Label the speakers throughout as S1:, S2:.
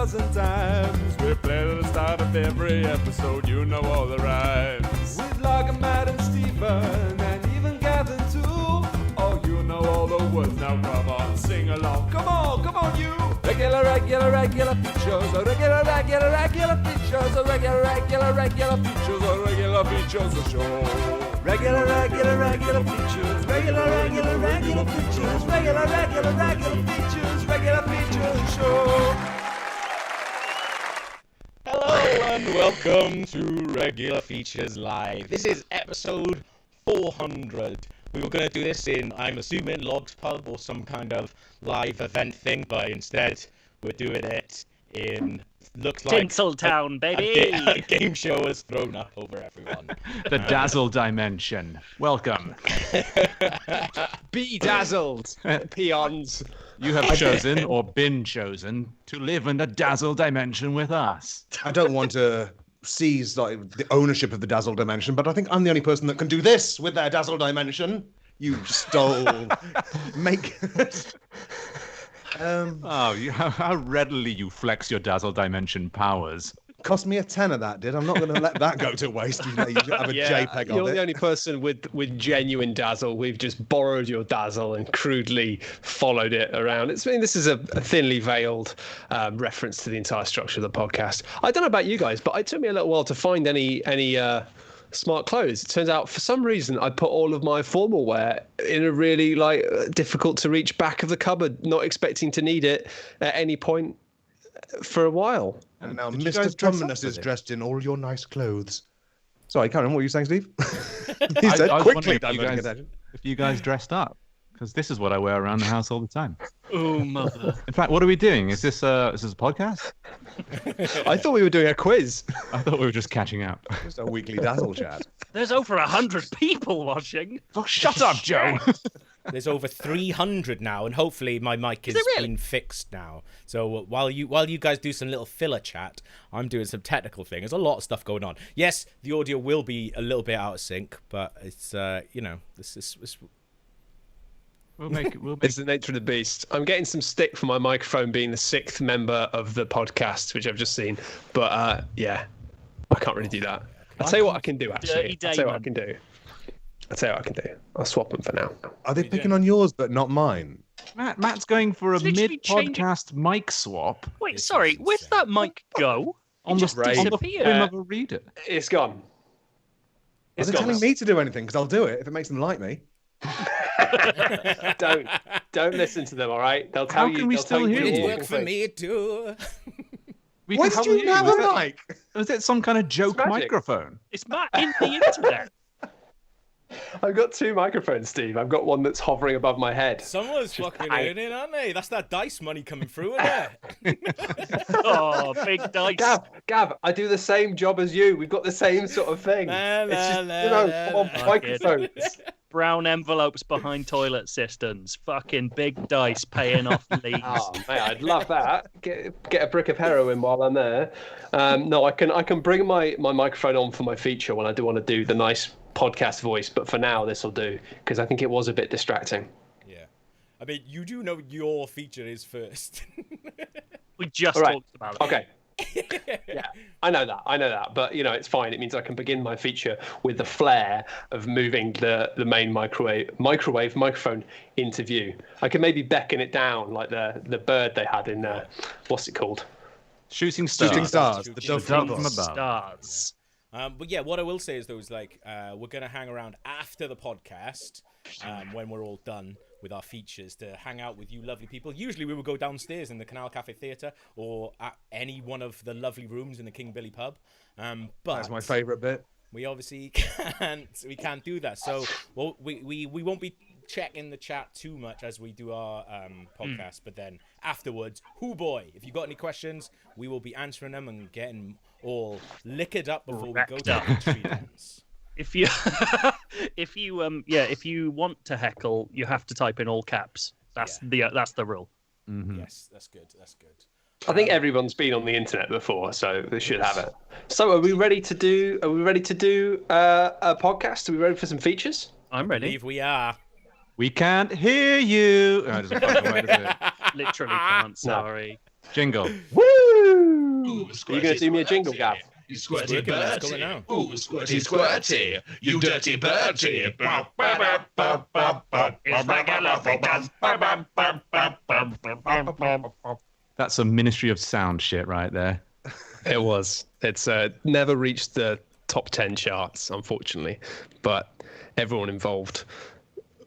S1: 1,000 times. We play at the start of every episode, you know all the rhymes. With Log, Matt, and Stephen, and even Gavin too. Oh, you know all the words, now come on, sing along. Come on, you. Regular features, regular features, regular features, regular features of show. Regular features, regular features, regular features show.
S2: Hello and welcome to Regular Features Live. This is episode 400. We were going to do this in, I'm assuming, Log's Pub or some kind of live event thing, but instead we're doing it in, looks like
S3: Tinseltown, baby!
S2: A game show has thrown up over everyone.
S4: The Dazzle Dimension. Welcome.
S5: Be dazzled, peons.
S4: You have chosen, or been chosen, to live in the Dazzle Dimension with us.
S6: I don't want to seize the ownership of the Dazzle Dimension, but I think I'm the only person that can do this with their Dazzle Dimension. You stole. Make.
S4: How readily you flex your Dazzle Dimension powers.
S6: Cost me a tenner, that did. I'm not going to let that go to waste. You have a JPEG of
S5: You're
S6: it.
S5: the only person with genuine dazzle. We've just borrowed your dazzle and crudely followed it around. This is a thinly veiled reference to the entire structure of the podcast. I don't know about you guys, but it took me a little while to find any smart clothes. It turns out for some reason I put all of my formal wear in a really difficult to reach back of the cupboard, not expecting to need it at any point for a while.
S6: And now Mr. Tumnus is dressed in all your nice clothes. Sorry, Karen, what were you saying, Steve? He said
S4: I was
S6: quickly
S4: wondering if you guys dressed up, because this is what I wear around the house all the time.
S3: Oh, mother.
S4: In fact, what are we doing? Is this a podcast?
S5: I thought we were doing a quiz.
S4: I thought we were just catching up.
S6: Just a weekly Dazzle chat.
S3: There's over 100 people watching.
S4: Oh, shut up, Joe.
S2: There's over 300 now, and hopefully my mic has been fixed now. So while you guys do some little filler chat, I'm doing some technical thing. There's a lot of stuff going on. Yes, the audio will be a little bit out of sync, but it's this is.
S4: We'll make
S5: It's the nature of the beast. I'm getting some stick for my microphone being the 6th member of the podcast, which I've just seen. But I can't really do that. I'll tell you what I can do, actually. I'll tell you what I can do. I'll swap them for now.
S6: Are they picking on yours but not mine?
S4: Matt's going for a
S3: literally
S4: mid-podcast mic swap.
S3: Wait, sorry, where'd that mic go?
S4: On
S3: just
S4: the
S3: disappeared.
S4: whim of a reader.
S5: It's gone.
S6: Are they telling me to do anything? Because I'll do it if it makes them like me.
S5: Don't listen to them, all right? They'll tell you.
S4: How can we still hear
S2: It
S4: you?
S2: worked for me too.
S6: Why did you have a mic?
S4: Was it some kind of joke
S5: magic.
S4: microphone?
S3: It's Matt in the internet.
S5: I've got 2 microphones, Steve. I've got one that's hovering above my head.
S2: Someone's fucking earning, aren't they? That's that dice money coming through, isn't it?
S3: Oh, big dice.
S5: Gav, I do the same job as you. We've got the same sort of thing. Microphones.
S3: Brown envelopes behind toilet cisterns. Fucking big dice paying off leads.
S5: Oh, mate, I'd love that. Get a brick of heroin while I'm there. No, I can bring my microphone on for my feature when I do want to do the nice podcast voice, but for now this will do because I think it was a bit distracting.
S2: Yeah, I mean, you do know your feature is first.
S3: We just
S5: All right.
S3: talked about it.
S5: Okay. Yeah, I know that, but it's fine. It means I can begin my feature with the flair of moving the main microwave microphone into view. I can maybe beckon it down like the bird they had in what's it called?
S4: Shooting stars.
S6: Shooting stars. The dove from above.
S3: Stars.
S2: But yeah, what I will say is we're gonna hang around after the podcast when we're all done with our features to hang out with you lovely people. Usually we would go downstairs in the Canal Cafe Theatre or at any one of the lovely rooms in the King Billy pub. But
S6: That's my favourite bit.
S2: we obviously can't do that. So we won't be checking the chat too much as we do our podcast. But then afterwards, hoo boy, if you got any questions, we will be answering them and getting all liquored up before we go down the tree dance.
S3: If you if you want to heckle, you have to type in all caps. That's the rule.
S4: Mm-hmm.
S2: Yes, that's good.
S5: I think everyone's been on the internet before, so they should have it. So, are we ready to do? A podcast? Are we ready for some features?
S3: I'm
S2: I
S3: ready.
S2: believe we are.
S4: We can't hear you. Oh, it doesn't fucking work, does it?
S3: Literally can't. Sorry.
S4: Jingle.
S5: Woo! Are you going to do me a jingle, Gav?
S7: You squirty
S2: Working, let's go
S7: Bertie.
S2: now.
S7: Ooh, squirty squirty. You dirty Bertie.
S3: It's like a lovely dance.
S4: That's some Ministry of Sound shit right there.
S5: It was. It's never reached the top 10 charts, unfortunately, but everyone involved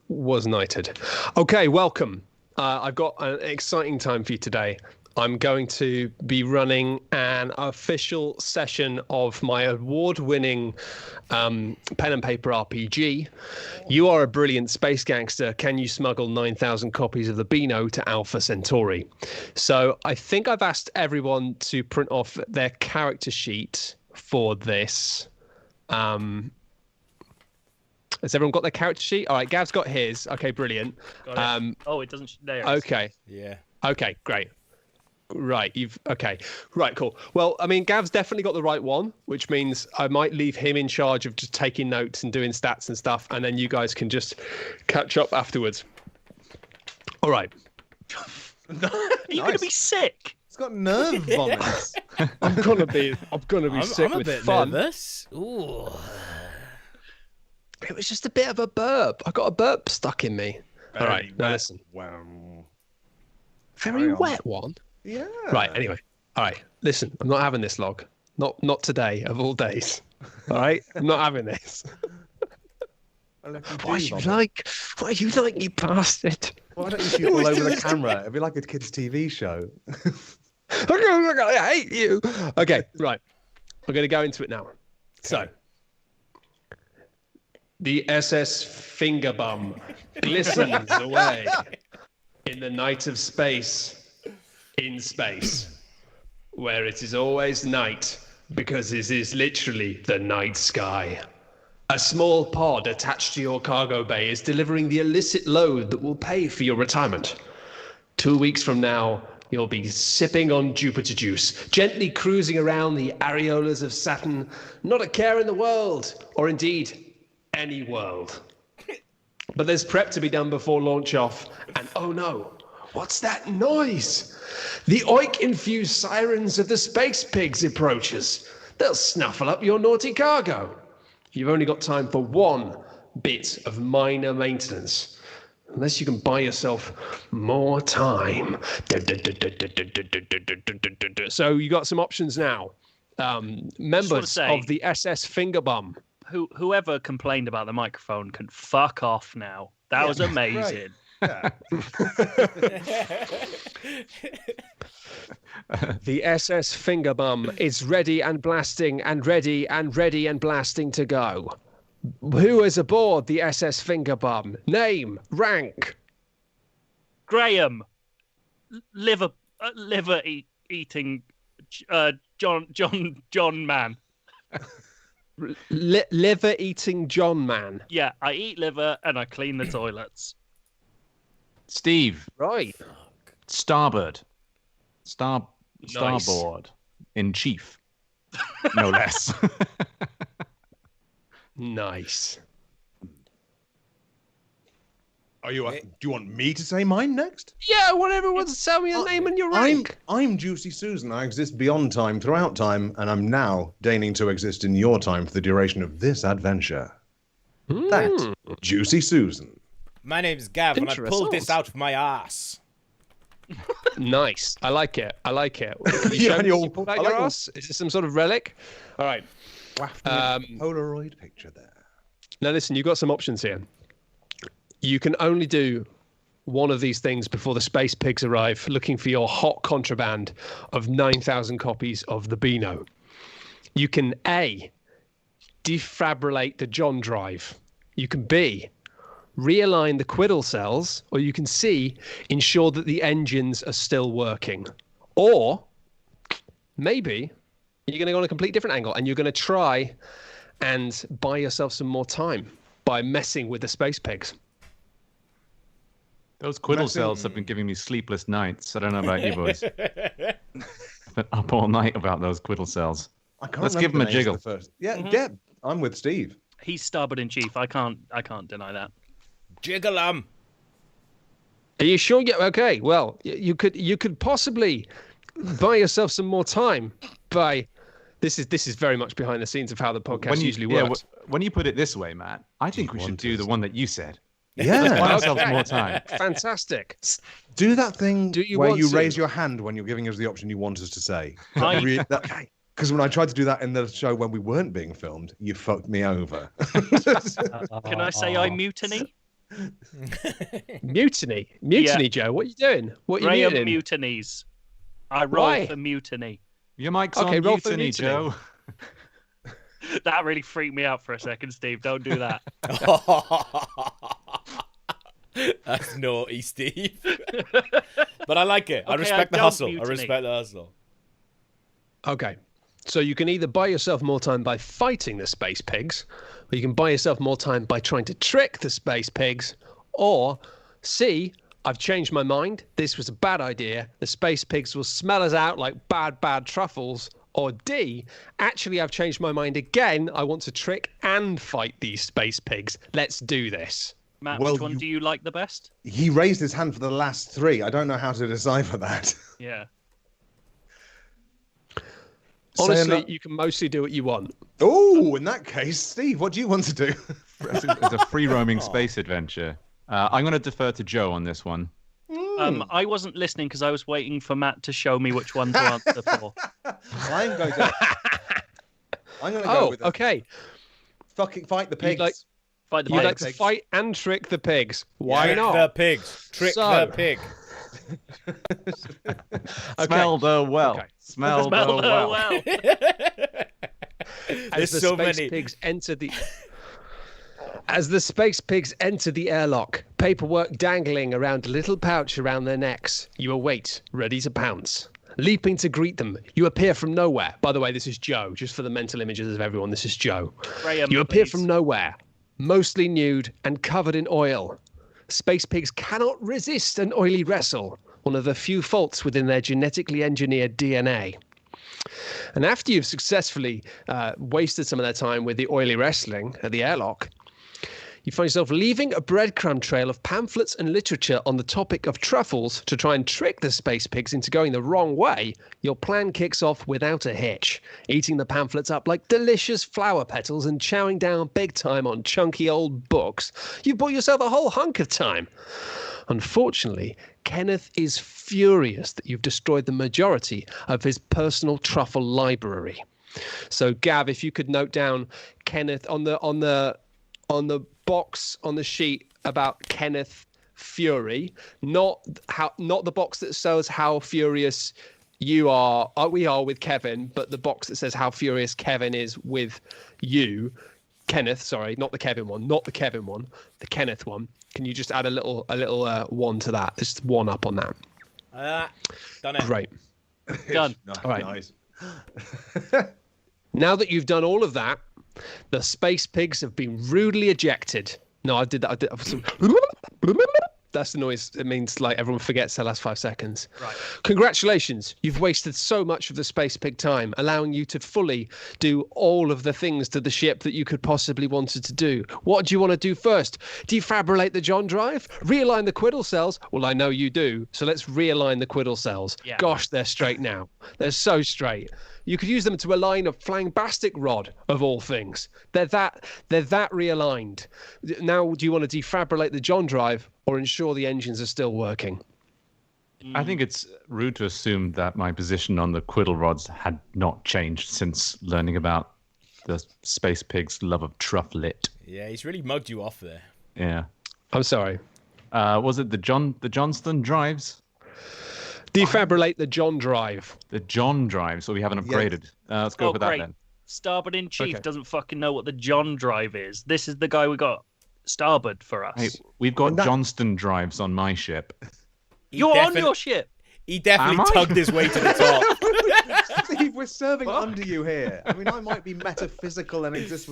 S5: was knighted. Okay, welcome. I've got an exciting time for you today. I'm going to be running an official session of my award-winning pen and paper RPG. You are a brilliant space gangster. Can you smuggle 9,000 copies of the Beano to Alpha Centauri? So I think I've asked everyone to print off their character sheet for this. Has everyone got their character sheet? All right, Gav's got his. Okay, brilliant.
S3: Got it. It doesn't. There it is.
S5: Okay.
S2: Yeah.
S5: Okay, great. Right, right, cool. Well, I mean, Gav's definitely got the right one, which means I might leave him in charge of just taking notes and doing stats and stuff, and then you guys can just catch up afterwards. All right.
S3: Are you going to be sick?
S6: It's got nerve vomits.
S5: I'm gonna be sick
S2: I'm a
S5: with
S2: bit
S5: fun.
S2: nervous. Ooh.
S5: It was just a bit of a burp. I got a burp stuck in me. All right, now listen.
S6: Wow.
S5: Very
S6: Carry on.
S5: wet one.
S6: Yeah.
S5: Right. Anyway. All right. Listen. I'm not having this log. Not today of all days. All right. I'm not having this. What are you like? What are you like, you bastard?
S6: Why don't you shoot all over the camera? It'd be like a kid's TV show.
S5: I hate you. Okay. Right. I'm going to go into it now. So. The SS Fingerbum glistens away in the night of space. In space, where it is always night, because it is literally the night sky. A small pod attached to your cargo bay is delivering the illicit load that will pay for your retirement. 2 weeks from now, you'll be sipping on Jupiter juice, gently cruising around the areolas of Saturn, not a care in the world, or indeed, any world. But there's prep to be done before launch off, and oh no, what's that noise? The oik-infused sirens of the space pigs approaches. They'll snuffle up your naughty cargo. You've only got time for one bit of minor maintenance. Unless you can buy yourself more time. So you got some options now. Members of the SS Fingerbum.
S3: Whoever complained about the microphone can fuck off now. That was amazing.
S6: Yeah.
S5: The SS Fingerbum is ready and blasting and ready and ready and blasting to go. Who is aboard the SS Fingerbum? Name, rank.
S3: Graham, liver eating John man.
S5: Liver eating John man.
S3: Yeah, I eat liver and I clean the toilets.
S4: Steve,
S5: Right.
S4: starboard.
S5: Nice.
S4: Starboard in chief. No less.
S5: Nice.
S6: Do you want me to say mine next?
S5: Yeah, whatever wants to tell me your name and your rank.
S6: I'm Juicy Susan. I exist beyond time, throughout time, and I'm now deigning to exist in your time for the duration of this adventure. That's Juicy Susan.
S2: My name's Gav, and I pulled this out of my ass.
S5: Nice. I like it. Can you
S6: Yeah,
S5: show
S6: and
S5: me
S6: you'll-
S5: you pulled out
S6: I like
S5: your
S6: your-
S5: ass? Is this some sort of relic? All right.
S6: Wafting Polaroid picture there.
S5: Now listen, you've got some options here. You can only do one of these things before the space pigs arrive, looking for your hot contraband of 9,000 copies of the Beano. You can A, defibrillate the John drive. You can B, realign the Quiddle cells, or you can C, ensure that the engines are still working. Or maybe you're going to go on a complete different angle and you're going to try and buy yourself some more time by messing with the space pigs.
S4: Those Quiddle cells have been giving me sleepless nights. I don't know about you boys. Been up all night about those Quiddle cells.
S6: I can't
S4: Let's
S6: remember
S4: give him
S6: the
S4: a
S6: names of
S4: jiggle.
S6: the first. Yeah, I'm with Steve.
S3: He's starboard in chief. I can't deny that.
S2: Jiggle 'em.
S5: Are you sure? Yeah. Okay. Well, you could possibly buy yourself some more time by. This is very much behind the scenes of how the podcast usually works.
S4: When you put it this way, Matt, I think we should do the one that you said.
S6: Yeah.
S4: Buy ourselves more time.
S5: Fantastic.
S6: Do that thing
S5: you
S6: where
S5: want
S6: you
S5: to?
S6: raise your hand when you're giving us the option you want us to say.
S3: I-
S6: Because when I tried to do that in the show when we weren't being filmed, you fucked me over.
S3: Can I say I mutiny?
S5: Mutiny,
S3: Yeah.
S5: Joe. What are you doing? What are you
S3: Graham
S5: muting?
S3: mutinies. I roll
S5: Why?
S3: for mutiny.
S4: Your mic's
S5: Okay,
S4: on
S5: roll for
S4: mutiny,
S5: mutiny.
S4: Joe.
S3: That really freaked me out for a second, Steve. Don't do that.
S2: That's naughty, Steve. But I like it. I
S3: Okay,
S2: respect the
S3: don't
S2: hustle. I
S3: mutiny.
S2: respect the hustle.
S5: Okay. So you can either buy yourself more time by fighting the space pigs, or you can buy yourself more time by trying to trick the space pigs, or C, I've changed my mind. This was a bad idea. The space pigs will smell us out like bad truffles. Or D, actually, I've changed my mind again. I want to trick and fight these space pigs. Let's do this.
S3: Matt,
S6: Well,
S3: which one do you like the best?
S6: He raised his hand for the last three. I don't know how to decipher that.
S3: Yeah.
S5: Honestly, you can mostly do what you want.
S6: Oh, in that case, Steve, what do you want to do?
S4: It's a free-roaming space adventure. I'm going to defer to Joe on this one.
S3: I wasn't listening because I was waiting for Matt to show me which one to answer for.
S6: I'm going to go with
S5: okay.
S6: fucking fight the pigs.
S5: like-
S3: Fight the
S5: You'd
S3: pigs.
S5: like to fight and trick the pigs. Why
S2: Trick
S5: not?
S2: the pigs. Trick
S5: So-
S2: the pig.
S4: Smell the well.
S5: Okay.
S4: Smell,
S3: Smell
S4: the
S3: the
S4: well.
S3: well.
S5: As the
S2: so
S5: space
S2: many.
S5: pigs enter the As the space pigs enter the airlock, paperwork dangling around a little pouch around their necks, you await, ready to pounce. Leaping to greet them, you appear from nowhere. By the way, this is Joe, just for the mental images of everyone, this is Joe.
S3: Graham,
S5: You appear
S3: please.
S5: from nowhere, mostly nude and covered in oil. Space pigs cannot resist an oily wrestle, one of the few faults within their genetically engineered DNA. And after you've successfully wasted some of their time with the oily wrestling at the airlock, you find yourself leaving a breadcrumb trail of pamphlets and literature on the topic of truffles to try and trick the space pigs into going the wrong way. Your plan kicks off without a hitch, eating the pamphlets up like delicious flower petals and chowing down big time on chunky old books. You've bought yourself a whole hunk of time. Unfortunately, Kenneth is furious that you've destroyed the majority of his personal truffle library. So, Gav, if you could note down Kenneth on the box on the sheet about Kenneth Fury, not the box that shows how furious we are with Kevin, but the box that says how furious Kevin is with you. Kenneth, sorry, not the Kevin one, the Kenneth one. Can you just add a little one to that? Just one up on that.
S2: Done it.
S5: Great.
S3: Done.
S5: All right.
S6: Nice.
S5: Now that you've done all of that, the space pigs have been rudely ejected. No, I did that. That's the noise. It means like everyone forgets the last 5 seconds.
S3: Right.
S5: Congratulations. You've wasted so much of the space pig time, allowing you to fully do all of the things to the ship that you could possibly wanted to do. What do you want to do first? Defibrillate the John drive? Realign the quiddle cells? Well, I know you do. So let's realign the quiddle cells.
S3: Yeah.
S5: Gosh, they're straight now. They're so straight. You could use them to align a flying bastic rod, of all things. They're that realigned. Now, do you want to defibrillate the John drive or ensure the engines are still working?
S4: I think it's rude to assume that my position on the quiddle rods had not changed since learning about the space pig's love of trufflet.
S2: Yeah, he's really mugged you off there.
S4: Yeah.
S5: I'm sorry.
S4: Was it the Johnston drives?
S5: Defibrillate the John drive.
S4: The John drive, so we haven't upgraded. Let's go for that
S3: great.
S4: then.
S3: Starboard in chief
S5: Okay.
S3: doesn't fucking know what the John drive is. This is the guy we got starboard for us.
S4: Hey, we've got Johnston drives on my ship.
S3: You're on
S2: definite-
S3: your ship.
S2: He definitely
S4: Am I?
S2: tugged his way to the top.
S6: Steve, we're serving under you here. I mean, I might be metaphysical and exist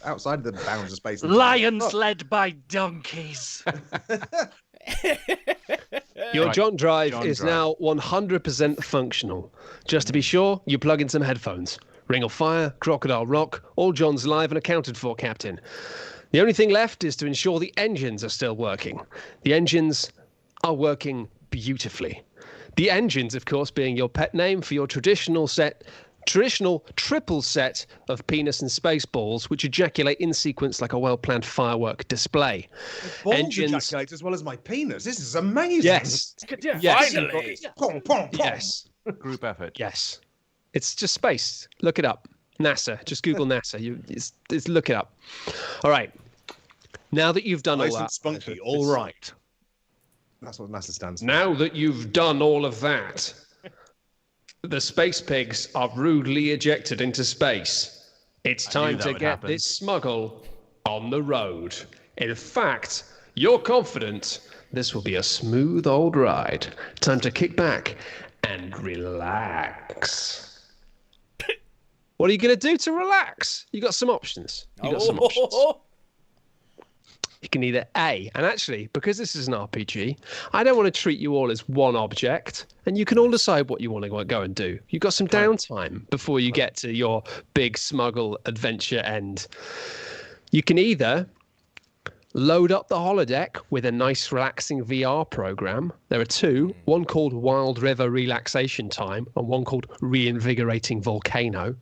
S6: outside of the bounds of space. and time.
S3: Lions
S6: Look,
S3: led by donkeys.
S5: Your
S4: Right,
S5: John drive
S4: John
S5: is
S4: drive.
S5: now 100% functional. Just to be sure, you plug in some headphones. Ring of Fire, Crocodile Rock, all John's live and accounted for, Captain. The only thing left is to ensure the engines are still working. The engines are working beautifully. The engines, of course, being your pet name for your traditional triple set of penis and space balls, which ejaculate in sequence like a well-planned firework display.
S6: Balls
S5: Engines-
S6: ejaculate as well as my penis. This is amazing.
S5: Yes. Yes.
S2: Finally.
S6: Pong, pong, pong.
S5: Yes.
S4: Group effort.
S5: Yes. It's just space. Look it up. NASA. Just Google NASA. It's look it up. All right. Now that you've done all
S6: Nice and
S5: that.
S6: spunky. All right. That's what NASA stands for.
S5: Now that you've done all of that, the space pigs are rudely ejected into space. It's time
S4: that
S5: to
S4: would
S5: get
S4: happen.
S5: this smuggle on the road. In fact, you're confident this will be a smooth old ride. Time to kick back and relax. What are you going to do to relax? You got some options. You got some options. You can either A, and actually, because this is an RPG, I don't want to treat you all as one object, and you can all decide what you want to go and do. You've got some downtime before you get to your big smuggle adventure end. You can either load up the holodeck with a nice relaxing VR program. There are two, one called Wild River Relaxation Time and one called Reinvigorating Volcano.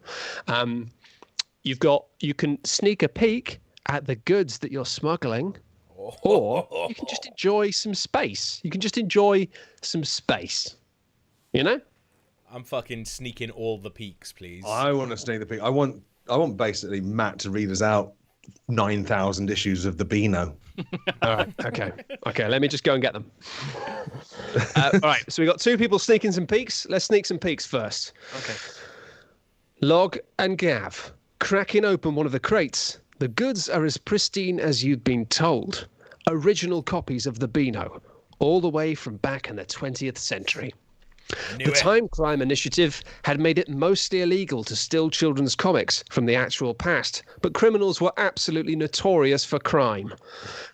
S5: You can sneak a peek at the goods that you're smuggling, or you can just enjoy some space. You can just enjoy some space. You know?
S2: I'm fucking sneaking all the peaks, please.
S6: I want to sneak the peek. I want basically Matt to read us out 9,000 issues of the Beano.
S5: All right. Okay. Let me just go and get them. All right. So we got two people sneaking some peeks. Let's sneak some peeks first.
S3: Okay.
S5: Log and Gav cracking open one of the crates. The goods are as pristine as you'd been told. Original copies of the Beano, all the way from back in the 20th century. The Time Crime Initiative had made it mostly illegal to steal children's comics from the actual past, but criminals were absolutely notorious for crime.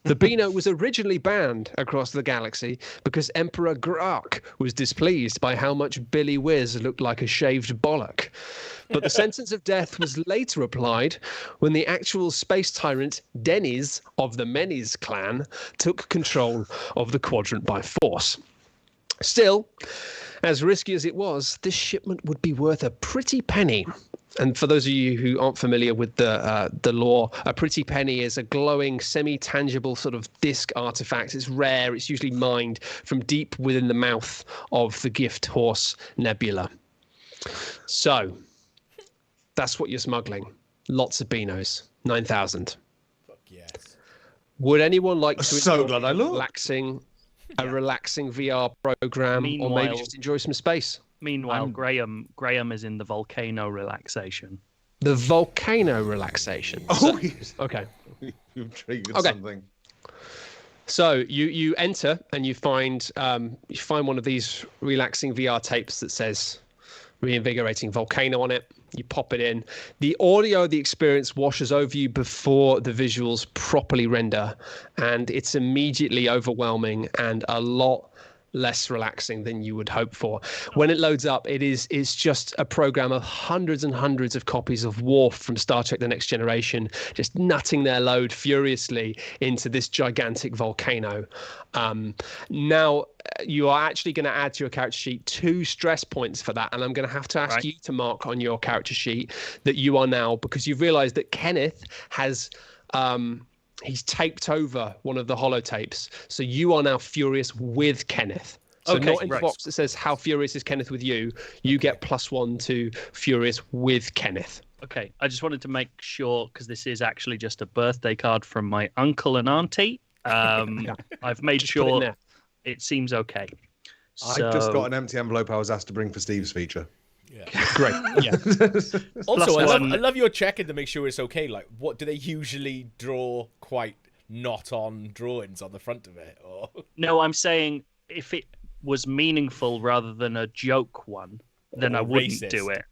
S5: The Beano was originally banned across the galaxy because Emperor Grark was displeased by how much Billy Whiz looked like a shaved bollock. But the sentence of death was later applied when the actual space tyrant Dennis of the Menes clan took control of the quadrant by force. Still, as risky as it was, this shipment would be worth a pretty penny. And for those of you who aren't familiar with the lore, a pretty penny is a glowing, semi-tangible sort of disc artifact. It's rare. It's usually mined from deep within the mouth of the Gift Horse Nebula. So, that's what you're smuggling. Lots of Beanos. 9,000.
S2: Fuck yes.
S5: Would anyone like to
S6: So
S5: enjoy
S6: glad I looked.
S5: a relaxing VR program, or maybe
S3: Meanwhile-
S5: just enjoy some space?
S3: Meanwhile, Graham is in the volcano relaxation.
S5: The volcano relaxation.
S6: Oh, yes.
S5: Okay.
S6: You've triggered
S5: Okay.
S6: something.
S5: So you enter and you find one of these relaxing VR tapes that says Reinvigorating Volcano on it. You pop it in. The audio of the experience washes over you before the visuals properly render, and it's immediately overwhelming and a lot less relaxing than you would hope for. When it loads up, it's just a program of hundreds and hundreds of copies of Worf from Star Trek The Next Generation, just nutting their load furiously into this gigantic volcano. Now, you are actually going to add to your character sheet 2 stress points for that, and I'm going to have to ask you to mark on your character sheet that you are now, because you've realized that Kenneth has... he's taped over one of the holotapes. So you are now furious with Kenneth. So
S3: Okay,
S5: not in
S3: right.
S5: Fox that says how furious is Kenneth with you. You get +1 to furious with Kenneth.
S3: Okay, I just wanted to make sure, because this is actually just a birthday card from my uncle and auntie. I've made
S5: Just put it in
S3: sure
S5: there.
S3: it seems okay.
S6: I just got an empty envelope I was asked to bring for Steve's feature.
S5: Great. Yeah.
S2: Also, I
S3: one.
S2: love your checking to make sure it's okay. Like, what do they usually draw quite not on drawings on the front of it? Or
S3: No, I'm saying if it was meaningful rather than a joke one, then
S2: Or
S3: I wouldn't
S2: racist.
S3: do it.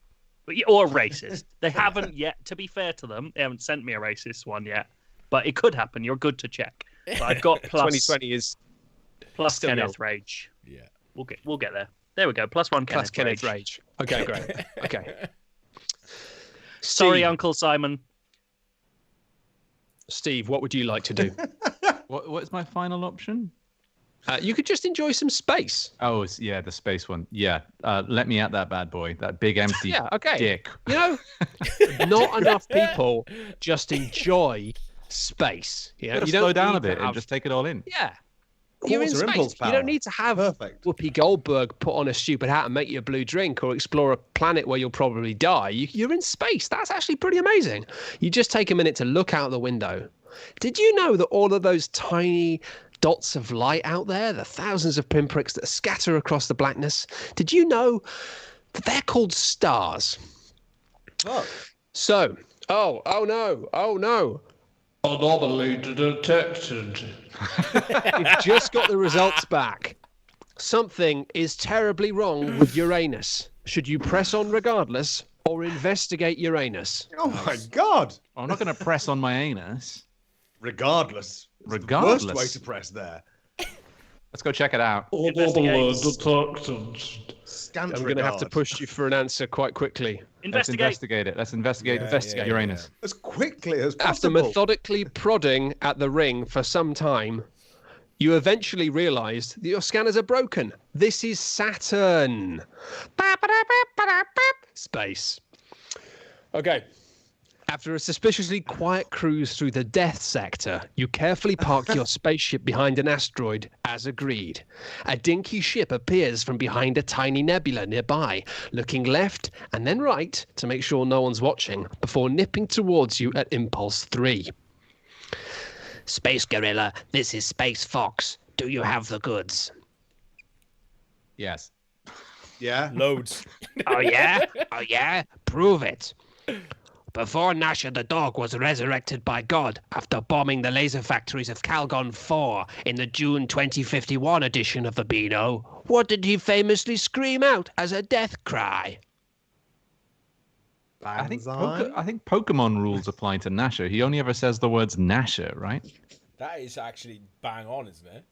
S3: Or racist. They haven't yet, to be fair to them, they haven't sent me a racist one yet. But it could happen. You're good to check. But I've got plus
S5: 2020 is
S3: plus
S5: still
S3: Kenneth
S5: young.
S3: Rage.
S2: yeah.
S3: We'll get there. There we go. +1
S5: plus
S3: Kenneth
S5: Kenneth
S3: Rage.
S5: Rage. Okay, great. Okay.
S3: Sorry,
S5: Steve.
S3: Uncle Simon.
S5: Steve, what would you like to do?
S4: What's my final option?
S5: You could just enjoy some space.
S4: Oh, yeah, the space one. Yeah, let me at that bad boy. That big empty dick.
S5: You know, not enough people just enjoy space. You know,
S4: You
S5: you
S4: slow
S5: don't
S4: down
S5: need
S4: a bit
S5: to
S4: and
S5: have-
S4: just take it all in.
S5: Yeah. You're in
S6: Quarter
S5: space.
S6: impulse
S5: You
S6: power.
S5: don't need to have
S6: Perfect.
S5: Whoopi Goldberg put on a stupid hat and make you a blue drink or explore a planet where you'll probably die. You're in space. That's actually pretty amazing. You just take a minute to look out the window. Did you know that all of those tiny dots of light out there, the thousands of pinpricks that scatter across the blackness, did you know that they're called stars?
S6: Oh.
S5: So, oh no.
S7: Anomaly detected.
S5: We've just got the results back. Something is terribly wrong with Uranus. Should you press on regardless or investigate Uranus?
S6: Oh my God.
S4: I'm not going to press on my anus.
S6: Regardless. It's the
S4: Regardless.
S6: worst way to press there.
S4: Let's go check it out.
S7: Anomaly detected.
S6: Scant
S5: I'm going to have to
S6: regard.
S5: push you for an answer quite quickly.
S4: Let's investigate it. Let's investigate
S2: Yeah,
S4: Uranus.
S6: as quickly as
S5: After
S6: possible.
S5: methodically prodding at the ring for some time, you eventually realised that your scanners are broken. This is Saturn. Space. Okay. After a suspiciously quiet cruise through the death sector, you carefully park your spaceship behind an asteroid, as agreed. A dinky ship appears from behind a tiny nebula nearby, looking left and then right to make sure no one's watching, before nipping towards you at impulse 3. Space Gorilla, this is Space Fox. Do you have the goods?
S4: Yes.
S6: Yeah.
S2: Loads.
S5: Oh yeah? Oh yeah? Prove it. Before Nasha the dog was resurrected by God after bombing the laser factories of Calgon 4 in the June 2051 edition of the Beano, what did he famously scream out as a death cry?
S4: I think,
S6: Banzai?
S4: I think Pokemon rules apply to Nasher. He only ever says the words Nasher, right?
S2: That is actually bang on, isn't it?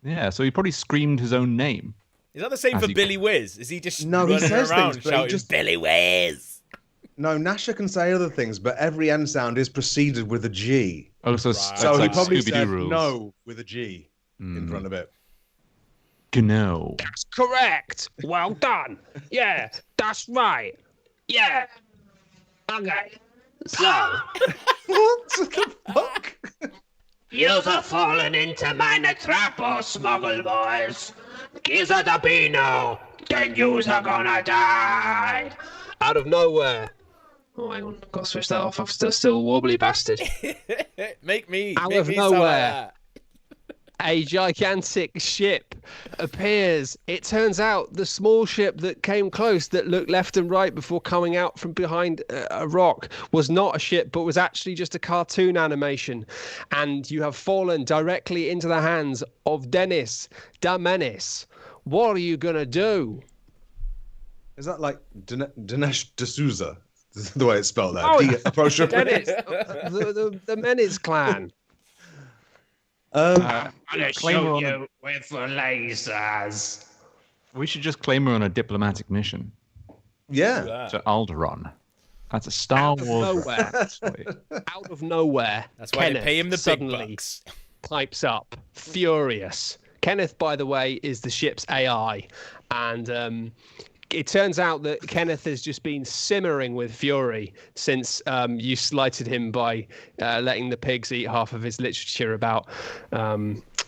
S4: Yeah, so he probably screamed his own name.
S2: Is that the same
S4: As
S2: for
S4: you-
S2: Billy Whiz? Is he just
S6: No, he
S2: running
S6: says
S2: around
S6: things, but he
S2: shouting,
S6: just-
S2: Billy Whiz?
S6: No, Nasha can say other things, but every N sound is preceded with a G.
S4: Oh, so
S2: Right.
S4: that's
S6: So he
S4: like
S6: probably
S4: Scooby-Doo
S6: said
S4: rules.
S6: no with a G in front of it.
S4: Gno.
S5: That's correct. Well done. Yeah, that's right. Yeah. Okay. So,
S6: What the fuck?
S5: you've fallen into my trap, oh smuggle boys. Gives her the Beano, then you's are gonna die. Out of nowhere. Oh, hang on. Got to switch that off. I'm still a wobbly bastard.
S2: Make me.
S5: Out
S2: make
S5: of
S2: me sound like
S5: nowhere.
S2: that.
S5: A gigantic ship appears. It turns out the small ship that came close, that looked left and right before coming out from behind a rock, was not a ship, but was actually just a cartoon animation. And you have fallen directly into the hands of Dennis da Menace. What are you going to do?
S6: Is that like Dinesh D'Souza? The way it's spelled
S5: Oh,
S6: there. Approachable.
S5: Dennis, the Menace clan.
S6: Um,
S4: Claim her on a-
S5: with the lasers.
S4: We should just claim her on a diplomatic mission
S6: yeah.
S2: That.
S4: to Alderaan. That's a Star
S5: Out of
S4: Wars
S5: nowhere.
S4: reference for you.
S5: Out of nowhere.
S2: That's why
S5: Kenneth
S2: they pay him the big
S5: suddenly
S2: bucks.
S5: pipes up, furious. Kenneth, by the way, is the ship's AI, and it turns out that Kenneth has just been simmering with fury since you slighted him by letting the pigs eat half of his literature about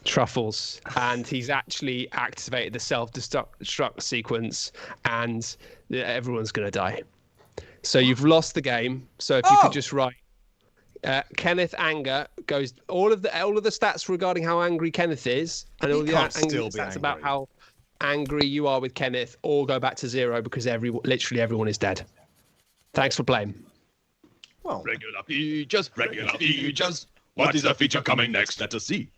S5: truffles, and he's actually activated the self-destruct sequence, and everyone's going to die. So you've lost the game. So if you could just write. Kenneth anger goes all of the stats regarding how angry Kenneth is, and all the
S6: can't
S5: angry
S6: still be
S5: stats about
S6: angry.
S5: how angry you are with Kenneth all go back to zero because literally everyone is dead. Thanks for playing.
S6: Well,
S7: Regular features, regular features. What is the feature coming next? Let us see.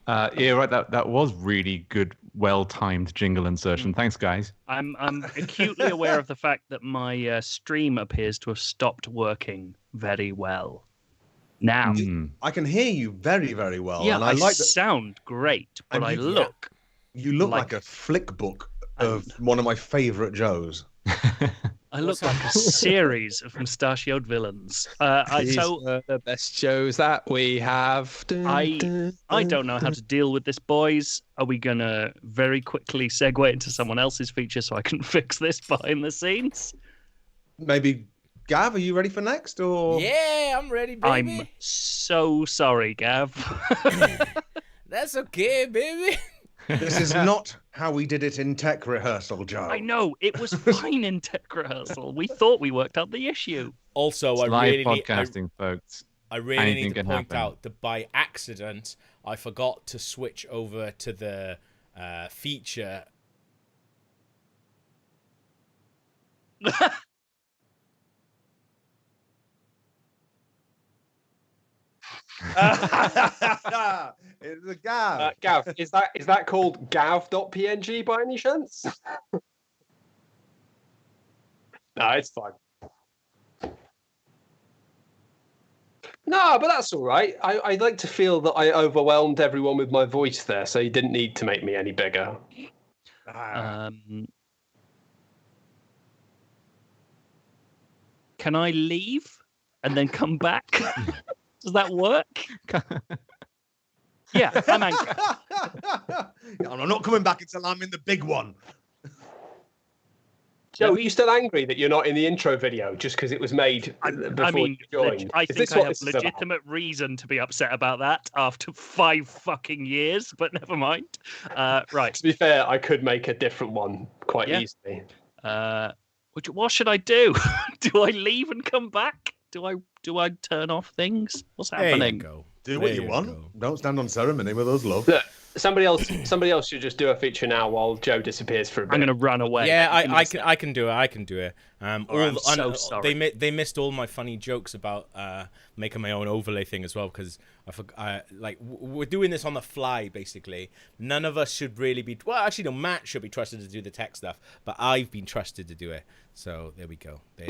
S4: Yeah, right. That was really good, well-timed jingle insertion. Thanks, guys.
S3: I'm acutely aware of the fact that my stream appears to have stopped working very well now.
S6: I can hear you very, very well.
S3: Yeah,
S6: and
S3: I
S6: I like that
S3: sound great, but
S6: And
S3: I
S6: you-
S3: look.
S6: you look
S3: like-
S6: like a flick book of one of my favourite Joes.
S3: I look like a series of mustachioed villains.
S5: These
S3: So
S5: are the best shows that we have.
S3: I don't know how to deal with this, boys. Are we gonna very quickly segue into someone else's feature so I can fix this behind the scenes?
S6: Maybe, Gav, are you ready for next? Or
S2: Yeah, I'm ready, baby.
S3: I'm so sorry, Gav.
S2: That's okay, baby.
S6: this is not how we did it in tech rehearsal, Joe.
S3: I know it was fine in tech rehearsal. We thought we worked out the issue.
S2: Also,
S4: It's
S2: I
S4: live
S2: really need,
S4: podcasting, folks.
S2: I really
S4: Anything
S2: need to
S4: can
S2: point
S4: happen.
S2: out that by accident, I forgot to switch over to the feature.
S6: It's a Gav.
S5: Gav, is that called gav.png by any chance? No, it's fine. No, but that's all right. I'd like to feel that I overwhelmed everyone with my voice there, so you didn't need to make me any bigger.
S3: Can I leave and then come back? Does that work? Yeah, I'm angry.
S6: I'm not coming back until I'm in the big one.
S5: Joe, are you still angry that you're not in the intro video just because it was made before
S3: I mean,
S5: you joined?
S3: I
S5: Is
S3: think
S5: this
S3: I
S5: what
S3: have
S5: this is about?
S3: legitimate reason to be upset about that after 5 fucking years, but never mind. Right.
S5: To be fair, I could make a different one quite
S3: Yeah.
S5: easily.
S3: What should I do? Do I leave and come back? Do I turn off things? What's
S2: There you
S3: happening?
S2: go.
S6: Do what
S2: There
S6: you want.
S2: go.
S6: Don't stand on ceremony with us, love.
S5: Look, somebody else should just do a feature now while Joe disappears for a bit.
S3: I'm gonna run away.
S2: Yeah,
S3: Give me a
S2: I
S3: sec.
S2: can do it. I can do it.
S3: I'm so sorry.
S2: They missed all my funny jokes about making my own overlay thing as well because we're doing this on the fly basically. None of us should really be. Well, actually, no. Matt should be trusted to do the tech stuff, but I've been trusted to do it. So there we go. There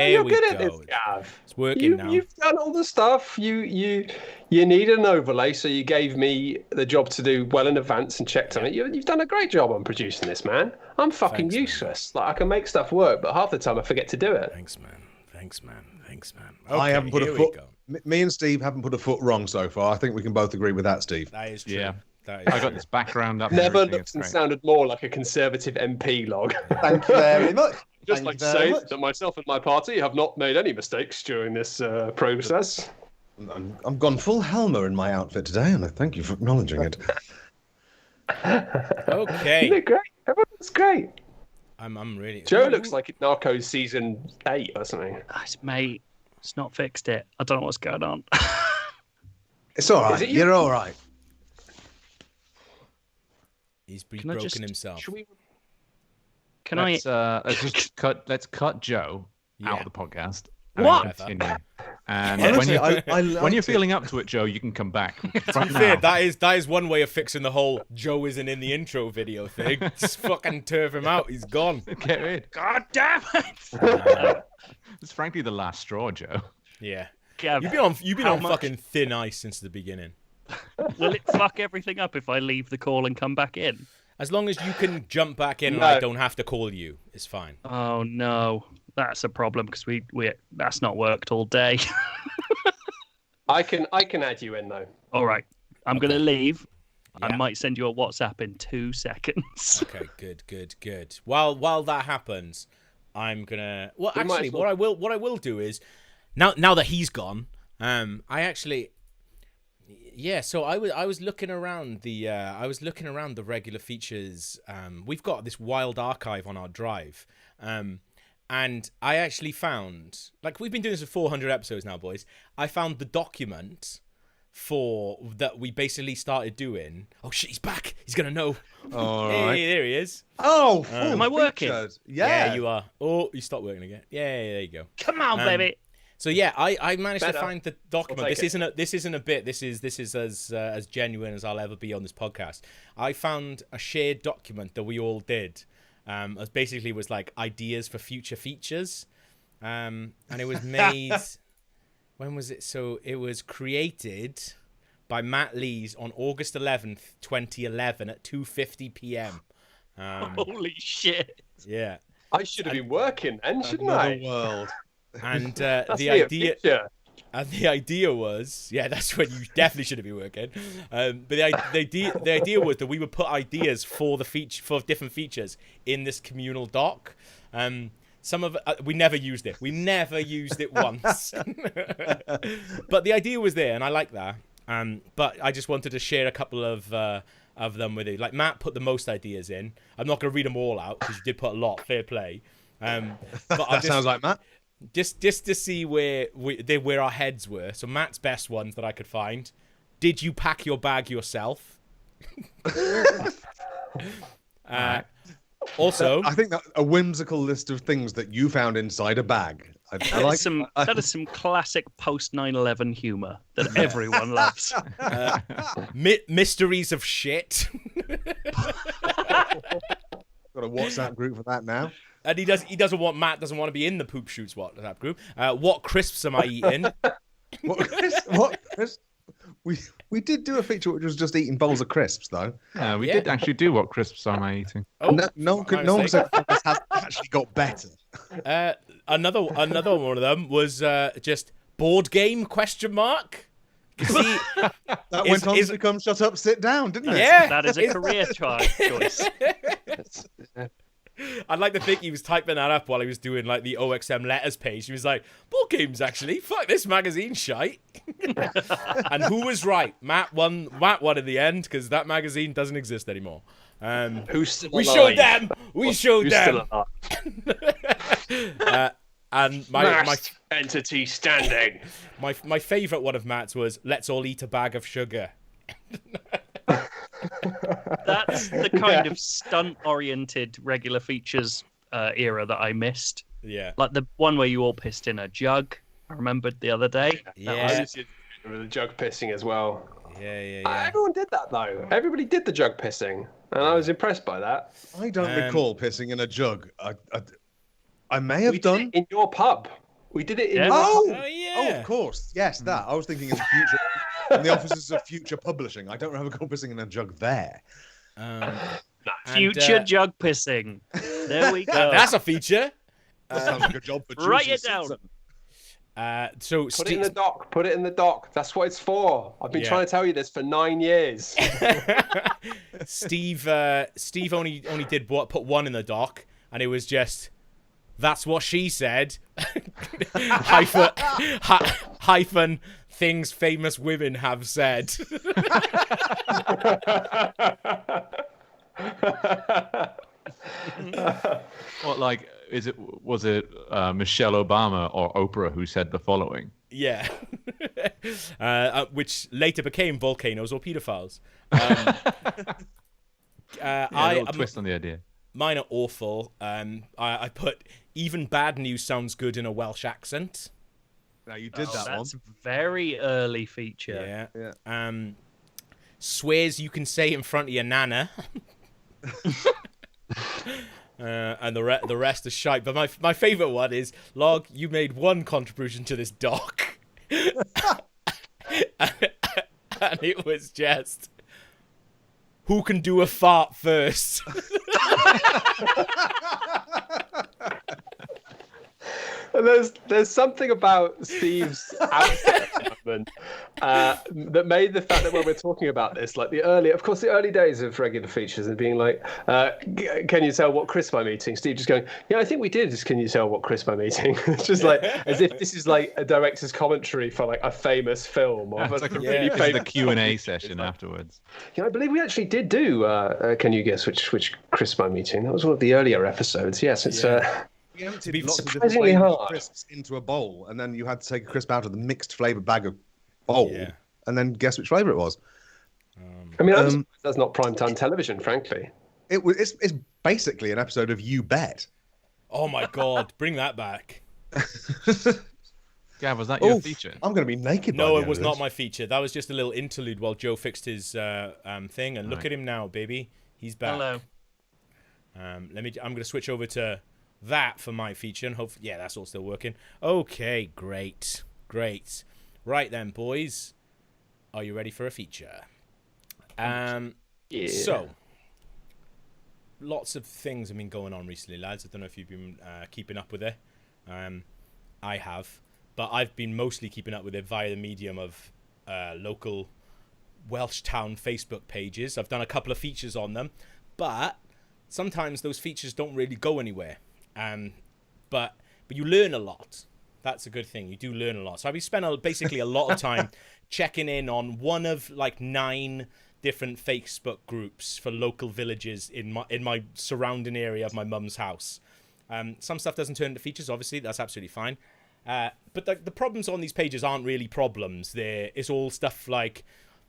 S5: you're
S2: we
S5: good
S2: go.
S5: at this, Gav.
S2: It's working now.
S5: You've done all the stuff. You need an overlay, so you gave me the job to do well in advance and checked on it. You've done a great job on producing this, man. I'm fucking
S2: Thanks, man.
S5: useless. Like I can make stuff work, but half the time I forget to do it.
S2: Thanks, man.
S6: I haven't put
S2: here
S6: a
S2: we
S6: foot.
S2: go.
S6: Me and Steve haven't put a foot wrong so far. I think we can both agree with that, Steve.
S2: That is true.
S4: Yeah.
S2: That is
S4: I got
S2: true.
S4: this background up. and
S5: Never
S4: everything,
S5: looked
S4: it's
S5: and
S4: great.
S5: sounded more like a Conservative MP log.
S6: Thank you very much.
S5: Just
S6: Thank
S5: like
S6: you
S5: to
S6: very
S5: say
S6: much.
S5: that myself and my party have not made any mistakes during this process.
S6: I'm gone full Helmer in my outfit today, and I thank you for acknowledging it.
S2: Okay.
S5: You look great. Everyone looks great.
S2: I'm really.
S5: Joe looks like Narcos season 8 or something.
S3: Mate, it's not fixed it. I don't know what's going on.
S6: It's all right.
S5: Is it you?
S6: You're all right.
S2: He's
S3: Can I
S2: broken
S3: just-
S2: himself.
S3: Should we? Can
S4: Let's just cut. Let's cut Joe out
S2: Yeah.
S4: of the podcast.
S3: What?
S4: And continue. And
S6: Honestly,
S4: when
S6: I
S4: you're
S6: liked it.
S4: feeling up to it, Joe, you can come back.
S2: To be fair, that is one way of fixing the whole Joe isn't in the intro video thing. Just fucking turf him out. He's gone.
S4: Get rid.
S3: God damn it!
S4: It's frankly the last straw, Joe.
S2: Yeah.
S3: Gav,
S2: You've been
S3: how
S2: on
S3: much-
S2: fucking thin ice since the beginning.
S3: will it fuck everything up if I leave the call and come back in?
S2: As long as you can jump back in and
S5: No.
S2: I don't have to call you, it's fine.
S3: Oh no, that's a problem because we that's not worked all day.
S5: I can add you in though.
S3: All right, I'm gonna leave. I
S2: Yeah.
S3: might send you a WhatsApp in 2 seconds.
S2: Okay, good. While that happens, I'm gonna. Well,
S5: We might
S2: actually,
S5: as well-
S2: what I will do is now that he's gone, I actually. Yeah, so I was looking around the regular features. We've got this wild archive on our drive, and I actually found, like, we've been doing this for 400 episodes now, boys. I found the document for that we basically started doing. Oh shit, he's back! He's gonna know.
S6: All
S2: Hey,
S6: right.
S2: there he is.
S6: Oh,
S3: Am I working?
S6: featured.
S2: Yeah,
S6: Yeah,
S2: you are. Oh, you stopped working again. Yeah, there you go.
S3: Come on,
S2: Um,
S3: baby.
S2: So yeah, I managed to
S5: Better.
S2: find the document.
S5: I'll take
S2: This isn't a bit. This is as genuine as I'll ever be on this podcast. I found a shared document that we all did. It basically was like ideas for future features, and it was made. When was it? So it was created by Matt Lees on August 11th, 2011 at 2:50 p.m.
S3: Holy shit.
S2: Yeah.
S5: I should have been working then, shouldn't
S6: Another
S5: I?
S6: world.
S2: And
S5: That's
S2: the
S5: me a
S2: idea.
S5: feature.
S2: And the idea was, yeah, that's when you definitely shouldn't be working. But the idea was that we would put ideas for different features in this communal doc. Some of we never used it. We never used it once. But the idea was there, and I like that. But I just wanted to share a couple of them with you. Like Matt put the most ideas in. I'm not going to read them all out because you did put a lot. Fair play. But
S6: Sounds like Matt.
S2: Just to see where our heads were. So Matt's best ones that I could find. Did you pack your bag yourself? Also,
S6: I think that a whimsical list of things that you found inside a bag. I like
S3: That is some classic post 9/11 humor that everyone loves.
S2: mysteries of shit.
S6: Got a WhatsApp group for that now.
S2: And Matt doesn't want to be in the poop shoots WhatsApp group. What crisps am I eating?
S6: What, Chris? We did do a feature which was just eating bowls of crisps, though.
S4: Yeah, we did actually do what crisps am I eating.
S2: Oh,
S6: No one said this has actually got better.
S2: another one of them was just board game question mark. See,
S6: That went on to become shut up, sit down, didn't it?
S2: yeah,
S3: That is a career choice.
S2: I'd like to think he was typing that up while he was doing like the OXM letters page. He was like, board games actually, fuck this magazine shite. And who was right? Matt won in the end because that magazine doesn't exist anymore.
S5: Who's still
S2: We
S5: alive?
S2: showed them. We showed
S5: Who's
S2: them.
S5: still alive?
S2: And my
S5: Last entity standing.
S2: my favorite one of Matt's was let's all eat a bag of sugar.
S3: That's the kind of stunt-oriented regular features era that I missed.
S2: Yeah.
S3: Like the one where you all pissed in a jug. I remembered the other day.
S2: Yeah.
S5: With the jug pissing as well.
S2: Yeah.
S5: Everyone did that though. Everybody did the jug pissing, and I was impressed by that.
S6: I don't recall pissing in a jug. I may have
S5: We
S6: done.
S5: did it in your pub. We did it in.
S3: Yeah.
S5: Your
S6: Oh,
S2: Oh, yeah.
S6: of course. Yes, that. I was thinking in the future, in the offices of future publishing. I don't recall pissing in a jug there.
S3: Future jug pissing. There we go.
S2: That's a feature.
S6: That sounds like a job for
S3: Write
S6: Juicy
S3: it down.
S6: Simpson.
S2: So
S5: Put it in the dock. Put it in the dock. That's what it's for. I've been
S2: Yeah.
S5: trying to tell you this for 9 years.
S2: Steve only did put one in the doc, and it was just that's what she said. hyphen things famous women have said.
S4: What, like, was it Michelle Obama or Oprah who said the following?
S2: Yeah. Which later became volcanoes or pedophiles.
S4: Yeah, a little twist on the idea.
S2: Mine are awful. I put even bad news sounds good in a Welsh accent.
S6: Now you did that one.
S3: That's a very early feature.
S2: Yeah. Swears you can say in front of your nana. And the rest is shite. But my favourite one is, Log, you made one contribution to this doc. And it was just, who can do a fart first?
S5: There's something about Steve's outfit moment that made the fact that when we're talking about this, like the early days of regular features and being like, can you tell what crisp I'm eating? Steve just going, yeah, I think we did. Can you tell what crisp I'm eating? It's just like as if this is like a director's commentary for like a famous film or
S4: It's like
S5: a really
S4: the
S5: famous
S4: Q&A session afterwards.
S5: Yeah, I believe we actually did do. Can you guess which crisp I'm eating? That was one of the earlier episodes. Yes, it's.
S6: We emptied lots of different
S5: surprisingly
S6: flavoured
S5: hard.
S6: crisps into a bowl, and then you had to take a crisp out of the mixed flavoured bag of bowl, and then guess which flavour it was.
S5: I mean, that's not primetime television, frankly.
S6: It's basically an episode of You Bet.
S2: Oh my god, bring that back.
S4: Gav, was that your feature?
S6: I'm going to be naked.
S2: No,
S6: by the
S2: it
S6: end
S2: was
S6: of
S2: not
S6: this.
S2: my feature. That was just a little interlude while Joe fixed his thing. And look at him now, baby. He's back.
S3: Hello.
S2: I'm going to switch over to that for my feature, and hopefully, yeah, that's all still working. Okay, great. Right then, boys, are you ready for a feature?
S5: Yeah.
S2: So, lots of things have been going on recently, lads. I don't know if you've been keeping up with it. I have, but I've been mostly keeping up with it via the medium of local Welsh town Facebook pages. I've done a couple of features on them, but sometimes those features don't really go anywhere. But you learn a lot. That's a good thing. You do learn a lot. So I've spent basically a lot of time checking in on one of like 9 different Facebook groups for local villages in my surrounding area of my mum's house. Some stuff doesn't turn into features, obviously. That's absolutely fine. But the problems on these pages aren't really problems. It's all stuff like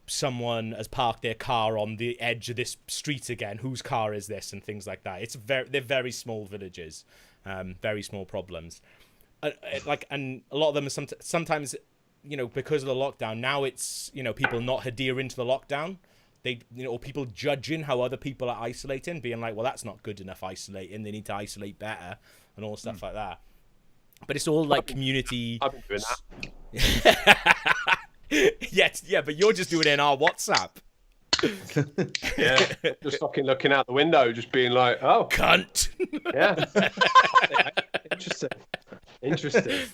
S2: someone has parked their car on the edge of this street again. Whose car is this? And things like that. They're very small villages, very small problems. And a lot of them are sometimes, because of the lockdown. Now it's people not adhering to the lockdown. Or people judging how other people are isolating, being like, well, that's not good enough isolating. They need to isolate better and all stuff like that. But it's all like community.
S5: I've been doing that.
S2: Yeah, but you're just doing it in our WhatsApp.
S5: Yeah, just fucking looking out the window, just being like, oh,
S2: cunt.
S5: Yeah. Interesting.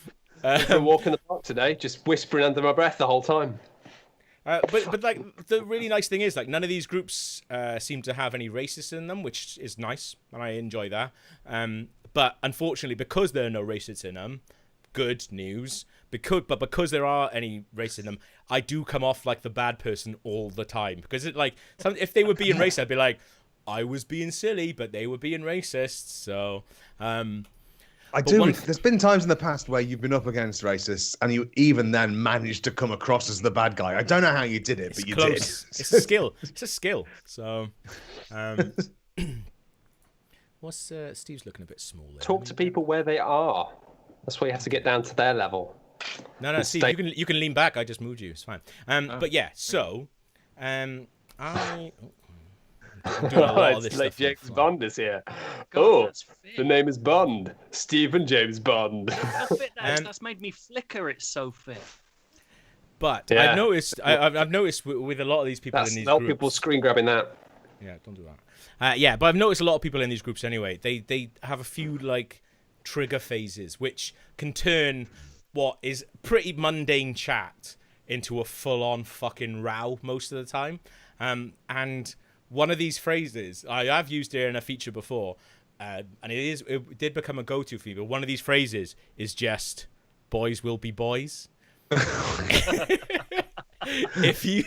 S5: I'm walking the park today, just whispering under my breath the whole time.
S2: But like the really nice thing is like none of these groups seem to have any racists in them, which is nice, and I enjoy that. But unfortunately, because there are no racists in them, good news. Because there are any racists in them, I do come off like the bad person all the time. Because if they were being racist, I'd be like, I was being silly, but they were being racist. So,
S6: There's been times in the past where you've been up against racists, and you even then managed to come across as the bad guy. I don't know how you did it, but you did.
S2: It's a skill. It's a skill. So, what's Steve's looking a bit small there.
S5: Talk to people where they are. That's why you have to get down to their level.
S2: No, Steve, you can lean back. I just moved you. It's fine. But yeah, so I'm doing a lot of this
S5: like
S2: stuff.
S5: James Bond is here.
S3: God,
S5: the name is Bond. Stephen James Bond.
S3: How fit that is. That's made me flicker. It's so fit.
S2: But
S5: Yeah.
S2: I've noticed with a lot of these people in these
S5: Not
S2: groups.
S5: people screen grabbing that.
S2: Yeah, don't do that. But I've noticed a lot of people in these groups anyway. They have a few like trigger phases, which can turn what is pretty mundane chat into a full-on fucking row most of the time. And one of these phrases I have used it in a feature before, and it did become a go-to for me. But one of these phrases is just "boys will be boys." If you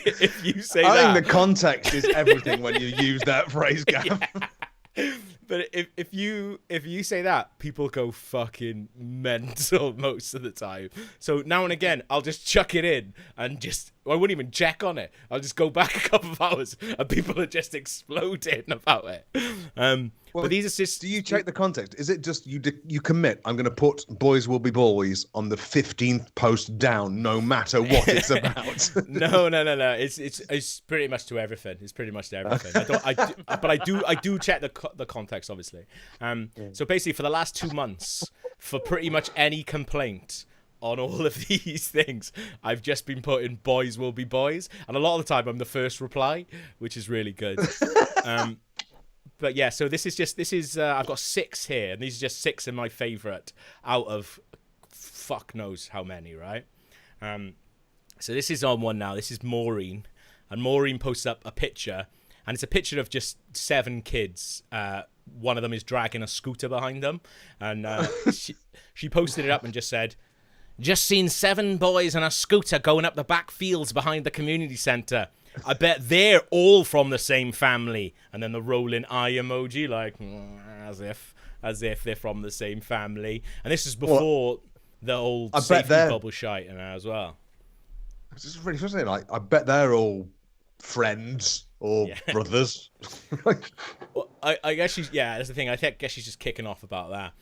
S2: say that,
S6: I think the context is everything when you use that phrase, Gav.
S2: Yeah. But if you say that, people go fucking mental most of the time. So now and again, I'll just chuck it in and I wouldn't even check on it. I'll just go back a couple of hours and people are just exploding about it. But these are just.
S6: Do you check the context? Is it just you commit? I'm going to put "boys will be boys" on the 15th post down, no matter what it's about.
S2: No. It's pretty much to everything. It's pretty much to everything. I do check the context, obviously. So basically, for the last 2 months, for pretty much any complaint on all of these things, I've just been putting "boys will be boys," and a lot of the time I'm the first reply, which is really good. But yeah, so this is I've got 6 here, and these are just 6 of my favorite out of fuck knows how many, right? So this is on one now. This is Maureen, and Maureen posts up a picture, and it's a picture of just 7 kids. One of them is dragging a scooter behind them, and she posted it up and just said, "Just seen 7 boys on a scooter going up the back fields behind the community centre. I bet they're all from the same family." And then the rolling eye emoji, like as if they're from the same family. And this is before the old safety bubble shite and that as well.
S6: It's just really frustrating. Like, I bet they're all friends or brothers.
S2: Well, I guess she's that's the thing. I guess she's just kicking off about that.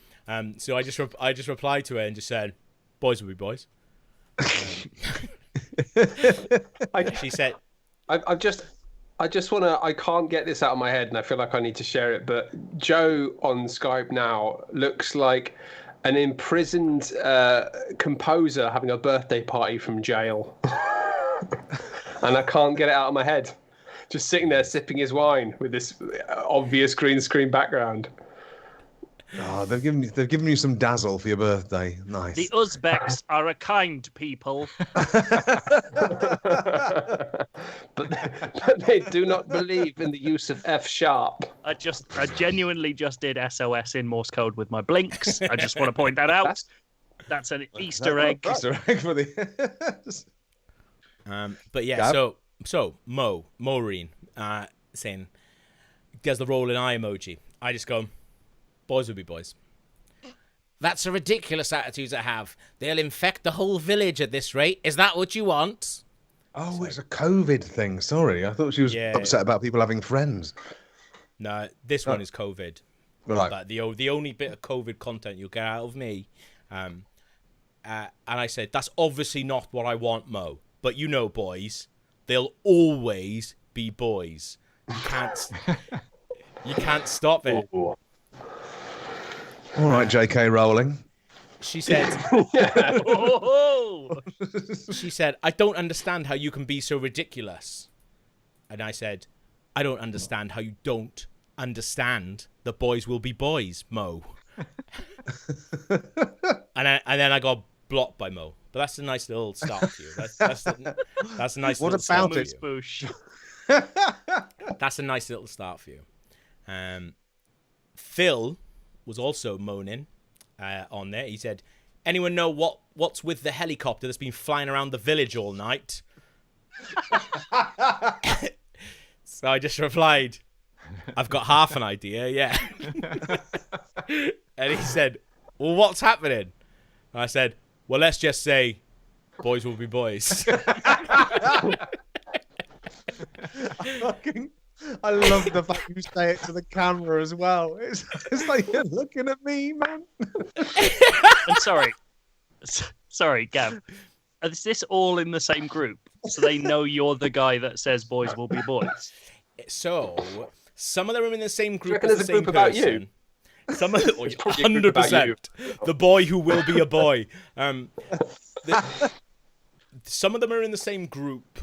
S2: So I just replied to her and just said, "Boys will be boys." She said.
S5: I just want to. I can't get this out of my head, and I feel like I need to share it. But Joe on Skype now looks like an imprisoned composer having a birthday party from jail, and I can't get it out of my head. Just sitting there sipping his wine with this obvious green screen background.
S6: Oh, they've given you some dazzle for your birthday. Nice.
S3: The Uzbeks are a kind people.
S5: but they do not believe in the use of F sharp.
S3: I genuinely just did SOS in Morse code with my blinks. I just want to point that out. That's an Easter egg.
S6: Easter egg for the.
S2: But yeah,
S6: Gab?
S2: so Maureen saying, does the rolling eye emoji. I just go, boys will be boys. That's a ridiculous attitude to have. They'll infect the whole village at this rate. Is that what you want?
S6: Oh, it's a COVID thing. Sorry, I thought she was upset about people having friends.
S2: No, this one is COVID.
S6: Right.
S2: But the only bit of COVID content you'll get out of me. And I said, that's obviously not what I want, Mo. But you know, boys, they'll always be boys. You can't stop it.
S6: All right, J.K. Rowling.
S2: She said, she said, I don't understand how you can be so ridiculous. And I said, I don't understand how you don't understand that boys will be boys, Mo. and then I got blocked by Mo. But that's a nice little start for you. That's a nice
S6: What
S2: little start
S6: about
S2: for you.
S3: Boosh.
S2: That's a nice little start for you. Phil was also moaning on there. He said, anyone know what's with the helicopter that's been flying around the village all night? So I just replied, I've got half an idea, yeah. And he said, well, what's happening? And I said, well, let's just say boys will be boys.
S6: I love the fact you say it to the camera as well. It's like you're looking at me, man.
S3: I'm sorry, Gav. Is this all in the same group? So they know you're the guy that says boys will be boys?
S2: So, some of them are in the same group
S5: reckon
S2: as the
S5: there's a
S2: same
S5: group about
S2: person.
S5: you?
S2: Some of them,
S5: probably a group about
S2: 100%.
S5: you.
S2: The boy who will be a boy. Some of them are in the same group,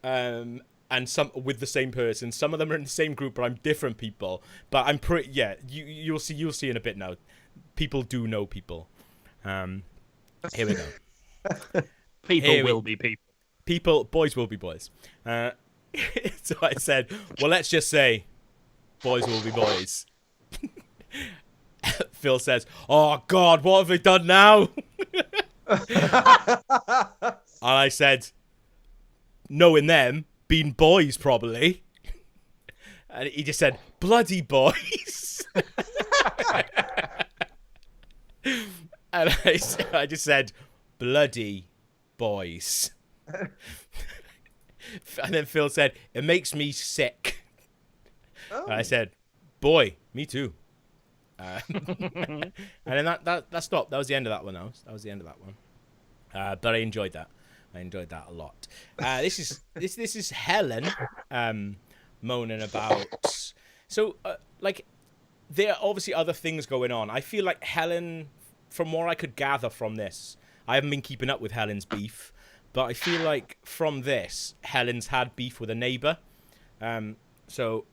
S2: and some with the same person. Some of them are in the same group, but I'm different people. But I'm pretty. Yeah, you'll see in a bit now. People do know people. Here we go.
S3: People will be people.
S2: Boys will be boys. So I said, well, let's just say boys will be boys. Phil says, oh, God, what have we done now? And I said, knowing them, being boys, probably. And he just said, bloody boys. And I just said, bloody boys. And then Phil said, it makes me sick. Oh. And I said, boy, me too. And then that stopped. That was the end of that one. That was the end of that one. But I enjoyed that. I enjoyed that a lot. This is Helen moaning about. So like there are obviously other things going on. I feel like Helen, from what I could gather from this, I haven't been keeping up with Helen's beef, but I feel like from this, Helen's had beef with a neighbour. So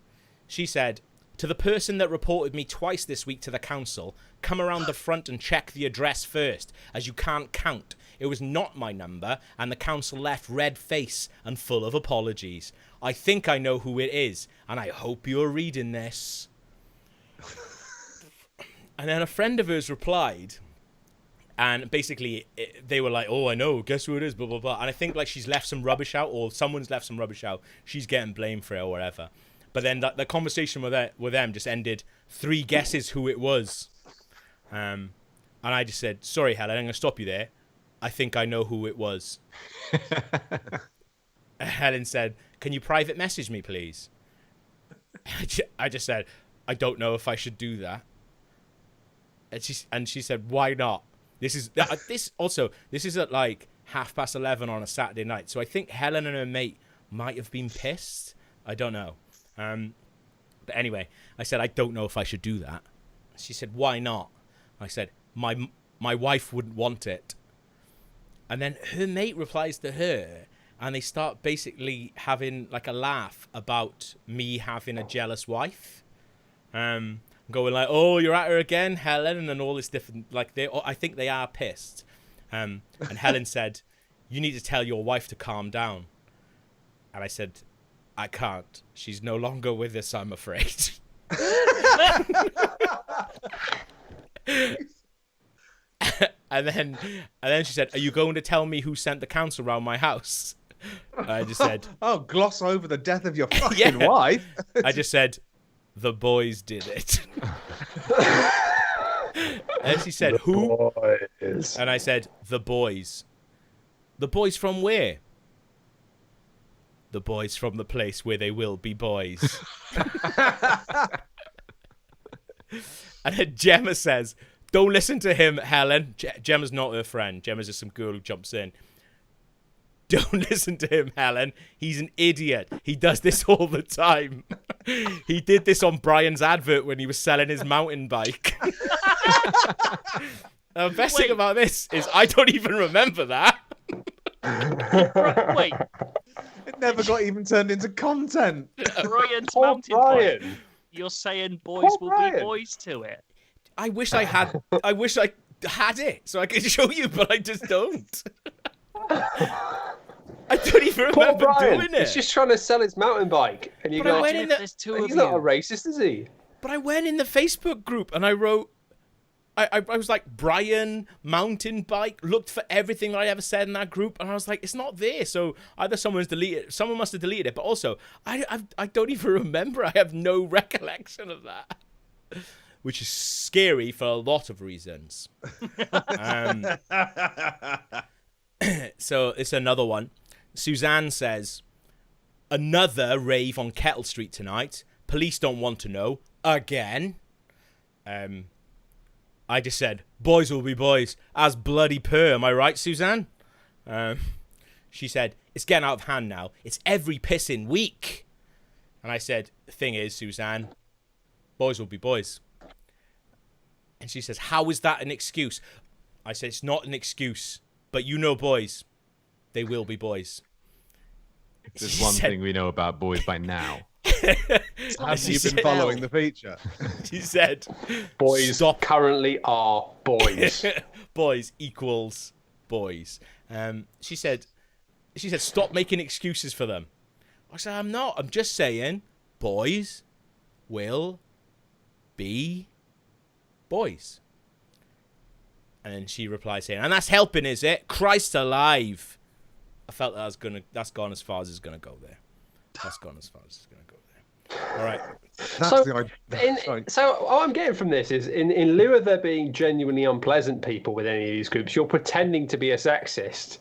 S2: she said, to the person that reported me twice this week to the council, come around the front and check the address first, as you can't count. It was not my number, and the council left red-faced and full of apologies. I think I know who it is, and I hope you're reading this. And then a friend of hers replied, and basically they were like, oh, I know, guess who it is, blah, blah, blah. And I think like she's left some rubbish out, or someone's left some rubbish out. She's getting blamed for it or whatever. But then the conversation with them just ended 3 guesses who it was. And I just said, sorry, Helen, I'm going to stop you there. I think I know who it was. Helen said, can you private message me, please? I just said, I don't know if I should do that. And she said, why not? This is at like 11:30 on a Saturday night. So I think Helen and her mate might have been pissed. I don't know. But anyway, I said, I don't know if I should do that. She said, why not? I said, my wife wouldn't want it. And then her mate replies to her and they start basically having like a laugh about me having a jealous wife. Going like, "Oh, you're at her again, Helen," and all this different. Like I think they are pissed. And Helen said, "You need to tell your wife to calm down." And I said, "I can't. She's no longer with us, I'm afraid." and then she said, "Are you going to tell me who sent the council around my house?" I just said,
S6: "Oh, gloss over the death of your fucking wife."
S2: I just said, "The boys did it." And she said, "Who?"
S5: Boys.
S2: And I said, "The boys." "The boys from where?" "The boys from the place where they will be boys." And then Gemma says, "Don't listen to him, Helen." Gemma's not her friend. Gemma's just some girl who jumps in. "Don't listen to him, Helen. He's an idiot. He does this all the time. He did this on Brian's advert when he was selling his mountain bike." The best thing about this is I don't even remember that.
S3: Wait,
S6: It never got even turned into content.
S3: Brian's
S5: Poor
S3: mountain bike.
S5: Brian.
S3: You're saying boys will be
S5: Brian.
S3: boys to it.
S2: I wish I had it so I could show you, but I just don't. I don't even
S5: Poor
S2: remember
S5: Brian.
S2: doing it.
S5: He's just trying to sell his mountain bike, and you
S2: But I
S5: go,
S2: went in the-
S3: There's two of
S5: "He's not a
S3: you.
S5: racist, is he?"
S2: But I went in the Facebook group and I wrote, I was like, "Brian mountain bike," looked for everything I ever said in that group, and I was like, it's not there. So either someone must have deleted it, but also I don't even remember. I have no recollection of that, which is scary for a lot of reasons. So it's another one. Suzanne says, "Another rave on Kettle Street tonight. Police don't want to know. Again." I just said, "Boys will be boys. As bloody per. Am I right, Suzanne?" She said, "It's getting out of hand now. It's every pissing week." And I said, "The thing is, Suzanne, boys will be boys." And she says, "How is that an excuse?" I said, "It's not an excuse. But you know boys. They will be boys."
S4: There's
S2: She
S4: one
S2: said-
S4: thing we know about boys by now.
S6: Have
S2: She
S6: you been
S2: said-
S6: following the feature?
S2: She said,
S5: Boys
S2: "Stop."
S5: currently are boys.
S2: Boys equals boys. She said, "Stop making excuses for them." I said, "I'm not. I'm just saying boys will be boys." And then she replied saying, "And that's helping, is it? Christ alive." I felt that's gone as far as it's going to go there. That's gone as far as it's going to go there. All right.
S6: That's
S5: So,
S6: the idea. Sorry.
S5: So what I'm getting from this is, in lieu of there being genuinely unpleasant people with any of these groups, you're pretending to be a sexist,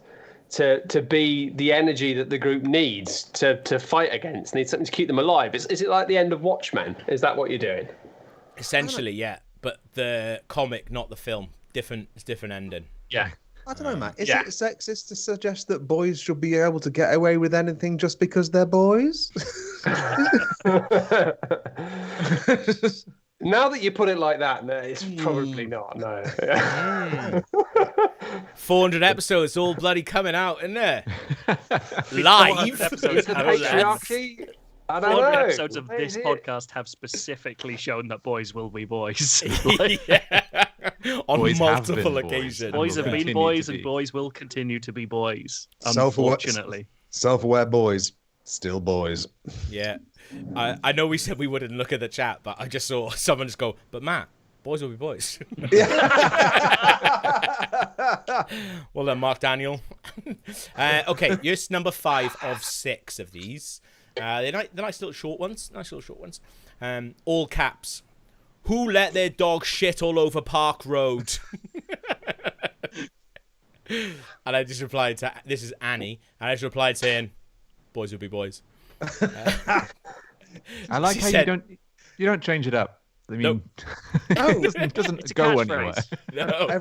S5: to be the energy that the group needs to fight against, needs something to keep them alive. Is it like the end of Watchmen? Is that what you're doing?
S2: Essentially, yeah. But the comic, not the film. It's different ending.
S3: Yeah.
S6: I don't know, Matt. Is
S3: Yeah.
S6: it sexist to suggest that boys should be able to get away with anything just because they're boys?
S5: Now that you put it like that, no, it's probably not. No.
S2: 400 episodes all bloody coming out, isn't there? Live.
S3: episodes
S5: The
S3: have
S5: patriarchy. I don't
S3: 400
S5: know.
S3: episodes of this
S5: Maybe.
S3: podcast have specifically shown that boys will be boys.
S2: Yeah. On
S4: Boys have been
S2: multiple
S4: boys.
S2: occasions.
S3: Boys have been
S4: Continue
S3: boys,
S4: to
S3: and
S4: be.
S3: boys will continue to be boys.
S6: Self-aware-
S3: Unfortunately.
S6: Self-aware boys, still boys.
S2: Yeah. I know we said we wouldn't look at the chat, but I just saw someone just go, "But Matt, boys will be boys." Well then, Mark Daniel. Okay, here's number 5 of 6 of these. They're nice little short ones. All caps. Who let their dog shit all over Park Road? And I just replied to, this is Annie, and I just replied saying, "Boys will be boys."
S4: I like
S2: She
S4: how
S2: said-
S4: you don't change it up. I mean,
S2: Nope.
S4: it doesn't
S3: It's a
S4: go
S3: catchphrase.
S4: anywhere.
S2: No.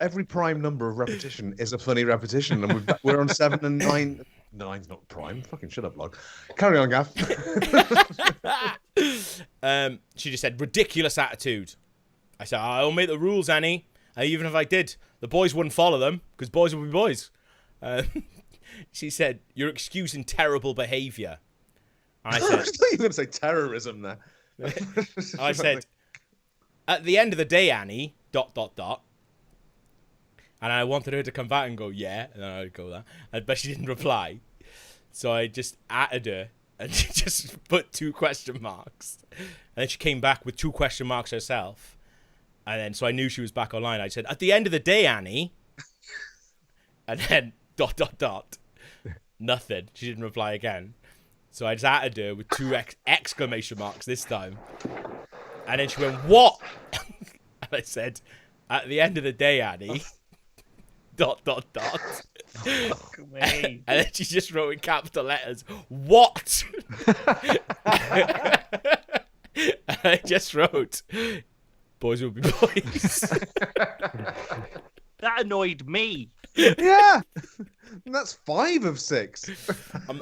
S6: Every prime number of repetition is a funny repetition, and we're on 7 and 9. 9's not prime. Fucking shut up, log. Carry on, Gaff.
S2: She just said, "Ridiculous attitude." I said, "I'll make the rules, Annie. Even if I did, the boys wouldn't follow them because boys will be boys." She said, "You're excusing terrible behaviour." I
S6: I
S2: said,
S6: thought you were going to say terrorism there.
S2: I said, "At the end of the day, Annie, ... And I wanted her to come back and go, yeah, and then I'd go that. But she didn't reply. So I just added her and she just put 2 question marks. And then she came back with 2 question marks herself. And then, so I knew she was back online. I said, "At the end of the day, Annie." And then ... Nothing. She didn't reply again. So I just added her with 2 exclamation marks this time. And then she went, "What?" And I said, "At the end of the day, Annie, ...
S3: Fuck me.
S2: And then she just wrote in capital letters, "What?" And I just wrote, "Boys will be boys."
S3: That annoyed me.
S6: Yeah, and that's 5 of 6.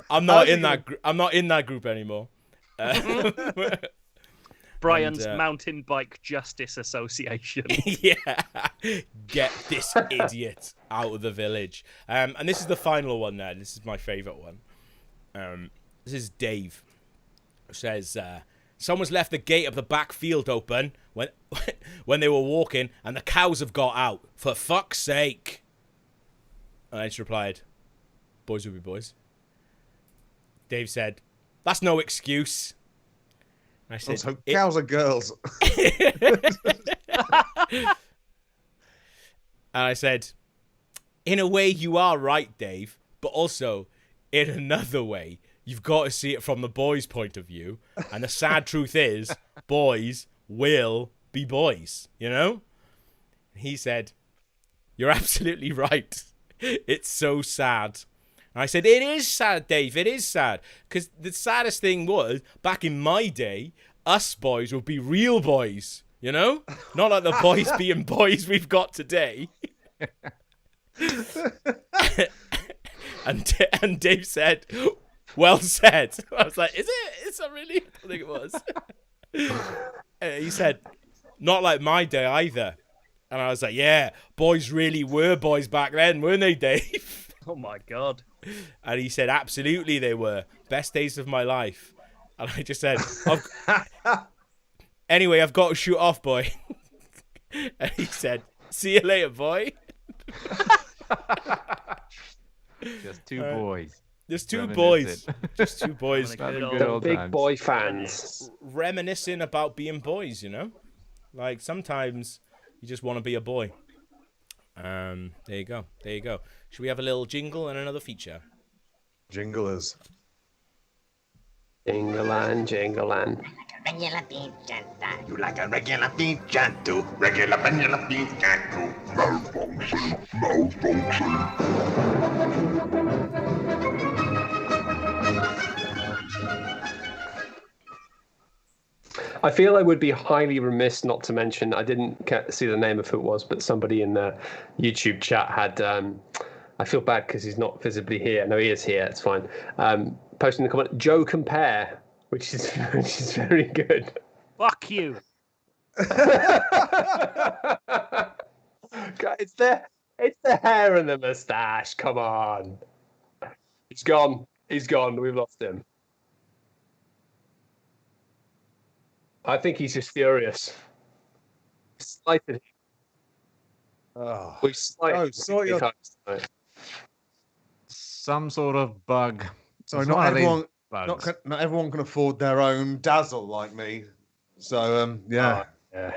S2: I'm not in that. I'm not in that group anymore.
S3: Brian's
S2: And,
S3: Mountain Bike Justice Association.
S2: Yeah, get this idiot out of the village. And this is the final one. There, this is my favorite one. This is Dave. Who says, "Someone's left the gate of the back field open when when they were walking, and the cows have got out. For fuck's sake!" And I just replied, "Boys will be boys." Dave said, "That's no excuse." And I said,
S6: So cows are girls.
S2: And I said, "In a way, you are right, Dave, but also, in another way, you've got to see it from the boys' point of view. And the sad truth is, boys will be boys, you know?" And he said, "You're absolutely right. It's so sad." And I said, "It is sad, Dave. It is sad. Because the saddest thing was, back in my day, us boys would be real boys, you know? Not like the boys being boys we've got today." And Dave said, "Well said." I was like, "Is it? Is that really?" I think it was. And he said, "Not like my day either." And I was like, "Yeah, boys really were boys back then, weren't they, Dave?"
S3: Oh my god.
S2: And he said, "Absolutely they were. Best days of my life." And I just said, "Anyway, I've got to shoot off, boy." And he said, "See you later, boy."
S4: Just 2 boys.
S2: There's 2
S4: Reminiscing.
S2: boys. Just 2 boys
S3: Having a
S4: Good
S3: good
S4: old
S5: Big
S4: times.
S5: boy fans.
S2: reminiscing about being boys, you know? Like, sometimes you just want to be a boy. There you go. There you go. Should we have a little jingle and another feature?
S6: Jinglers.
S5: Jingleland, jingleland.
S7: You like a regular pizza too? Regular vanilla pizza too? Malfunction, malfunction.
S5: I feel I would be highly remiss not to mention, I didn't see the name of who it was, but somebody in the YouTube chat had, I feel bad because he's not visibly here. No, he is here. It's fine. Posting the comment, Joe Compare, which is very good.
S3: Fuck you.
S5: It's the hair and the moustache. Come on. He's gone. He's gone. We've lost him. I think he's just furious. Slighted him.
S6: Oh,
S5: We slighted
S6: sort
S5: him.
S6: your-
S4: Some sort of bug.
S6: sorry,
S4: It's
S6: not
S4: one of these
S6: everyone.
S4: bugs.
S6: Not everyone can afford their own Dazzle like me. So yeah,
S5: Yeah.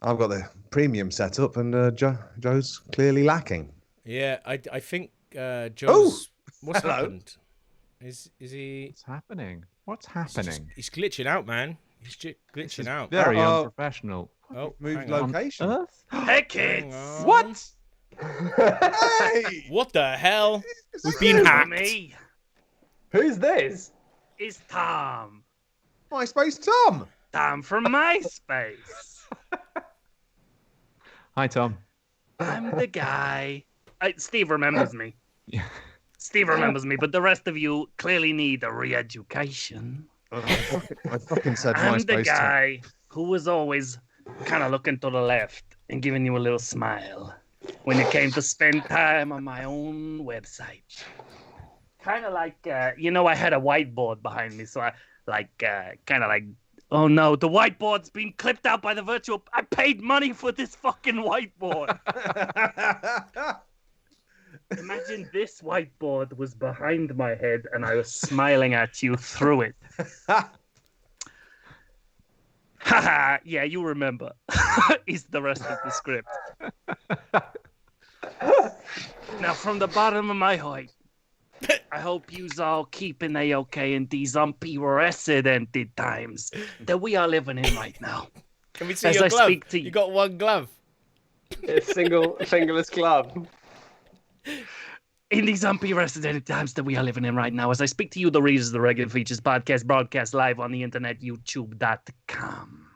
S6: I've got the premium setup, and Joe's clearly lacking.
S2: Yeah, I think Joe's... What's
S6: Hello.
S2: happened? Is he...
S4: What's happening? What's happening?
S2: He's glitching out, man. He's glitching out.
S4: Very
S6: Uh-oh.
S4: unprofessional.
S2: Oh,
S6: Moved
S2: hang on.
S6: location.
S4: Earth?
S3: Hey
S2: Hang
S3: kids.
S2: on.
S5: What?
S6: Hey,
S2: What the hell? We've
S3: Who
S2: been hacked.
S3: me
S5: Who's this?
S3: is Tom.
S6: MySpace Tom.
S3: Tom from MySpace.
S4: Hi, Tom.
S3: I'm the guy. Steve remembers me.
S4: Yeah.
S3: Steve remembers me, but the rest of you clearly need a re-education.
S6: I fucking said
S3: I'm the
S6: MySpace Tom.
S3: guy who was always kind of looking to the left and giving you a little smile. when it came to spend time on my own website. Kind of like, I had a whiteboard behind me, so I oh no, the whiteboard's been clipped out by the virtual. I paid money for this fucking whiteboard. Imagine this whiteboard was behind my head and I was smiling at you through it. Haha, yeah, you remember. Is the rest of the script. Now, from the bottom of my heart, I hope you's all keeping A-okay in these unprecedented times that we are living in right now.
S2: Can we see
S3: As
S2: your
S3: I
S2: glove?
S3: speak to you.
S2: You got one glove.
S5: It's fingerless glove.
S3: In these unprecedented times that we are living in right now, as I speak to you, the readers of the Regular Features podcast, broadcast live on the internet, youtube.com.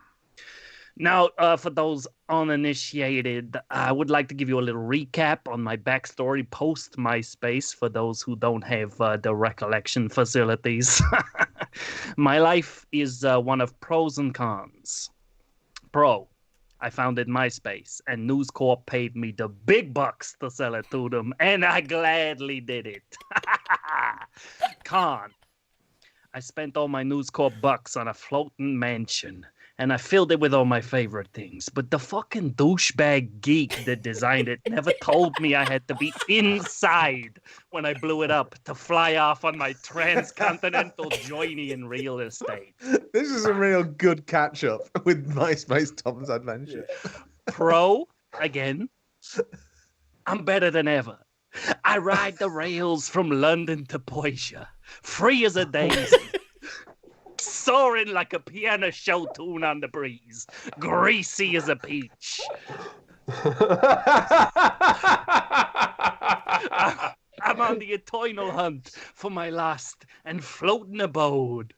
S3: Now, for those uninitiated, I would like to give you a little recap on my backstory post MySpace for those who don't have the recollection facilities. My life is one of pros and cons. Pro, I founded MySpace, and News Corp paid me the big bucks to sell it to them, and I gladly did it. Con, I spent all my News Corp bucks on a floating mansion, and I filled it with all my favorite things. But the fucking douchebag geek that designed it never told me I had to be inside when I blew it up to fly off on my transcontinental journey in real estate.
S6: This is a real good catch up with MySpace Tom's adventure.
S3: Pro, again, I'm better than ever. I ride the rails from London to Porsche, free as a daisy. Soaring like a piano show tune on the breeze, greasy as a peach. I'm on the eternal hunt for my lost and floating abode.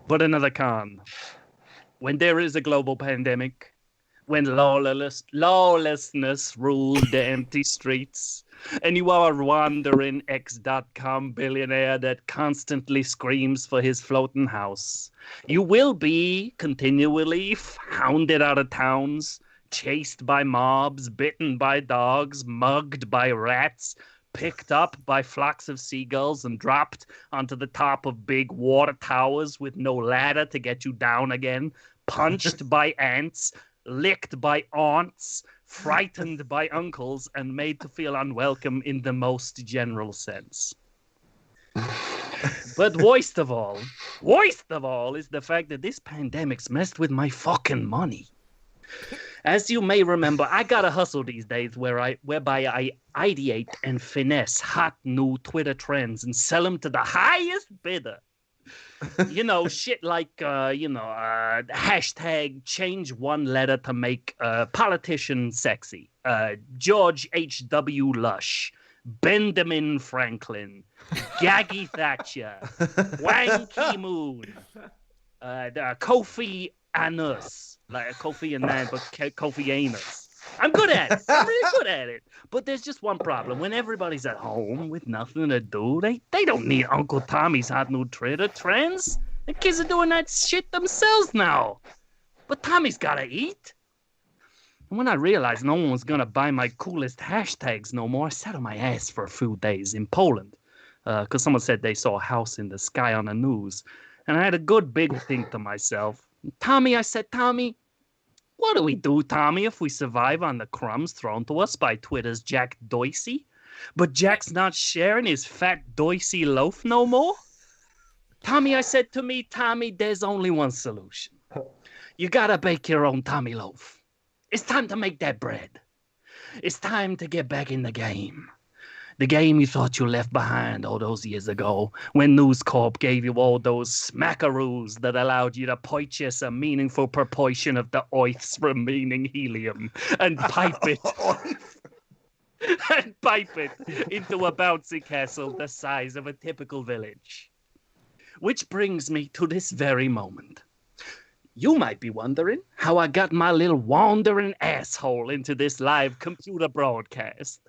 S3: But another con. When there is a global pandemic, when lawlessness rules the empty streets, and you are a wandering X.com billionaire that constantly screams for his floating house, you will be continually hounded out of towns, chased by mobs, bitten by dogs, mugged by rats, picked up by flocks of seagulls and dropped onto the top of big water towers with no ladder to get you down again, punched by ants, licked by aunts, frightened by uncles, and made to feel unwelcome in the most general sense. But worst of all is the fact that this pandemic's messed with my fucking money. As you may remember, I got a hustle these days whereby I ideate and finesse hot new Twitter trends and sell them to the highest bidder. Shit like, hashtag change one letter to make politician sexy. George H.W. Lush, Benjamin Franklin, Gaggy Thatcher, Wang Ki-moon, Kofi Anus, like Kofi Annan, but Kofi Anus. I'm good at it. I'm really good at it. But there's just one problem. When everybody's at home with nothing to do, they don't need Uncle Tommy's hot new Twitter trends. The kids are doing that shit themselves now. But Tommy's gotta eat. And when I realized no one was gonna buy my coolest hashtags no more, I sat on my ass for a few days in Poland. Because someone said they saw a house in the sky on the news. And I had a good big think to myself. Tommy, I said, Tommy, what do we do, Tommy, if we survive on the crumbs thrown to us by Twitter's Jack Dorsey? But Jack's not sharing his fat Dorsey loaf no more? Tommy, I said to me, Tommy, there's only one solution. You gotta bake your own Tommy loaf. It's time to make that bread. It's time to get back in the game. The game you thought you left behind all those years ago when News Corp gave you all those smackaroos that allowed you to purchase a meaningful proportion of the Earth's remaining helium and pipe it into a bouncy castle the size of a typical village. Which brings me to this very moment. You might be wondering how I got my little wandering asshole into this live computer broadcast.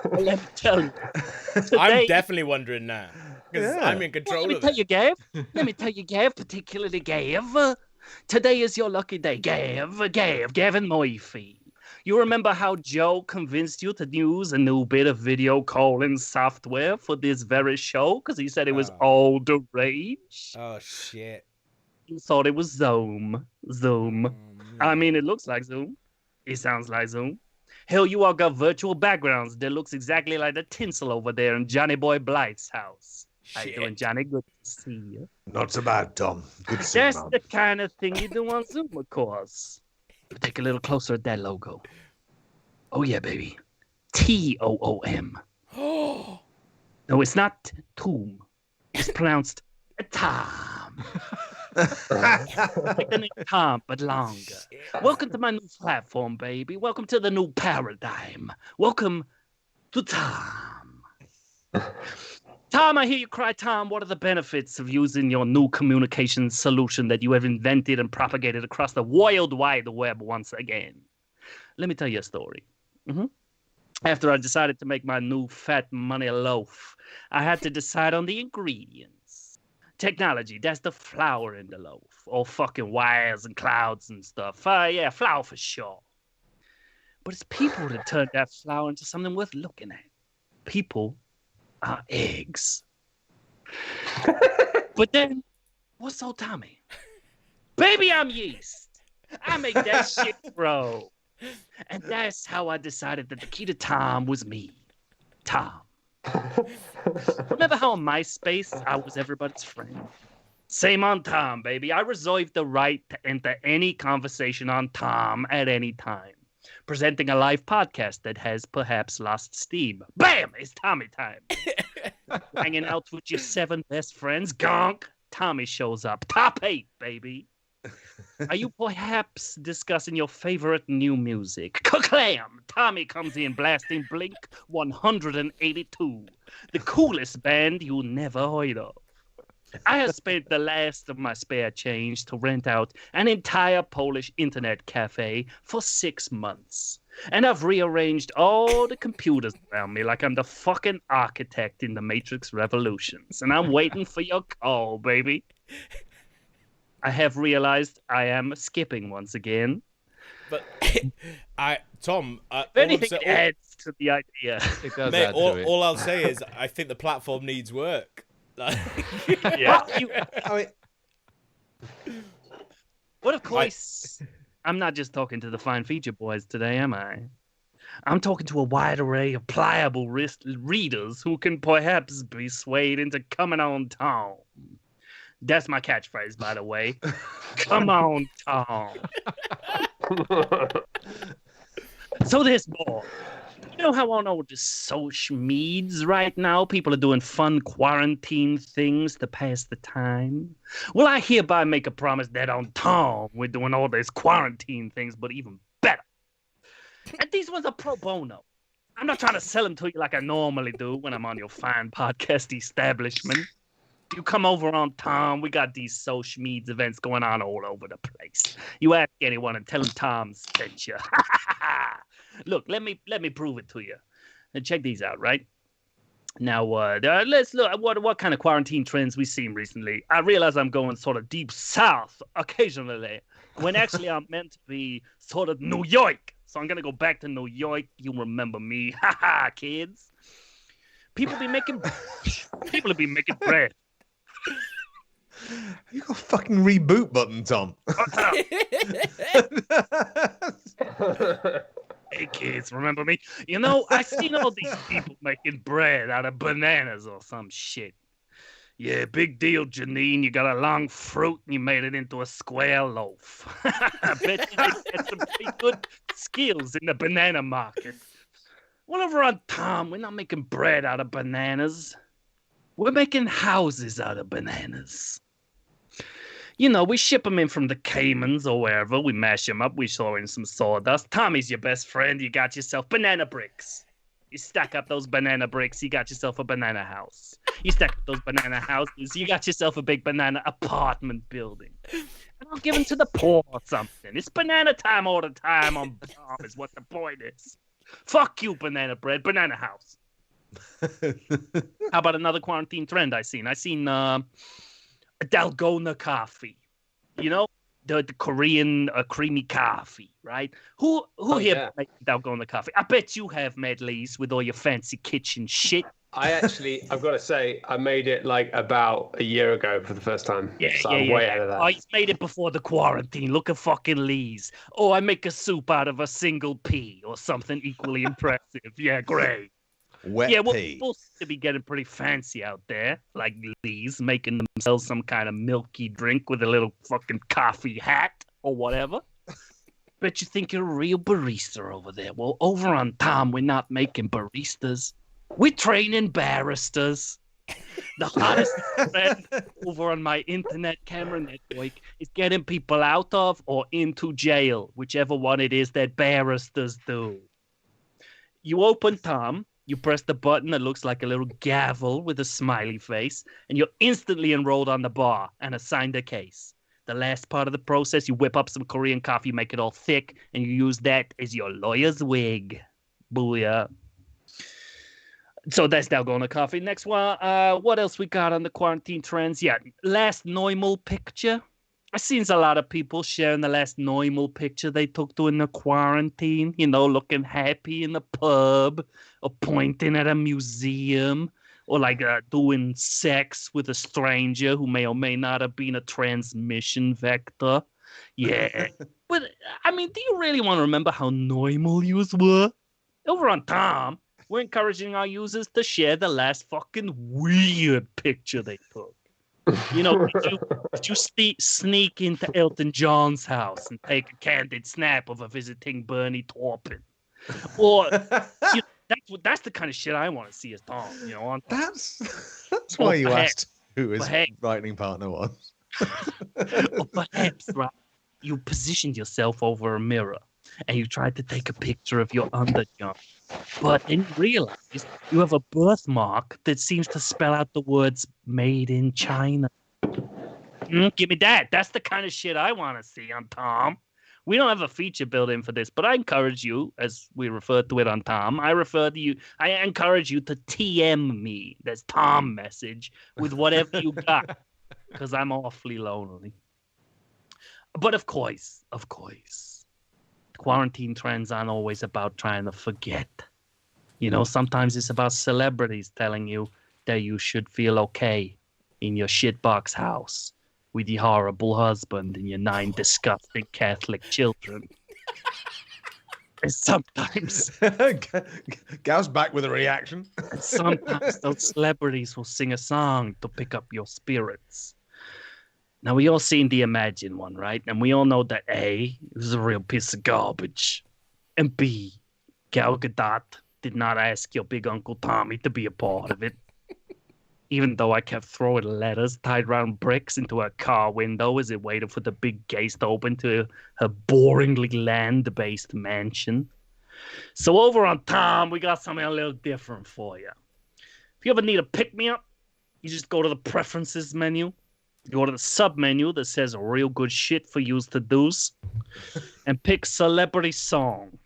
S3: Well, let me tell you. Today,
S2: I'm definitely wondering now. Because I'm in control
S3: let me
S2: of
S3: tell
S2: it.
S3: you, Gav. Let me tell you, Gav, particularly Gav. Today is your lucky day, Gavin Murphy. You remember how Joe convinced you to use a new bit of video calling software for this very show? Because he said it was all the rage.
S2: Oh shit.
S3: You thought it was Zoom. I mean, it looks like Zoom. It sounds like Zoom. Hell, you all got virtual backgrounds that looks exactly like the tinsel over there in Johnny Boy Blight's house. How you doing, Johnny? Good to see you.
S6: Not so bad, Tom. Good to see you,
S3: That's
S6: man.
S3: the kind of thing you do on Zoom, of course. But take a little closer at that logo. Oh, yeah, baby. T-O-O-M. No, it's not tomb. It's pronounced Tom. Like the name Tom, but longer. Welcome to my new platform, baby. Welcome to the new paradigm. Welcome to Tom. Tom, I hear you cry, Tom. What are the benefits of using your new communication solution that you have invented and propagated across the wild wide web once again? Let me tell you a story. After I decided to make my new fat money loaf, I had to decide on the ingredients. Technology, that's the flour in the loaf. All fucking wires and clouds and stuff. Yeah, flour for sure. But it's people that turned that flour into something worth looking at. People are eggs. But then, what's so Tommy? Baby, I'm yeast. I make that shit grow. And that's how I decided that the key to Tom was me. Tom. Remember how on MySpace I was everybody's friend? Same on Tom, baby. I reserved the right to enter any conversation on Tom at any time. Presenting a live podcast that has perhaps lost steam. Bam! It's Tommy time. Hanging out with your 7 best friends. Gonk! Tommy shows up. Top 8, baby. Are you perhaps discussing your favorite new music? Clam! Tommy comes in blasting Blink 182, the coolest band you never heard of. I have spent the last of my spare change to rent out an entire Polish internet cafe for 6 months. And I've rearranged all the computers around me like I'm the fucking architect in the Matrix Revolutions. And I'm waiting for your call, baby. I have realized I am skipping once again.
S2: But Tom,
S3: if anything adds to the idea.
S4: It does
S2: mate,
S4: add to it.
S2: all I'll say is I think the platform needs work.
S3: Yeah. But of course, I'm not just talking to the fine feature boys today, am I? I'm talking to a wide array of pliable readers who can perhaps be swayed into coming on Tom. That's my catchphrase, by the way. Come on, Tom. So there's more. You know how on all the social medias right now, people are doing fun quarantine things to pass the time? Well, I hereby make a promise that on Tom, we're doing all these quarantine things, but even better. And these ones are pro bono. I'm not trying to sell them to you like I normally do when I'm on your fine podcast establishment. You come over on Tom, we got these social media events going on all over the place. You ask anyone and tell them Tom sent you. Look, let me prove it to you. And check these out, right? Now, let's look at what kind of quarantine trends we've seen recently. I realize I'm going sort of deep south occasionally, when actually I'm meant to be sort of New York. So I'm going to go back to New York. You remember me. Ha ha, kids. People be making bread.
S6: You got a fucking reboot button, Tom.
S3: Hey kids, remember me? You know, I seen all these people making bread out of bananas or some shit. Yeah, big deal, Janine. You got a long fruit and you made it into a square loaf. I bet you they had some pretty good skills in the banana market. Well, over on Tom, we're not making bread out of bananas. We're making houses out of bananas. You know, we ship them in from the Caymans or wherever. We mash them up. We throw in some sawdust. Tommy's your best friend. You got yourself banana bricks. You stack up those banana bricks. You got yourself a banana house. You stack up those banana houses. You got yourself a big banana apartment building. And I'll give them to the poor or something. It's banana time all the time on Tom is what the point is. Fuck you, banana bread, banana house. How about another quarantine trend I seen? I seen Dalgona coffee. You know, the Korean creamy coffee, right? Who here
S5: yeah.
S3: made doggone the coffee? I bet you have, Medleys, with all your fancy kitchen shit.
S5: I've got to say, I made it like about a year ago for the first time. So I'm way ahead of that.
S3: Oh, he's made it before the quarantine. Look at fucking Lee's. Oh, I make a soup out of a single pea or something equally impressive. Yeah, great.
S6: Wet
S3: Yeah, well,
S6: pea.
S3: people seem to be getting pretty fancy out there, like Lee's, making themselves some kind of milky drink with a little fucking coffee hat or whatever. Bet you think you're a real barista over there. Well, over on Tom, we're not making baristas. We're training barristers. The hottest trend over on my internet camera network is getting people out of or into jail, whichever one it is that barristers do. You open Tom, you press the button that looks like a little gavel with a smiley face, and you're instantly enrolled on the bar and assigned a case. The last part of the process, you whip up some Korean coffee, make it all thick, and you use that as your lawyer's wig. Booyah. So that's Dalgona coffee. Next one, what else we got on the quarantine trends? Yeah, last normal picture. I've seen a lot of people sharing the last normal picture they took during the quarantine. You know, looking happy in the pub, or pointing at a museum, or like doing sex with a stranger who may or may not have been a transmission vector. Yeah, but I mean, do you really want to remember how normal yous were? Over on Tom, we're encouraging our users to share the last fucking weird picture they took. You know, did you sneak into Elton John's house and take a candid snap of a visiting Bernie Taupin? Or you know, that's the kind of shit I want to see as Tom. You know, on
S6: That's why you asked who his
S3: perhaps.
S6: writing partner was.
S3: Or perhaps, right, you positioned yourself over a mirror and you tried to take a picture of your underjump. But then you realize you have a birthmark that seems to spell out the words "Made in China." Give me that. That's the kind of shit I want to see on Tom. We don't have a feature built in for this, but I encourage you, as we refer to it on Tom, I encourage you to TM me, that's Tom message, with whatever you got, because I'm awfully lonely. But of course, quarantine trends aren't always about trying to forget. You know, sometimes it's about celebrities telling you that you should feel okay in your shitbox house with your horrible husband and your 9 disgusting Catholic children. And sometimes
S6: Gav's back with a reaction.
S3: sometimes those celebrities will sing a song to pick up your spirits. Now, we all seen the Imagine one, right? And we all know that A, it was a real piece of garbage. And B, Gal Gadot did not ask your big Uncle Tommy to be a part of it. Even though I kept throwing letters tied around bricks into her car window as it waited for the big gates to open to her boringly land-based mansion. So over on Tom, we got something a little different for you. If you ever need a pick-me-up, you just go to the Preferences menu. You go to the sub-menu that says real good shit for yous to do's and pick Celebrity Song.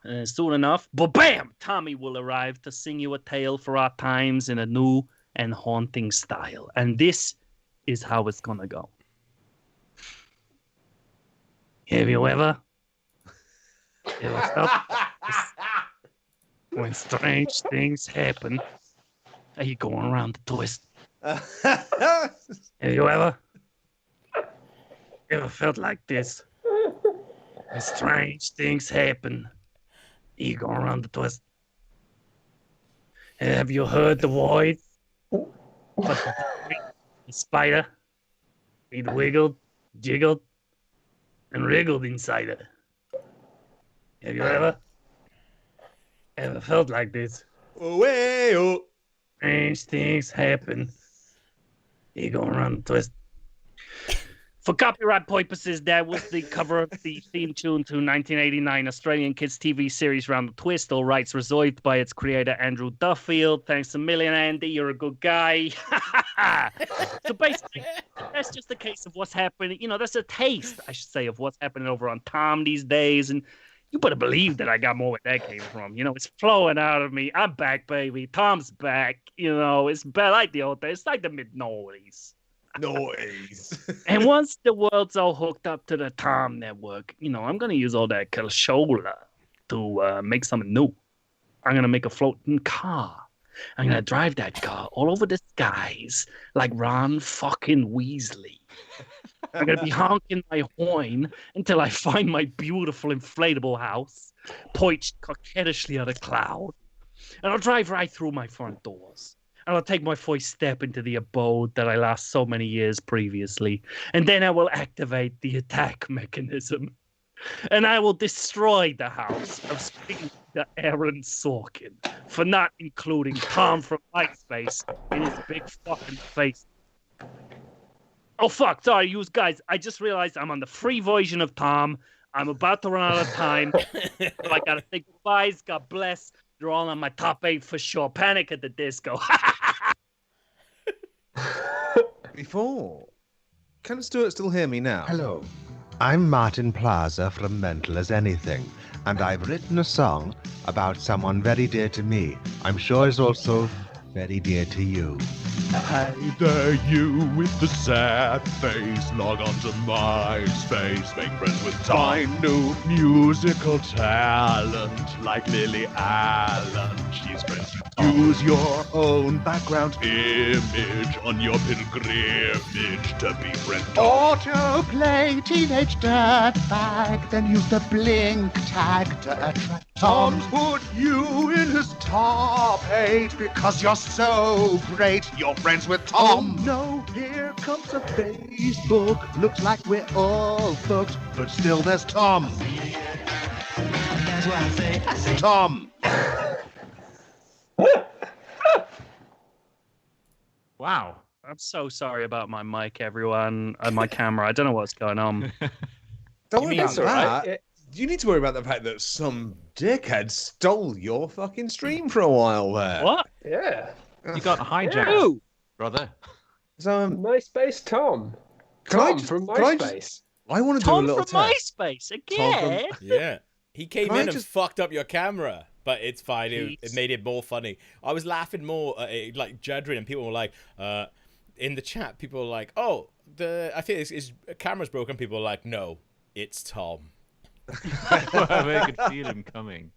S3: And soon enough, bam, Tommy will arrive to sing you a tale for our times in a new and haunting style. And this is how it's gonna go. Have you ever felt when strange things happen? Are you going around the twist? Have you ever felt like this? When strange things happen, you go around the twist. Have you heard the voice? But the spider, it wiggled, jiggled, and wriggled inside it. Have you ever felt like this?
S6: Oh.
S3: Strange things happen. You go around the twist. For copyright purposes, that was the cover of the theme tune to 1989 Australian kids TV series Round the Twist. All rights reserved by its creator, Andrew Duffield. Thanks a million, Andy. You're a good guy. So basically, that's just a case of what's happening. You know, that's a taste, I should say, of what's happening over on Tom these days. And you better believe that I got more where that came from. You know, it's flowing out of me. I'm back, baby. Tom's back. You know, it's like the old days. It's like the mid-noughties.
S6: Noise.
S3: And once the world's all hooked up to the Tom network, I'm going to use all that cashola to make something new. I'm going to make a floating car. I'm going to drive that car all over the skies like Ron fucking Weasley. I'm going to be honking my horn until I find my beautiful inflatable house, poised coquettishly on a cloud. And I'll drive right through my front doors. And I'll take my first step into the abode that I lost so many years previously. And then I will activate the attack mechanism. And I will destroy the house of speaking to Aaron Sorkin for not including Tom from MySpace in his big fucking face. Oh, fuck. Sorry, you guys. I just realized I'm on the free version of Tom. I'm about to run out of time. So I got to say goodbyes. God bless. You're all on my top 8 for sure. Panic at the Disco.
S6: Before. Can Stuart still hear me now?
S7: Hello. I'm Martin Plaza from Mental as Anything, and I've written a song about someone very dear to me. I'm sure it's also very dear to you.
S1: Hey there, you with the sad face. Log on to MySpace. Make friends with Tom. Find new musical talent like Lily Allen. She's friends with Tom. Use your own background image on your pilgrimage to befriend Tom.
S7: Autoplay teenage dirtbag, then use the blink tag to attract
S1: Tom's
S7: Tom.
S1: put you in his top 8 because you're so great. You're friends with Tom.
S7: Oh no, here comes a Facebook. Looks like we're all fucked, but still there's Tom. That's what I say.
S1: Tom.
S4: Wow.
S3: I'm so sorry about my mic, everyone, and my camera. I don't know what's going on.
S6: Don't worry about
S5: It's all right.
S6: that. You need to worry about the fact that some dickhead stole your fucking stream for a while there.
S3: What?
S5: Yeah.
S4: You got hijacked,
S3: Who?
S4: brother.
S6: So,
S5: MySpace Tom.
S6: Can I
S5: Tom
S6: just-
S5: from
S6: can I
S5: MySpace.
S6: just- I want to do a
S3: Tom
S6: little
S3: from
S6: test.
S3: MySpace
S6: Tom
S3: again?
S2: Yeah. He came
S6: Can I
S2: in and
S6: just-
S2: fucked up your camera, but it's fine. It
S3: Jeez.
S2: made it more funny. I was laughing more at it, like juddering, and people were like, in the chat, people were like, oh, I think his camera's broken. People were like, no, it's Tom.
S4: I could feel him coming.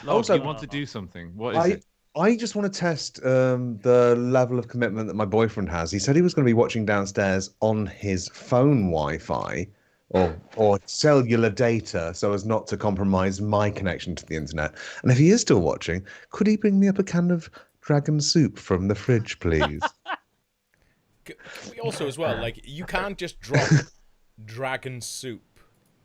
S4: Log,
S6: Also-
S4: you want to do something? What is it?
S6: I just want to test the level of commitment that my boyfriend has. He said he was going to be watching downstairs on his phone Wi-Fi or cellular data so as not to compromise my connection to the internet. And if he is still watching, could he bring me up a can of dragon soup from the fridge, please?
S2: Also, as well, like, you can't just drop dragon soup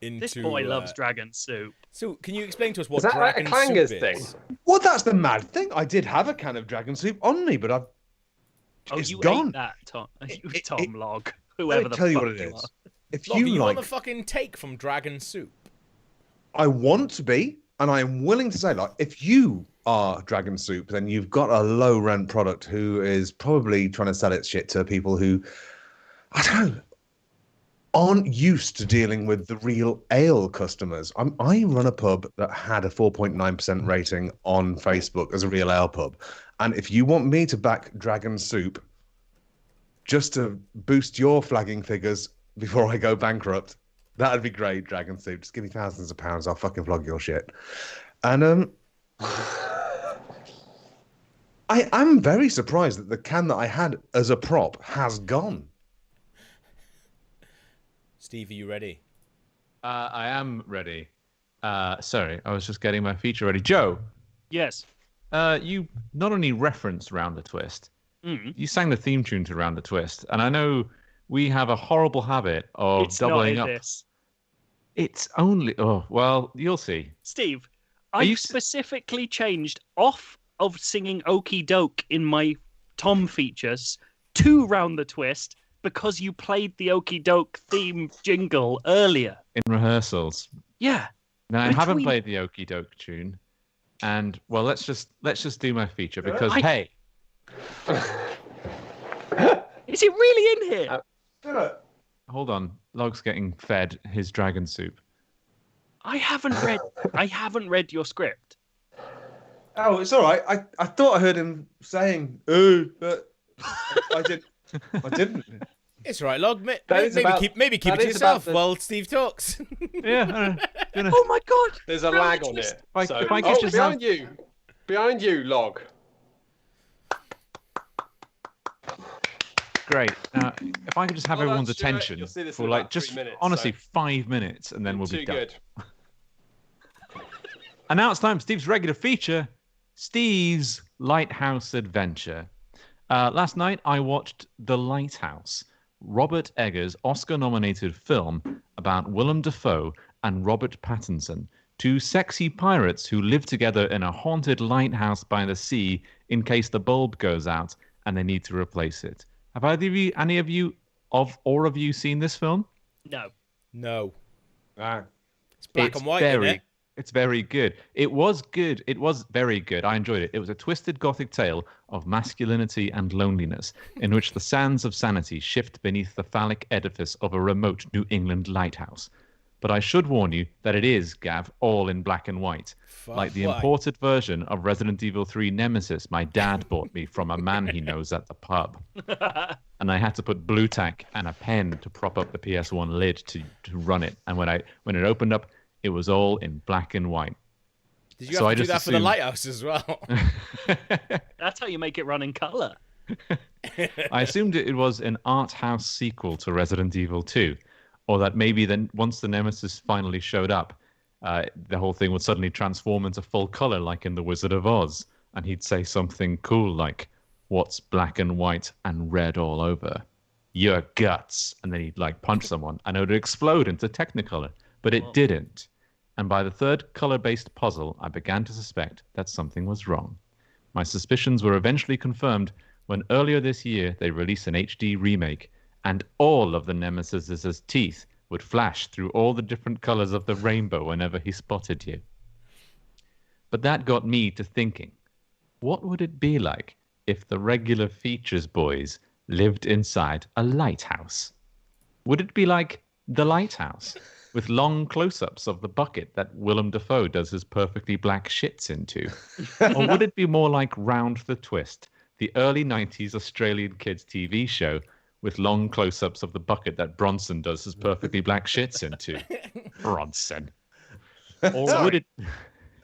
S2: into...
S3: This boy loves dragon soup.
S2: So, can you explain to us what
S5: Is that like a
S2: dragon
S5: clangers
S2: soup
S5: thing?
S2: is?
S6: Well, that's the mad thing. I did have a can of dragon soup on me, but it's
S3: You
S6: gone.
S3: ate that, Tom. You
S6: it-
S3: Tom Log.
S6: Let
S3: Whoever
S6: me
S3: the
S6: tell you
S3: fuck
S6: what it
S3: you
S6: is.
S3: are.
S6: If
S2: Log,
S6: you
S2: are you
S6: like,
S2: on the fucking take from dragon soup?
S6: I want to be, and I am willing to say, like, if you are Dragon Soup, then you've got a low rent product who is probably trying to sell its shit to people who, I don't know, aren't used to dealing with the real ale customers. I run a pub that had a 4.9% rating on Facebook as a real ale pub. And if you want me to back Dragon Soup just to boost your flagging figures before I go bankrupt, that'd be great, Dragon Soup. Just give me thousands of pounds. I'll fucking flog your shit. And I'm very surprised that the can that I had as a prop has gone.
S2: Steve, are you ready?
S4: I am ready. Sorry, I was just getting my feature ready. Joe,
S3: Yes.
S4: you not only referenced Round the Twist,
S3: Mm.
S4: you sang the theme tune to Round the Twist. And I know we have a horrible habit of
S3: It's not
S4: doubling
S3: in
S4: up.
S3: this.
S4: It's only... Oh, well, you'll see.
S3: Steve,
S4: Are
S3: I
S4: you
S3: specifically changed off of singing Okie Doke in my Tom features to Round the Twist because you played the Okie Doke theme jingle earlier.
S4: In rehearsals.
S3: Yeah.
S4: Now, I haven't
S3: Between-
S4: played the Okie Doke tune. And, well, let's just do my feature because, hey...
S3: Is it really in here?
S4: Hold on. Log's getting fed his dragon soup.
S3: I haven't read your script.
S6: Oh, it's all right. I thought I heard him saying, "Ooh," but I did. I didn't.
S2: It's all right, Log.
S5: That is about-
S2: Maybe keep
S5: that
S2: it to
S5: is about
S2: yourself
S5: the-
S2: while Steve talks.
S4: Yeah.
S3: Oh my god!
S5: There's a lag on it.
S4: If I could just have-
S5: Behind you, Log.
S4: Great. Now, if I could just have
S5: Hold on,
S4: everyone's
S5: Stuart,
S4: attention
S5: you'll see this
S4: for
S5: in
S4: like
S5: about 3
S4: just
S5: minutes,
S4: honestly
S5: so-
S4: 5 minutes, and then we'll be
S5: Too
S4: done.
S5: good.
S4: And now it's time for Steve's regular feature, Steve's Lighthouse Adventure. Last night I watched The Lighthouse, Robert Eggers' Oscar-nominated film about Willem Dafoe and Robert Pattinson, two sexy pirates who live together in a haunted lighthouse by the sea in case the bulb goes out and they need to replace it. Have any of you seen this film?
S3: No.
S2: No.
S6: Ah.
S2: It's black and white, isn't it?
S4: It's very good. It was good. It was very good. I enjoyed it. It was a twisted gothic tale of masculinity and loneliness, in which the sands of sanity shift beneath the phallic edifice of a remote New England lighthouse. But I should warn you that it is, Gav, all in black and white, like the
S2: why?
S4: imported version of Resident Evil 3 Nemesis my dad bought me from a man he knows at the pub. And I had to put blue tack and a pen to prop up the PS1 lid to run it. And when it opened up, it was all in black and white.
S2: Did you
S4: So
S2: have
S4: I
S2: to do
S4: just
S2: that for the
S4: assumed-
S2: Lighthouse as well?
S3: That's how you make it run in color.
S4: I assumed it was an art house sequel to Resident Evil 2, or that maybe then once the Nemesis finally showed up, the whole thing would suddenly transform into full color like in The Wizard of Oz, and he'd say something cool like, "What's black and white and red all over? Your guts." And then he'd like punch someone and it would explode into Technicolor, but it didn't. And by the third color-based puzzle, I began to suspect that something was wrong. My suspicions were eventually confirmed when earlier this year they released an HD remake, and all of the Nemesis's teeth would flash through all the different colors of the rainbow whenever he spotted you. But that got me to thinking, what would it be like if the regular features boys lived inside a lighthouse? Would it be like The Lighthouse, with long close-ups of the bucket that Willem Dafoe does his perfectly black shits into? Or would it be more like Round the Twist, the early 90s Australian kids TV show with long close-ups of the bucket that Bronson does his perfectly black shits into? Bronson. Or would it...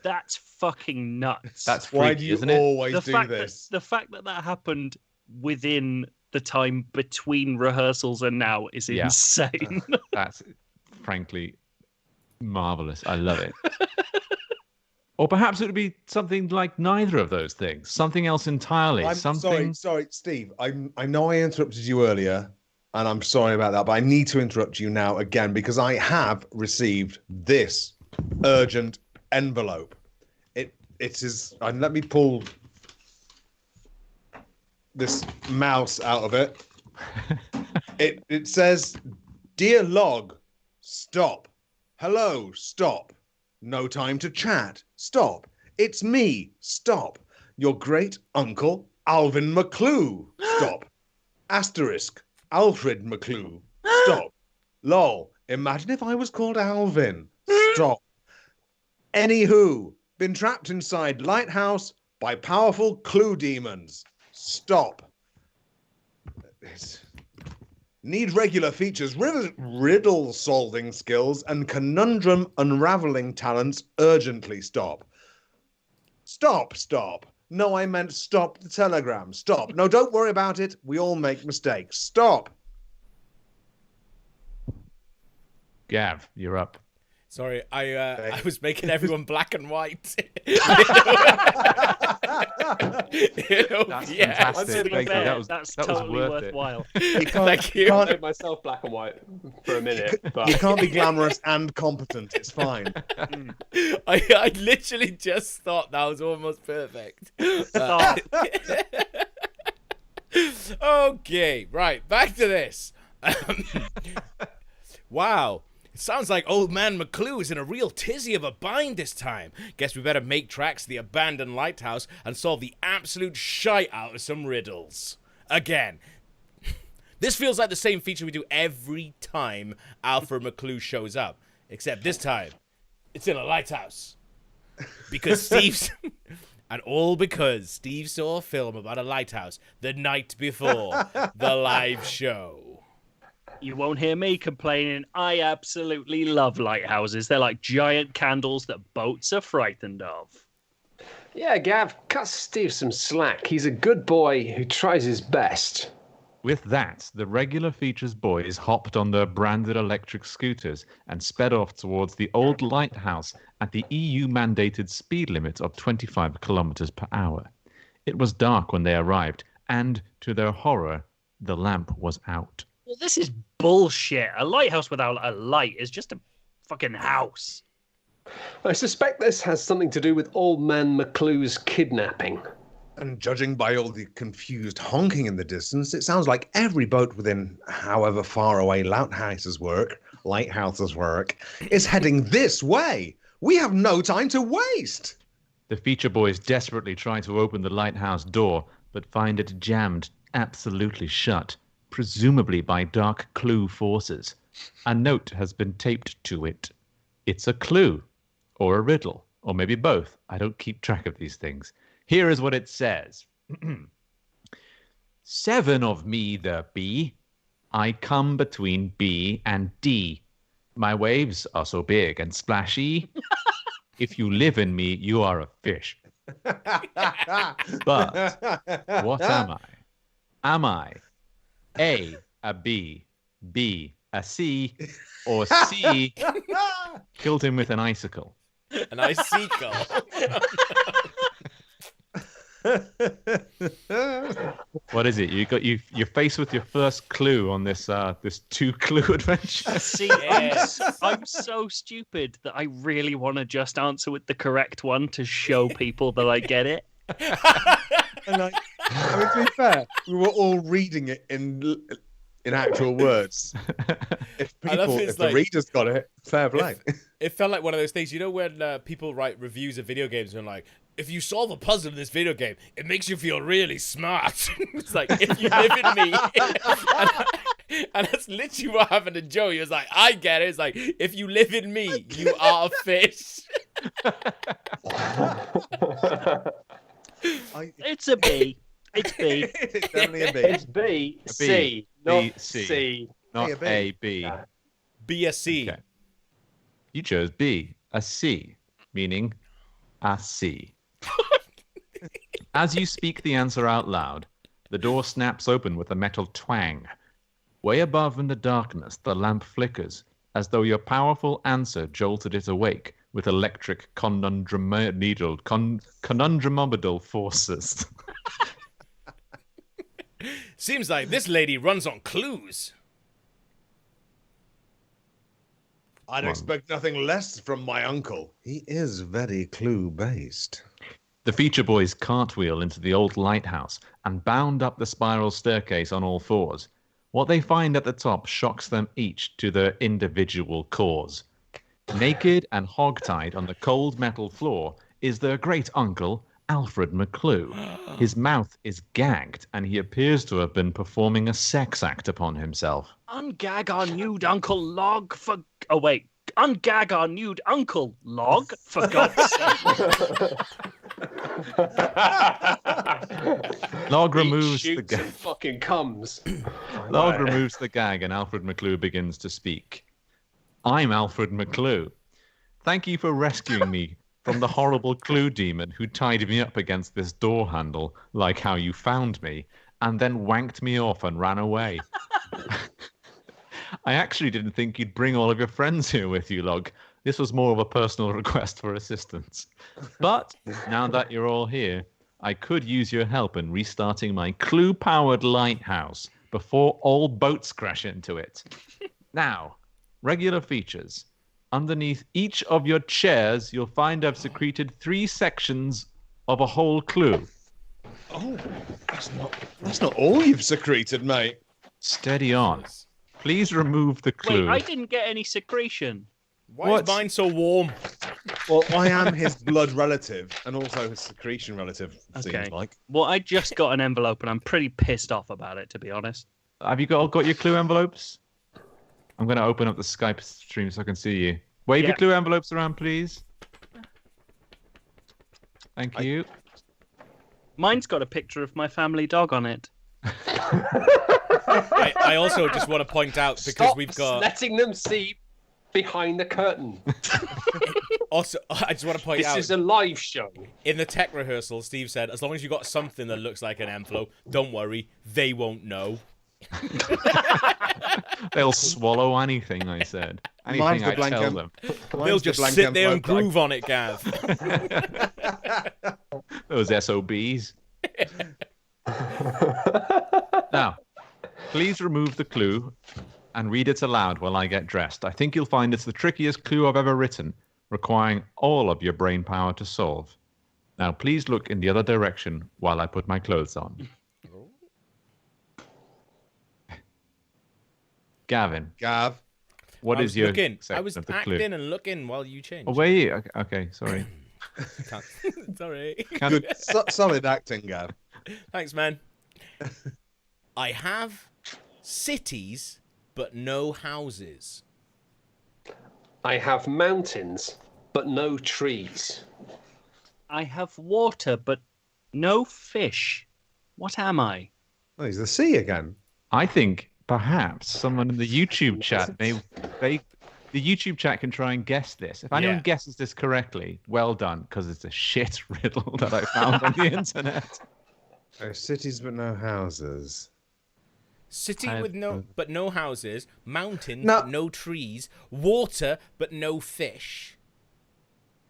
S3: That's fucking nuts.
S4: That's freaky,
S6: Why do you
S4: isn't it?
S6: always
S3: the
S6: do
S3: fact
S6: this?
S3: That, the fact that that happened within the time between rehearsals and now is
S4: Yeah.
S3: insane.
S4: That's frankly marvelous. I love it. Or perhaps it would be something like neither of those things. Something else entirely.
S6: I'm
S4: something.
S6: sorry, Steve. I know I interrupted you earlier, and I'm sorry about that, but I need to interrupt you now again because I have received this urgent envelope. It is. And let me pull this mouse out of it. It says, "Dear Log, stop. Hello, stop. No time to chat. Stop. It's me. Stop. Your great uncle, Alvin McClue. Stop. Asterisk. Alfred McClue. Stop. Lol. Imagine if I was called Alvin. Stop. Anywho, been trapped inside Lighthouse by powerful clue demons. Stop. Need regular features, riddle solving skills, and conundrum unraveling talents urgently. Stop. Stop. No, I meant stop the telegram. Stop. No, don't worry about it. We all make mistakes. Stop.
S4: Gav, you're up.
S2: Sorry, I was making everyone black and white.
S4: That's
S2: yeah.
S4: fantastic.
S3: To be
S4: Thank you.
S3: fair,
S4: That was
S3: that's
S4: that was
S3: totally
S4: worth it.
S3: worthwhile.
S2: Thank you.
S5: I made myself black and white for a minute, but
S6: You can't be glamorous and competent. It's fine.
S2: I literally just thought that was almost perfect.
S3: Stop.
S2: Okay, right, back to this. Wow. It sounds like old man McClue is in a real tizzy of a bind this time. Guess we better make tracks to the abandoned lighthouse and solve the absolute shite out of some riddles. Again. This feels like the same feature we do every time Alfred McClue shows up. Except this time, it's in a lighthouse. Because Steve's... And all because Steve saw a film about a lighthouse the night before the live show.
S3: You won't hear me complaining. I absolutely love lighthouses. They're like giant candles that boats are frightened of.
S5: Yeah, Gav, cut Steve some slack. He's a good boy who tries his best.
S4: With that, the regular features boys hopped on their branded electric scooters and sped off towards the old lighthouse at the EU-mandated speed limit of 25 kilometers per hour. It was dark when they arrived, and, to their horror, the lamp was out.
S3: Well, this is bullshit. A lighthouse without a light is just a fucking house.
S5: I suspect this has something to do with Old Man McClue's kidnapping.
S6: And judging by all the confused honking in the distance, it sounds like every boat within however far away lighthouses work, is heading this way. We have no time to waste.
S4: The feature boys desperately try to open the lighthouse door, but find it jammed absolutely shut, presumably by dark clue forces. A note has been taped to it. It's a clue, or a riddle, or maybe both. I don't keep track of these things. Here is what it says. 7 of me there be. I come between B and D. My waves are so big and splashy. If you live in me, you are a fish. But what am I? Am I A, a B, B, a C, or C, killed him with an icicle?
S2: An icicle.
S4: What is it? You're faced with your first clue on this this 2-clue adventure.
S3: See, I'm so stupid that I really want to just answer with the correct one to show people that I get it.
S6: And like, I mean, to be fair, we were all reading it in actual words. If the readers got it, fair play.
S2: It felt like one of those things, you know, when people write reviews of video games and like, if you solve a puzzle in this video game, it makes you feel really smart. It's like, if you live in me. and that's literally what happened to Joe. He was like, I get it. It's like, if you live in me, you are a fish.
S3: It's a B. It's B.
S6: It's definitely a B.
S5: It's B, C, not C.
S4: Not
S6: A,
S4: B.
S2: Be a C.
S4: Okay. You chose B, a C, meaning a C. As you speak the answer out loud, the door snaps open with a metal twang. Way above in the darkness, the lamp flickers, as though your powerful answer jolted it awake with electric conundrumobidal forces.
S2: Seems like this lady runs on clues.
S6: I'd expect nothing less from my uncle. He is very clue-based.
S4: The feature boys cartwheel into the old lighthouse and bound up the spiral staircase on all fours. What they find at the top shocks them each to their individual cores. Naked and hogtied on the cold metal floor is their great-uncle, Alfred McClue. His mouth is gagged, and he appears to have been performing a sex act upon himself.
S3: Ungag our nude Uncle Log for... Oh, wait. Ungag our nude Uncle Log, for God's sake.
S4: Log removes the
S5: Shoots and
S4: gag.
S5: fucking comes.
S4: Log removes the gag, and Alfred McClue begins to speak. I'm Alfred McClue. Thank you for rescuing me from the horrible clue demon who tied me up against this door handle, like how you found me, and then wanked me off and ran away. I actually didn't think you'd bring all of your friends here with you, Log. This was more of a personal request for assistance. But now that you're all here, I could use your help in restarting my clue-powered lighthouse before all boats crash into it. Now, regular features. Underneath each of your chairs, you'll find I've secreted 3 sections of a whole clue.
S6: Oh, that's not all you've secreted, mate.
S4: Steady on. Please remove the clue.
S3: Wait, I didn't get any secretion.
S2: Why is mine so warm?
S6: Well, I am his blood relative and also his secretion relative,
S3: Okay.
S6: seems like.
S3: Well, I just got an envelope and I'm pretty pissed off about it, to be honest.
S4: Have you got your clue envelopes? I'm going to open up the Skype stream so I can see you. Wave
S3: Yeah.
S4: your clue envelopes around, please. Thank you.
S3: Mine's got a picture of my family dog on it.
S2: I also just want to point out because
S5: Stop
S2: we've got
S5: letting them see behind the curtain.
S2: also I just want to point
S5: This
S2: out
S5: is a live show.
S2: in the tech rehearsal, Steve said, as long as you got something that looks like an envelope, don't worry, they won't know.
S4: They'll swallow anything, I said.
S6: Mine's
S4: Anything
S6: the
S4: I
S6: blank
S4: tell
S6: em-
S4: them.
S2: They'll just sit there and groove on it, Gav.
S4: Those SOBs. Now, please remove the clue and read it aloud while I get dressed. I think you'll find it's the trickiest clue I've ever written, requiring all of your brain power to solve. Now, please look in the other direction while I put my clothes on. Gavin,
S6: Gav.
S4: what
S2: I
S4: is
S2: was
S4: your
S2: looking. I
S4: section
S2: was
S4: of the
S2: acting
S4: clue?
S2: and looking while you changed.
S4: Oh, were you? Okay, sorry.
S2: Sorry.
S6: Good, solid acting, Gav.
S2: Thanks, man. I have cities, but no houses.
S5: I have mountains, but no trees.
S3: I have water, but no fish. What am I?
S6: Oh, he's the sea again.
S4: I think perhaps someone in the YouTube chat the YouTube chat can try and guess this. If anyone
S2: Yeah.
S4: guesses this correctly, well done, because it's a shit riddle that I found on the internet.
S6: Oh, cities but no houses.
S2: City
S4: I-
S2: with no houses, mountains
S6: No.
S2: but no trees, water but no fish.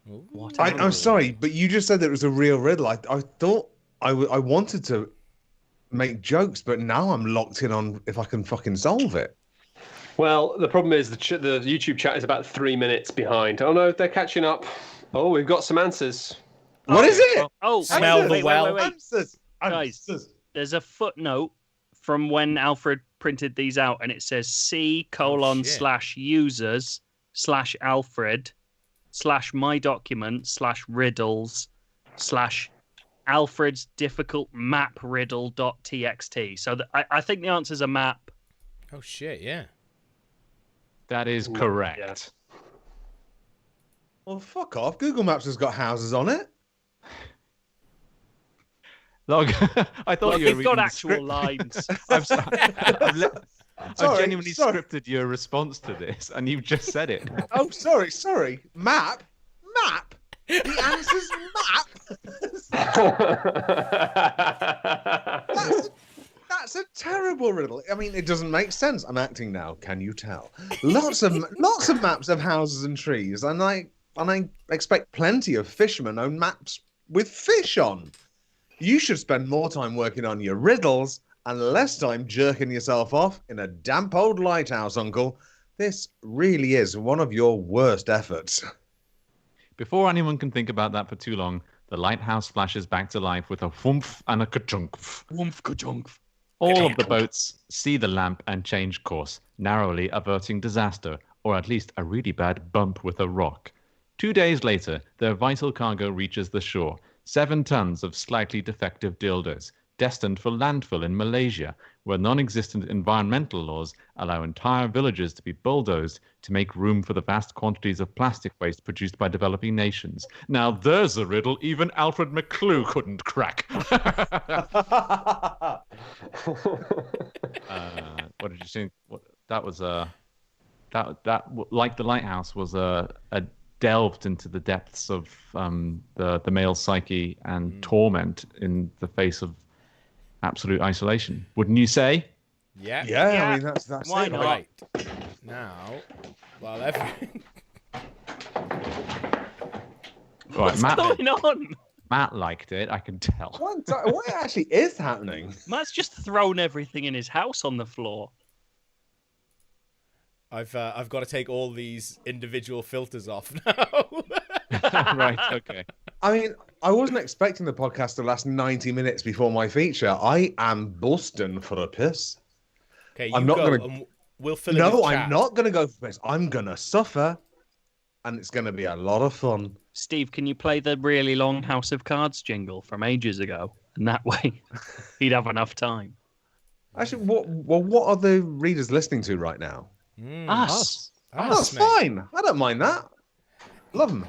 S2: Ooh.
S3: What
S6: I'm sorry, but you just said that it was a real riddle. I thought I wanted to make jokes, but now I'm locked in on if I can fucking solve it.
S5: Well, the problem is the YouTube chat is about 3 minutes behind. Oh no, they're catching up. Oh, we've got some answers.
S6: What is it?
S3: Oh,
S2: Smell the
S3: wait,
S2: well.
S3: Wait, wait, wait.
S6: Answers.
S3: Guys. There's a footnote from when Alfred printed these out, and it says c:/users/alfred/my documents/riddles/Alfred's difficult map riddle.txt. So I think the answer's a map.
S2: Oh shit, yeah.
S4: That is correct.
S5: Yeah.
S6: Well, fuck off. Google Maps has got houses on it.
S4: Log, I thought
S3: Well,
S4: you were
S3: they've got
S4: reading the
S3: actual
S4: script.
S3: lines.
S4: I've genuinely
S6: sorry.
S4: scripted your response to this, and you've just said it.
S6: Oh, sorry. Map? The answer's map? That's a terrible riddle. I mean, it doesn't make sense. I'm acting now. Can you tell? Lots of maps of houses and trees, and I expect plenty of fishermen own maps with fish on. You should spend more time working on your riddles and less time jerking yourself off in a damp old lighthouse, Uncle. This really is one of your worst efforts.
S4: Before anyone can think about that for too long, the lighthouse flashes back to life with a whoomph and a ka-chunkf.
S3: Woomph ka-chunkf.
S4: All of the boats see the lamp and change course, narrowly averting disaster, or at least a really bad bump with a rock. 2 days later, their vital cargo reaches the shore. 7 tons of slightly defective dildos, destined for landfill in Malaysia, where non-existent environmental laws allow entire villages to be bulldozed to make room for the vast quantities of plastic waste produced by developing nations. Now there's a riddle even Alfred McClue couldn't crack. What did you think? That was that like the Lighthouse was a delved into the depths of the male psyche and torment in the face of absolute isolation. Wouldn't you say?
S2: Yeah.
S6: Yeah, I mean that's
S3: Why
S6: it.
S3: not?
S2: Right. Now, well,
S3: What's going on?
S4: Matt liked it. I can tell.
S6: What actually is happening?
S3: Matt's just thrown everything in his house on the floor.
S2: I've got to take all these individual filters off now.
S4: Right. Okay.
S6: I mean, I wasn't expecting the podcast to last 90 minutes before my feature. I am busting for a piss.
S2: Okay,
S6: I'm
S2: you
S6: not
S2: go
S6: gonna-
S2: and we'll fill in the
S6: No,
S2: chat.
S6: I'm not going to go for piss. I'm going to suffer, and it's going to be a lot of fun.
S3: Steve, can you play the really long House of Cards jingle from ages ago? And that way, he'd have enough time.
S6: Actually, what are the readers listening to right now?
S3: Us.
S6: That's
S2: mate.
S6: fine. I don't mind that. Love them.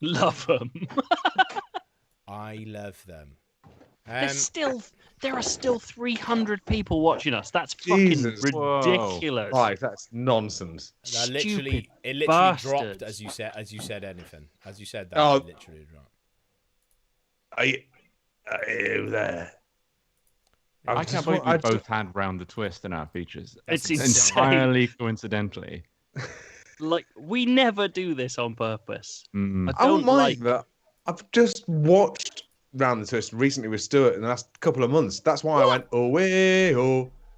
S3: Love them.
S2: I love them.
S3: There are still 300 people watching us. That's fucking
S6: Jesus.
S3: ridiculous.
S6: Right, that's nonsense.
S2: It
S3: Stupid
S2: literally dropped
S3: bastards.
S2: as you said anything. As you said that,
S6: Oh.
S2: it literally dropped.
S6: Are you there?
S4: I can't believe we both had Round the Twist in our features.
S3: It's
S2: That's
S3: insane.
S4: entirely coincidentally.
S3: Like, we never do this on purpose.
S4: Mm.
S6: I wouldn't
S3: don't
S6: mind that. I've just watched Round the Twist recently with Stuart in the last couple of months. That's why I went,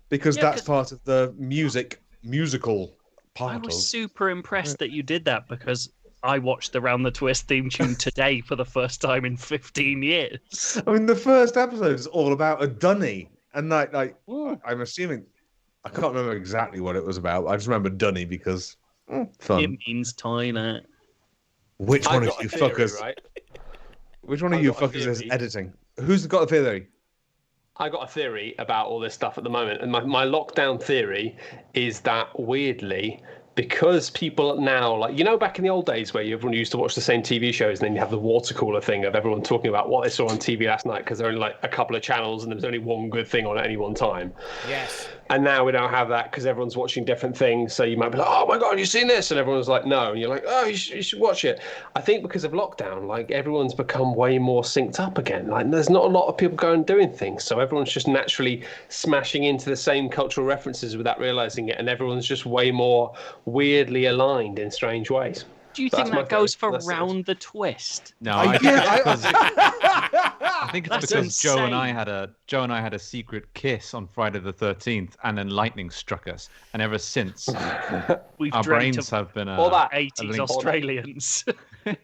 S6: because
S3: Yeah,
S6: that's
S3: 'cause-
S6: part of the musical part
S3: I
S6: of.
S3: was super impressed that you did that because I watched the Round the Twist theme tune today for the first time in 15 years.
S6: I mean, the first episode is all about a dunny, and I'm assuming I can't remember exactly what it was about. I just remember dunny because fun.
S3: It means toilet.
S6: Which
S5: I've
S6: one of
S5: got a
S6: you
S5: theory,
S6: fuckers?
S5: right?
S6: Which one of
S5: I've
S6: you
S5: got a
S6: fuckers is
S5: theory.
S6: editing? Who's got a theory?
S5: I got a theory about all this stuff at the moment, and my lockdown theory is that weirdly, because people now, like, you know, back in the old days where everyone used to watch the same TV shows and then you have the water cooler thing of everyone talking about what they saw on TV last night because there are only like a couple of channels and there's only one good thing on at any one time.
S2: Yes.
S5: And now we don't have that because everyone's watching different things. So you might be like, oh my God, you seen this? And everyone's like, no. And you're like, oh, you should watch it. I think because of lockdown, like, everyone's become way more synced up again. Like, there's not a lot of people going and doing things. So everyone's just naturally smashing into the same cultural references without realizing it. And everyone's just way more weirdly aligned in strange ways.
S3: Do you
S5: That's
S3: think
S5: my
S3: that goes
S5: theory.
S3: for
S5: That's it.
S3: Round the Twist?
S4: No, I think it's
S3: That's
S4: because Joe and
S3: insane.
S4: I had a secret kiss on Friday the 13th, and then lightning struck us. And ever since,
S3: We've
S4: our
S3: dreamt
S4: brains
S3: of
S4: have been
S5: All that.
S3: 80s
S4: link.
S3: Australians.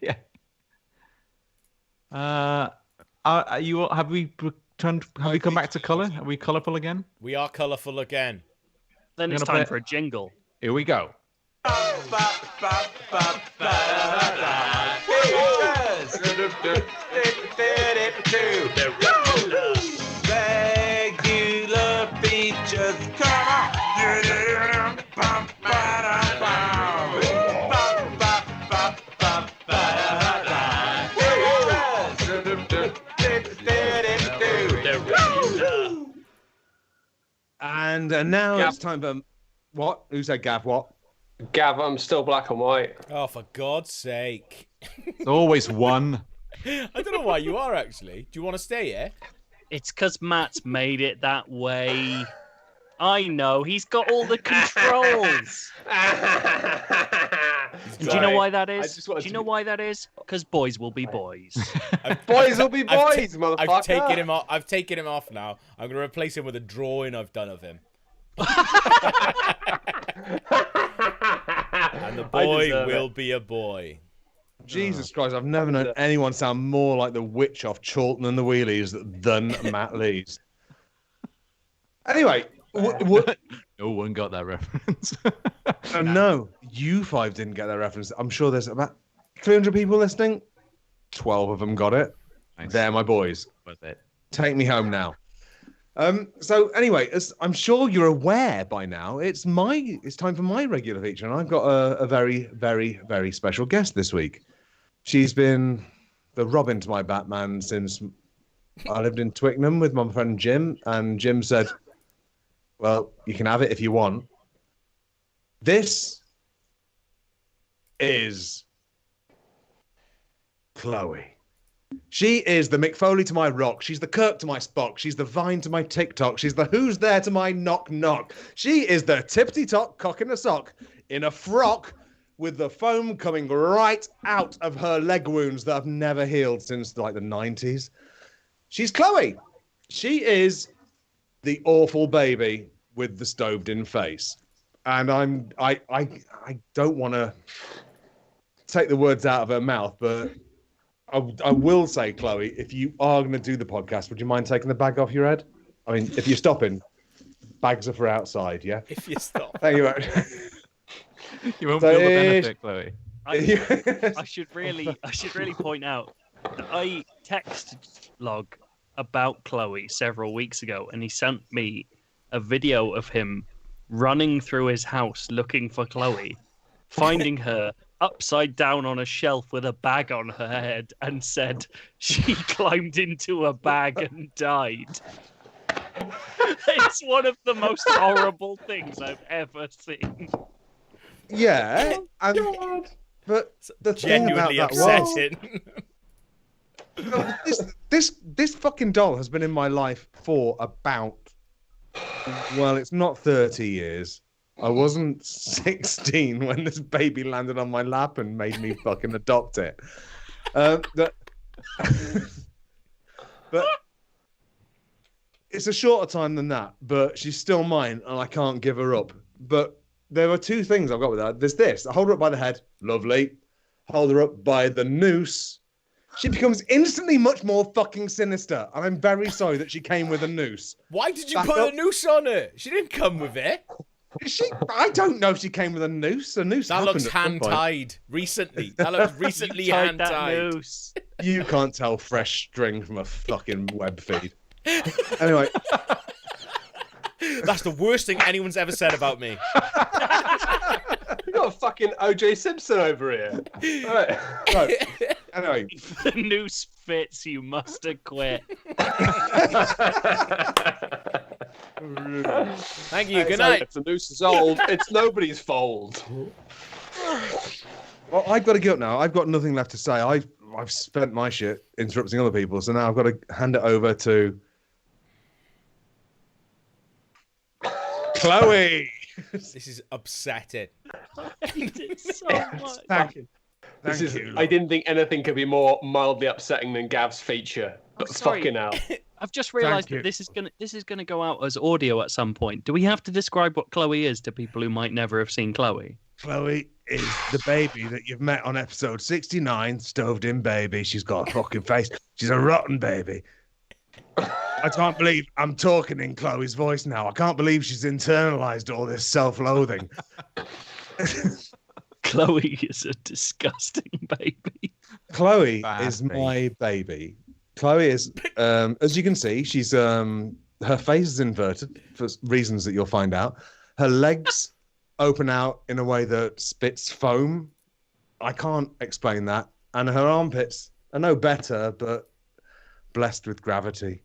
S4: yeah. Are you? Have we returned? Have we come back to color? Are we colorful again?
S2: We are colourful again.
S3: Then it's
S4: gonna
S3: time
S4: play-
S3: for a jingle.
S4: Here we go.
S1: Regular features, come
S6: And now
S5: Gav.
S6: it's time for what? Who said Gav? What?
S5: Gav, I'm still black and white.
S2: Oh, for God's sake.
S4: There's always one.
S2: I don't know why you are, actually. Do you want to stay here?
S3: It's because Matt's made it that way. I know, he's got all the controls. Do you know why that is? Do you know why that is? Because boys will be boys.
S5: Boys will be
S2: I've
S5: boys, motherfucker.
S2: I've taken him off now. I'm going to replace him with a drawing I've done of him. And the boy
S5: deserve
S2: will
S5: it.
S2: be a boy.
S6: Jesus Christ, I've never known anyone sound more like the witch off Chorlton and the Wheelies than Matt Lees. Anyway,
S4: No one got that reference.
S6: no, you five didn't get that reference. I'm sure there's about 300 people listening. 12 of them got it.
S4: Nice.
S6: They're my boys.
S4: Worth it.
S6: Take me home now. So anyway, as I'm sure you're aware by now, it's time for my regular feature, and I've got a very, very, very special guest this week. She's been the Robin to my Batman since I lived in Twickenham with my friend Jim, and Jim said, well, you can have it if you want. This is Chloe. She is the Mick Foley to my rock. She's the Kirk to my Spock. She's the Vine to my TikTok. She's the Who's There to my knock knock. She is the tippity-top cock in a sock in a frock with the foam coming right out of her leg wounds that have never healed since like the 90s. She's Chloe. She is the awful baby with the stoved-in face. And I don't want to take the words out of her mouth, but I will say, Chloe, if you are going to do the podcast, would you mind taking the bag off your head? I mean, if you're stopping, bags are for outside, yeah?
S2: If you stop.
S6: Thank you very much.
S4: You won't
S6: So
S4: feel the
S6: it-
S4: benefit, Chloe.
S3: I should really point out that I texted Log about Chloe several weeks ago, and he sent me a video of him running through his house looking for Chloe, finding her upside down on a shelf with a bag on her head and said she climbed into a bag and died. It's one of the most horrible things I've ever seen.
S6: Yeah, but the thing about
S2: Genuinely
S6: that was,
S2: upsetting.
S6: this fucking doll has been in my life for about, well, it's not 30 years. I wasn't 16 when this baby landed on my lap and made me fucking adopt it. But it's a shorter time than that, but she's still mine and I can't give her up. But there are two things I've got with that. There's this. I hold her up by the head. Lovely. Hold her up by the noose. She becomes instantly much more fucking sinister. And I'm very sorry that she came with a noose.
S2: Why did you
S6: Back
S2: put
S6: up.
S2: a noose on her? She didn't come with it.
S6: I don't know if she came with a noose. A noose
S2: That looks
S6: happened at some point.
S2: hand-tied recently. That looks recently
S3: Tied that
S2: hand-tied.
S3: noose.
S6: You can't tell fresh string from a fucking web feed. Anyway,
S2: That's the worst thing anyone's ever said about me.
S5: You got a fucking OJ Simpson over here. Right.
S6: so, anyway,
S3: If the noose fits, you must have quit.
S2: Thank you. Good
S5: So
S2: night.
S5: if the noose is old, it's nobody's fault.
S6: well, I've got to get up now. I've got nothing left to say. I've spent my shit interrupting other people, so now I've got to hand it over to Chloe.
S2: This is upsetting.
S3: I hate it so much.
S6: Thank you.
S5: I didn't think anything could be more mildly upsetting than Gav's feature. But
S3: sorry.
S5: fucking hell.
S3: I've just realised
S6: you.
S3: that this is gonna go out as audio at some point. Do we have to describe what Chloe is to people who might never have seen Chloe?
S6: Chloe is the baby that you've met on episode 69, stoved in baby. She's got a fucking face. She's a rotten baby. I can't believe I'm talking in Chloe's voice now. I can't believe she's internalized all this self-loathing.
S3: Chloe is a disgusting baby.
S6: Chloe
S4: Bad
S6: is
S4: baby.
S6: my baby. Chloe is, as you can see, she's her face is inverted for reasons that you'll find out. Her legs open out in a way that spits foam. I can't explain that. And her armpits are no better, but blessed with gravity.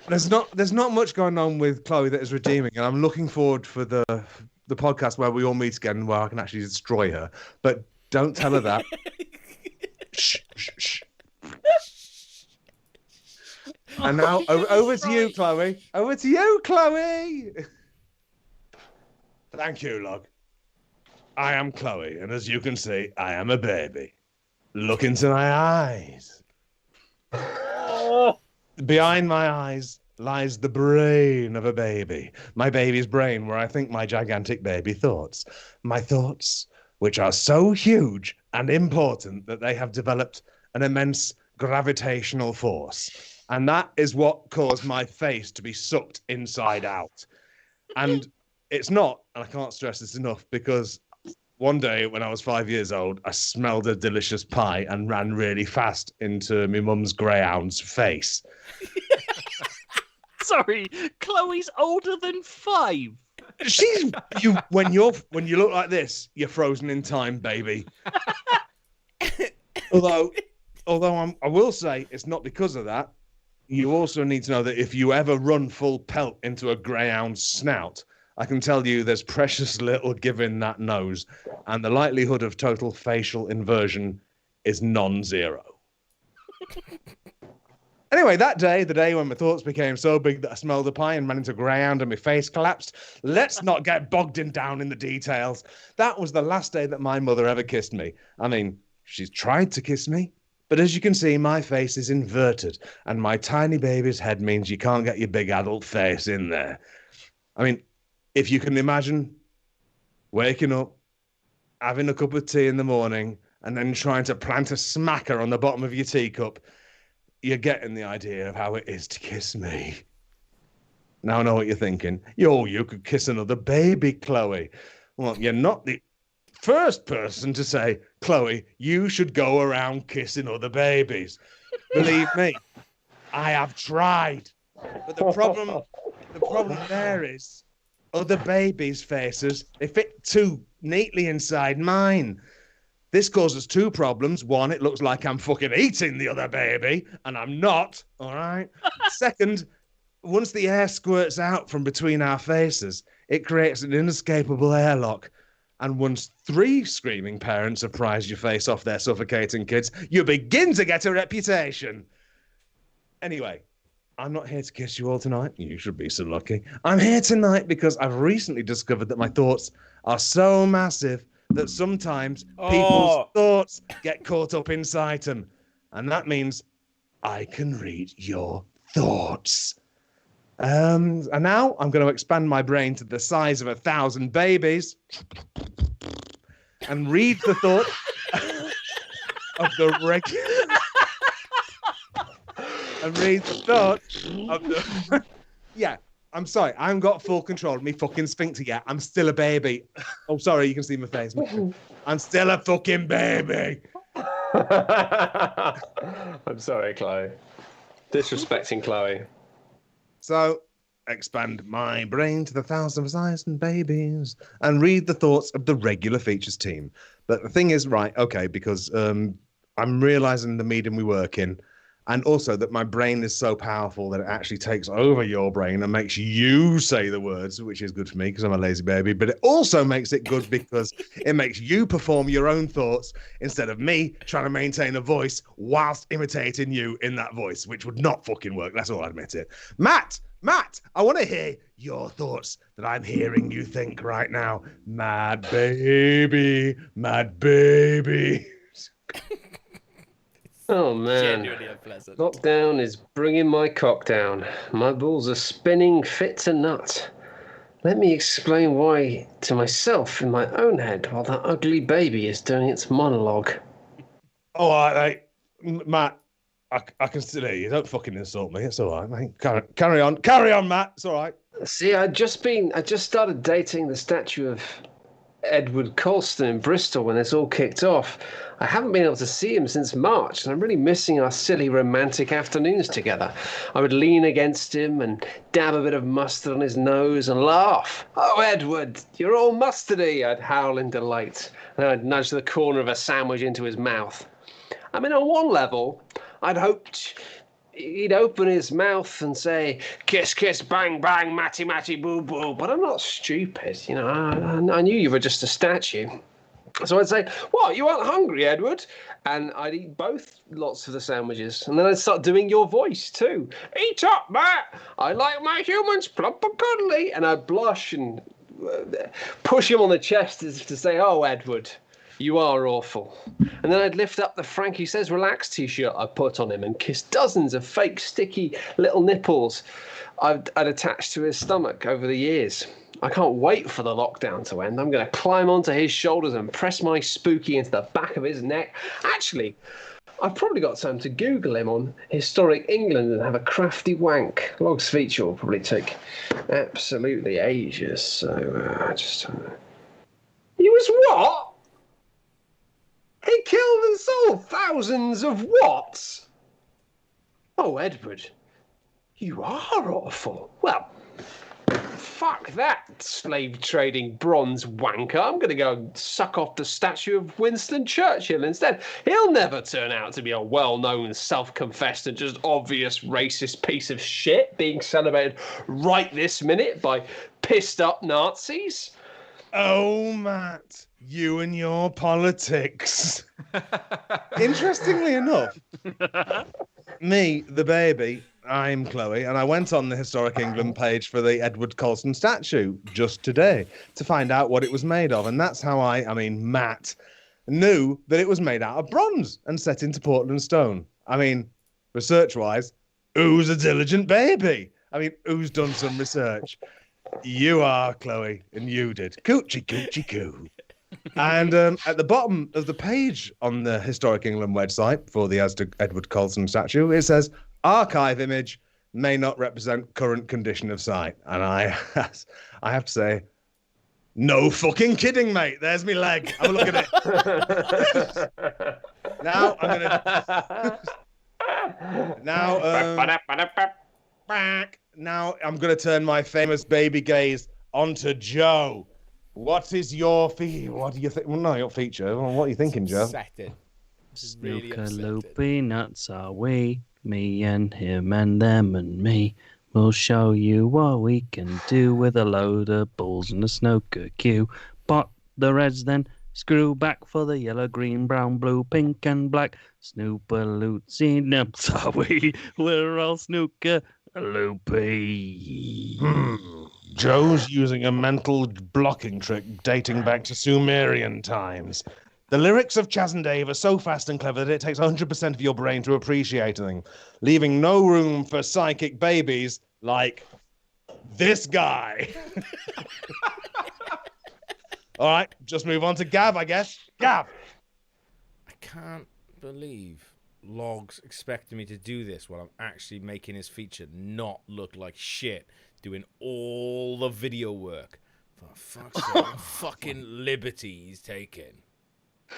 S6: There's not much going on with Chloe that is redeeming, and I'm looking forward for the podcast where we all meet again, where I can actually destroy her. But don't tell her that. Shh, shh, shh. And now over to you, Chloe. Over to you, Chloe. Thank you, Log. I am Chloe, and as you can see, I am a baby. Look into my eyes. Behind my eyes lies the brain of a baby. My baby's brain, where I think my gigantic baby thoughts. My thoughts, which are so huge and important that they have developed an immense gravitational force. And that is what caused my face to be sucked inside out. And it's not, and I can't stress this enough, because one day when I was 5 years old, I smelled a delicious pie and ran really fast into my mum's greyhound's face.
S3: Sorry, Chloe's older than 5.
S6: When you look like this, you're frozen in time, baby. Although I will say it's not because of that. You also need to know that if you ever run full pelt into a greyhound's snout, I can tell you there's precious little give in that nose, and the likelihood of total facial inversion is non-zero. Anyway, that day, the day when my thoughts became so big that I smelled a pie and ran into a greyhound and my face collapsed, let's not get bogged down in the details. That was the last day that my mother ever kissed me. I mean, she's tried to kiss me, but as you can see, my face is inverted, and my tiny baby's head means you can't get your big adult face in there. I mean, if you can imagine waking up, having a cup of tea in the morning, and then trying to plant a smacker on the bottom of your teacup, you're getting the idea of how it is to kiss me. Now I know what you're thinking. You could kiss another baby, Chloe. Well, you're not the first person to say, Chloe, you should go around kissing other babies. Believe me, I have tried. But the problem there is other babies' faces. They fit too neatly inside mine. This causes two problems. One, it looks like I'm fucking eating the other baby, and I'm not, all right? Second, once the air squirts out from between our faces, it creates an inescapable airlock. And once 3 screaming parents have prized your face off their suffocating kids, you begin to get a reputation. Anyway, I'm not here to kiss you all tonight. You should be so lucky. I'm here tonight because I've recently discovered that my thoughts are so massive that sometimes people's thoughts get caught up inside them. And that means I can read your thoughts. And now I'm going to expand my brain to the size of 1,000 babies and read the thought of the regular. And read the thought of the. Yeah, I'm sorry. I haven't got full control of me fucking sphincter yet. I'm still a baby. Oh, sorry, you can see my face. I'm still a fucking baby.
S5: I'm sorry, Chloe. Disrespecting Chloe.
S6: So, expand my brain to the 1,000 size and babies and read the thoughts of the regular features team. But the thing is, right, okay, because I'm realizing the medium we work in, and also that my brain is so powerful that it actually takes over your brain and makes you say the words, which is good for me because I'm a lazy baby. But it also makes it good because it makes you perform your own thoughts instead of me trying to maintain a voice whilst imitating you in that voice, which would not fucking work. That's all, I admit it. Matt, I want to hear your thoughts that I'm hearing you think right now. Mad baby.
S5: Oh, man.
S2: Genuinely unpleasant.
S5: Lockdown is bringing my cock down. My balls are spinning fit to nut. Let me explain why to myself in my own head while that ugly baby is doing its monologue.
S6: All right, mate. Matt, I can still hear you. Don't fucking insult me. It's all right, mate. Carry on, Matt. It's all right.
S5: See, I just started dating the statue of Edward Colston in Bristol when this all kicked off. I haven't been able to see him since March, and I'm really missing our silly romantic afternoons together. I would lean against him and dab a bit of mustard on his nose and laugh. "Oh, Edward, you're all mustardy," I'd howl in delight, and then I'd nudge the corner of a sandwich into his mouth. I mean, on one level, I'd hoped he'd open his mouth and say, "Kiss, kiss, bang, bang, matty, matty, boo, boo." But I'm not stupid, you know. I knew you were just a statue. So I'd say, "What, you aren't hungry, Edward?" And I'd eat both lots of the sandwiches. And then I'd start doing your voice too. "Eat up, Matt. I like my humans plump and cuddly." And I'd blush and push him on the chest as to say, "Oh, Edward, you are awful." And then I'd lift up the Frankie Says Relax t-shirt I put on him and kiss dozens of fake sticky little nipples I'd attached to his stomach over the years. I can't wait for the lockdown to end. I'm going to climb onto his shoulders and press my spooky into the back of his neck. Actually, I've probably got time to Google him on historic England and have a crafty wank. Log's feature will probably take absolutely ages. So He was what? He killed and sold thousands of what? Oh, Edward, you are awful. Well, fuck that slave trading bronze wanker. I'm going to go and suck off the statue of Winston Churchill instead. He'll never turn out to be a well-known, self-confessed and just obvious racist piece of shit being celebrated right this minute by pissed-up Nazis.
S6: Oh, Matt, you and your politics. Interestingly enough, me, the baby, I'm Chloe, and I went on the Historic England page for the Edward Colston statue just today to find out what it was made of. And that's how Matt, knew that it was made out of bronze and set into Portland stone. I mean, research-wise, who's a diligent baby? I mean, who's done some research? You are, Chloe, and you did. Coochie, coochie, coo. And at the bottom of the page on the Historic England website for the Edward Colston statue, it says, "Archive image may not represent current condition of site." And I have to say, no fucking kidding, mate. There's me leg. Have a look at it. Now I'm gonna. Now I'm gonna turn my famous baby gaze on to Joe. What is your What do you think? Well, no, your feature. Well, what are you thinking, Joe?
S2: Upsetting. This is really
S3: Snooker
S2: upsetting.
S3: loopy nuts are we, me and him and them and me. We'll show you what we can do with a load of balls and a snooker cue. But the reds then screw back for the yellow, green, brown, blue, pink and black. Snooper lootsy nuts are we, we're all snooker loopy.
S6: Joe's using a mental blocking trick dating back to Sumerian times. The lyrics of Chas and Dave are so fast and clever that it takes 100% of your brain to appreciate them, leaving no room for psychic babies like this guy. All right, just move on to Gav, I guess. Gav!
S2: I can't believe Logs expected me to do this while I'm actually making his feature not look like shit, doing all the video work. For fuck's sake, what fucking liberty he's taking.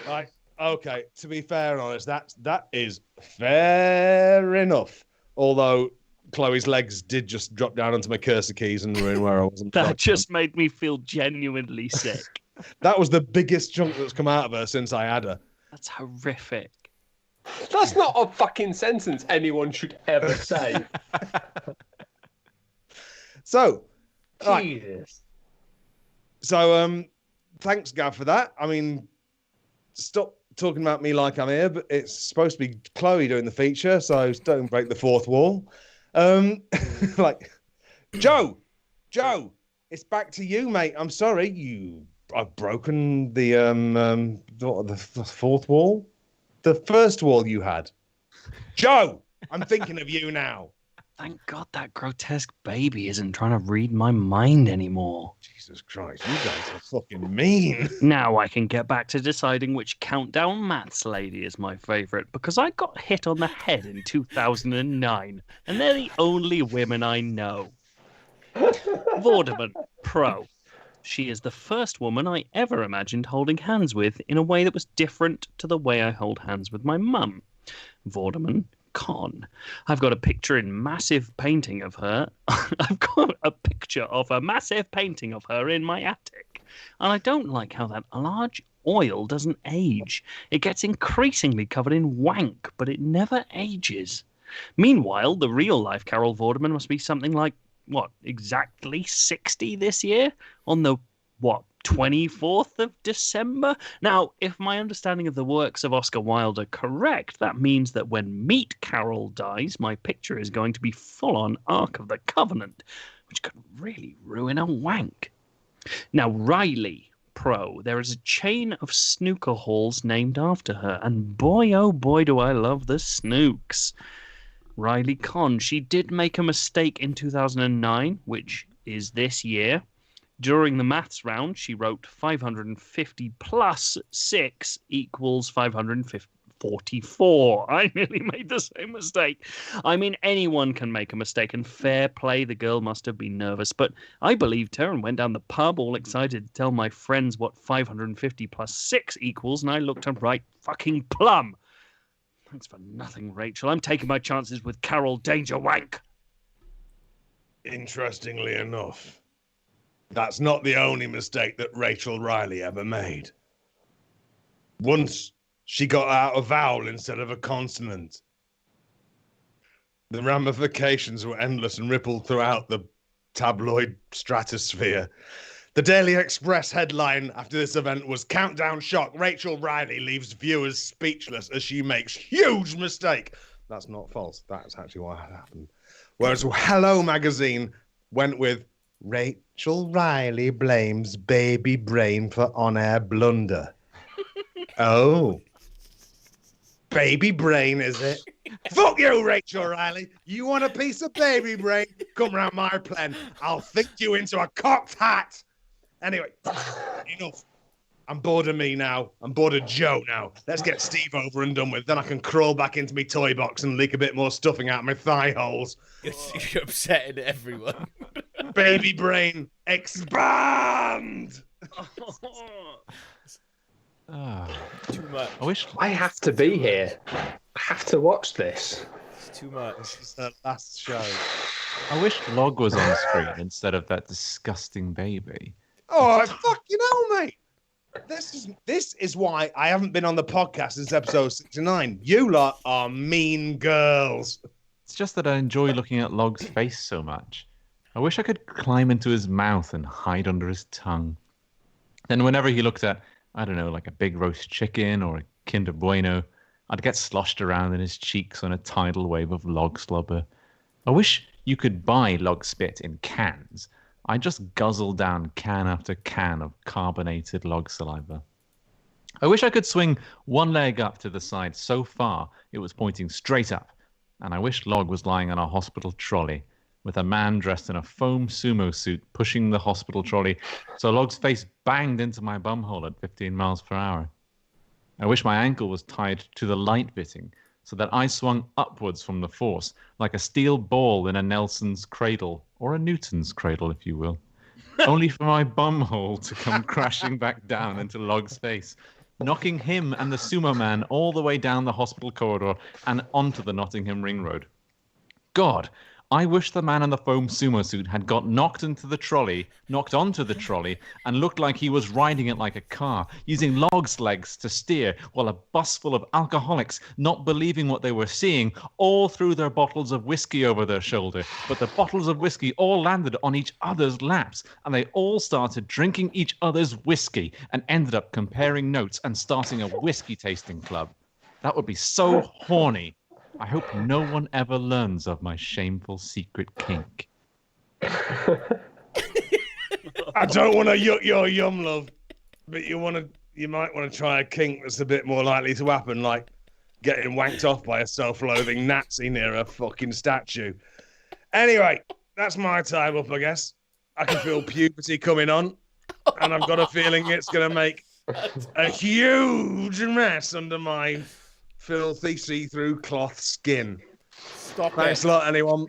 S6: Right, okay, to be fair and honest, that is fair enough. Although Chloe's legs did just drop down onto my cursor keys and ruin where I wasn't.
S3: That just made me feel genuinely sick.
S6: That was the biggest chunk that's come out of her since I had her.
S3: That's horrific.
S5: That's not a fucking sentence anyone should ever say.
S6: So, right.
S5: Jesus.
S6: So, thanks, Gav, for that. I mean, stop talking about me like I'm here, but it's supposed to be Chloe doing the feature, so don't break the fourth wall. Like, Joe, it's back to you, mate. I'm sorry, I've broken the fourth wall, the first wall you had. Joe, I'm thinking of you now.
S3: Thank God that grotesque baby isn't trying to read my mind anymore.
S6: Jesus Christ, you guys are fucking mean.
S3: Now I can get back to deciding which Countdown Maths lady is my favourite, because I got hit on the head in 2009, and they're the only women I know. Vorderman, pro. She is the first woman I ever imagined holding hands with in a way that was different to the way I hold hands with my mum. Vorderman, con. I've got a picture in massive painting of her. I've got a picture of a massive painting of her in my attic. And I don't like how that large oil doesn't age. It gets increasingly covered in wank, but it never ages. Meanwhile, the real-life Carol Vorderman must be something like, exactly 60 this year? On the, 24th of December? Now, if my understanding of the works of Oscar Wilde are correct, that means that when Meet Carol dies, my picture is going to be full-on Ark of the Covenant, which could really ruin a wank. Now, Riley, pro, there is a chain of snooker halls named after her, and boy, oh boy, do I love the snooks. Riley Con, she did make a mistake in 2009, which is this year. During the maths round, she wrote 550 plus 6 equals 544. I nearly made the same mistake. I mean, anyone can make a mistake, and fair play, the girl must have been nervous. But I believed her and went down the pub all excited to tell my friends what 550 plus 6 equals, and I looked her right fucking plumb. Thanks for nothing, Rachel. I'm taking my chances with Carol Danger Wank.
S6: Interestingly enough, that's not the only mistake that Rachel Riley ever made. Once, she got out a vowel instead of a consonant. The ramifications were endless and rippled throughout the tabloid stratosphere. The Daily Express headline after this event was "Countdown Shock, Rachel Riley leaves viewers speechless as she makes huge mistake." That's not false. That's actually what happened. Whereas Hello Magazine went with "Rachel Riley blames baby brain for on-air blunder." Oh. Baby brain, is it? Fuck you, Rachel Riley. You want a piece of baby brain? Come round my pen. I'll think you into a cocked hat. Anyway, enough. I'm bored of me now. I'm bored of Joe now. Let's get Steve over and done with. Then I can crawl back into my toy box and leak a bit more stuffing out my thigh holes.
S2: You're upsetting everyone.
S6: Baby brain, expand!
S2: Too much.
S5: I have to be here. I have to watch this.
S2: It's too much.
S6: This is her last show.
S4: I wish Log was on screen instead of that disgusting baby.
S6: Oh, fuck, mate. This is why I haven't been on the podcast since episode 69. You lot are mean girls.
S4: It's just that I enjoy looking at Log's face so much. I wish I could climb into his mouth and hide under his tongue. Then whenever he looked at, I don't know, like a big roast chicken or a Kinder Bueno, I'd get sloshed around in his cheeks on a tidal wave of log slobber. I wish you could buy log spit in cans. I just guzzle down can after can of carbonated log saliva. I wish I could swing one leg up to the side so far it was pointing straight up, and I wish Log was lying on a hospital trolley with a man dressed in a foam sumo suit pushing the hospital trolley so Log's face banged into my bumhole at 15 miles per hour. I wish my ankle was tied to the light bitting so that I swung upwards from the force like a steel ball in a Nelson's cradle, or a Newton's cradle, if you will, only for my bumhole to come crashing back down into Log's face, knocking him and the sumo man all the way down the hospital corridor and onto the Nottingham Ring Road. God, I wish the man in the foam sumo suit had got knocked onto the trolley, and looked like he was riding it like a car, using Log's legs to steer, while a bus full of alcoholics, not believing what they were seeing, all threw their bottles of whiskey over their shoulder. But the bottles of whiskey all landed on each other's laps, and they all started drinking each other's whiskey, and ended up comparing notes and starting a whiskey tasting club. That would be so horny. I hope no one ever learns of my shameful secret kink.
S6: I don't want to yuck your yum, love, but you might want to try a kink that's a bit more likely to happen, like getting wanked off by a self-loathing Nazi near a fucking statue. Anyway, that's my time up, I guess. I can feel puberty coming on, and I've got a feeling it's going to make a huge mess under my filthy see-through cloth skin. Thanks a lot, anyone.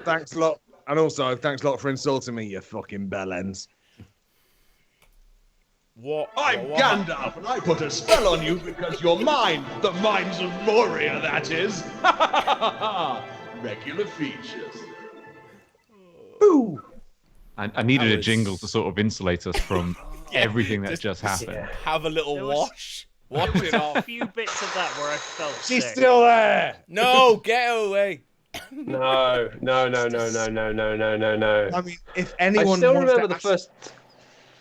S6: Thanks a lot. And also, thanks a lot for insulting me, you fucking bellends.
S1: I'm Gandalf, and I put a spell on you because you're mine. The mines of Moria, that is. Regular features.
S6: Boo!
S4: I needed a jingle to sort of insulate us from everything that just happened.
S2: Have a little
S3: There was-
S2: wash. Wash it
S3: A
S2: off.
S3: few bits of that where I felt
S6: She's
S3: sick.
S6: still there!
S2: No, get away.
S5: No.
S6: I mean, if anyone
S5: I still
S6: wants
S5: remember
S6: to
S5: the
S6: ask,
S5: first.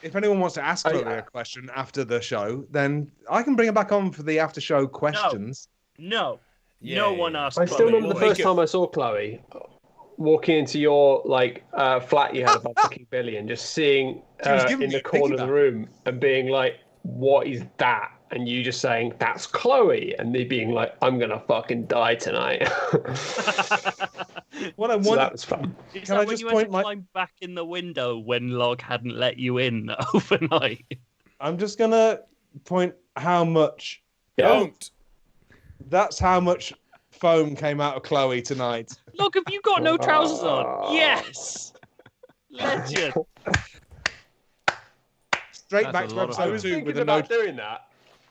S6: if anyone wants to ask Chloe a question after the show, then I can bring it back on for the after show questions.
S3: No.
S2: Yeah,
S3: No
S2: yeah,
S3: one
S2: yeah.
S3: asked.
S5: I still
S3: Chloe.
S5: remember the first time I saw Chloe walking into your flat you had above the King Billy and just seeing
S6: She was giving
S5: in
S6: me
S5: the
S6: a
S5: corner of the
S6: piggyback.
S5: room and being like, "What is that?" And you just saying, "That's Chloe," and me being like, "I'm gonna fucking die tonight."
S6: What I
S5: So
S6: want,
S5: that was fun.
S3: Is
S6: Can
S3: that
S6: I
S3: when
S6: just
S3: you had to
S6: point my-
S3: climb back in the window when Log hadn't let you in overnight?
S6: I'm just gonna point how much.
S2: Don't.
S6: That's how much foam came out of Chloe tonight.
S3: Log, have you got no trousers on? Yes. Legend.
S6: Straight
S4: That's
S6: back
S4: a
S6: to
S4: lot of
S5: I
S6: episode
S5: was
S6: 2
S5: thinking
S6: with the
S5: about doing that.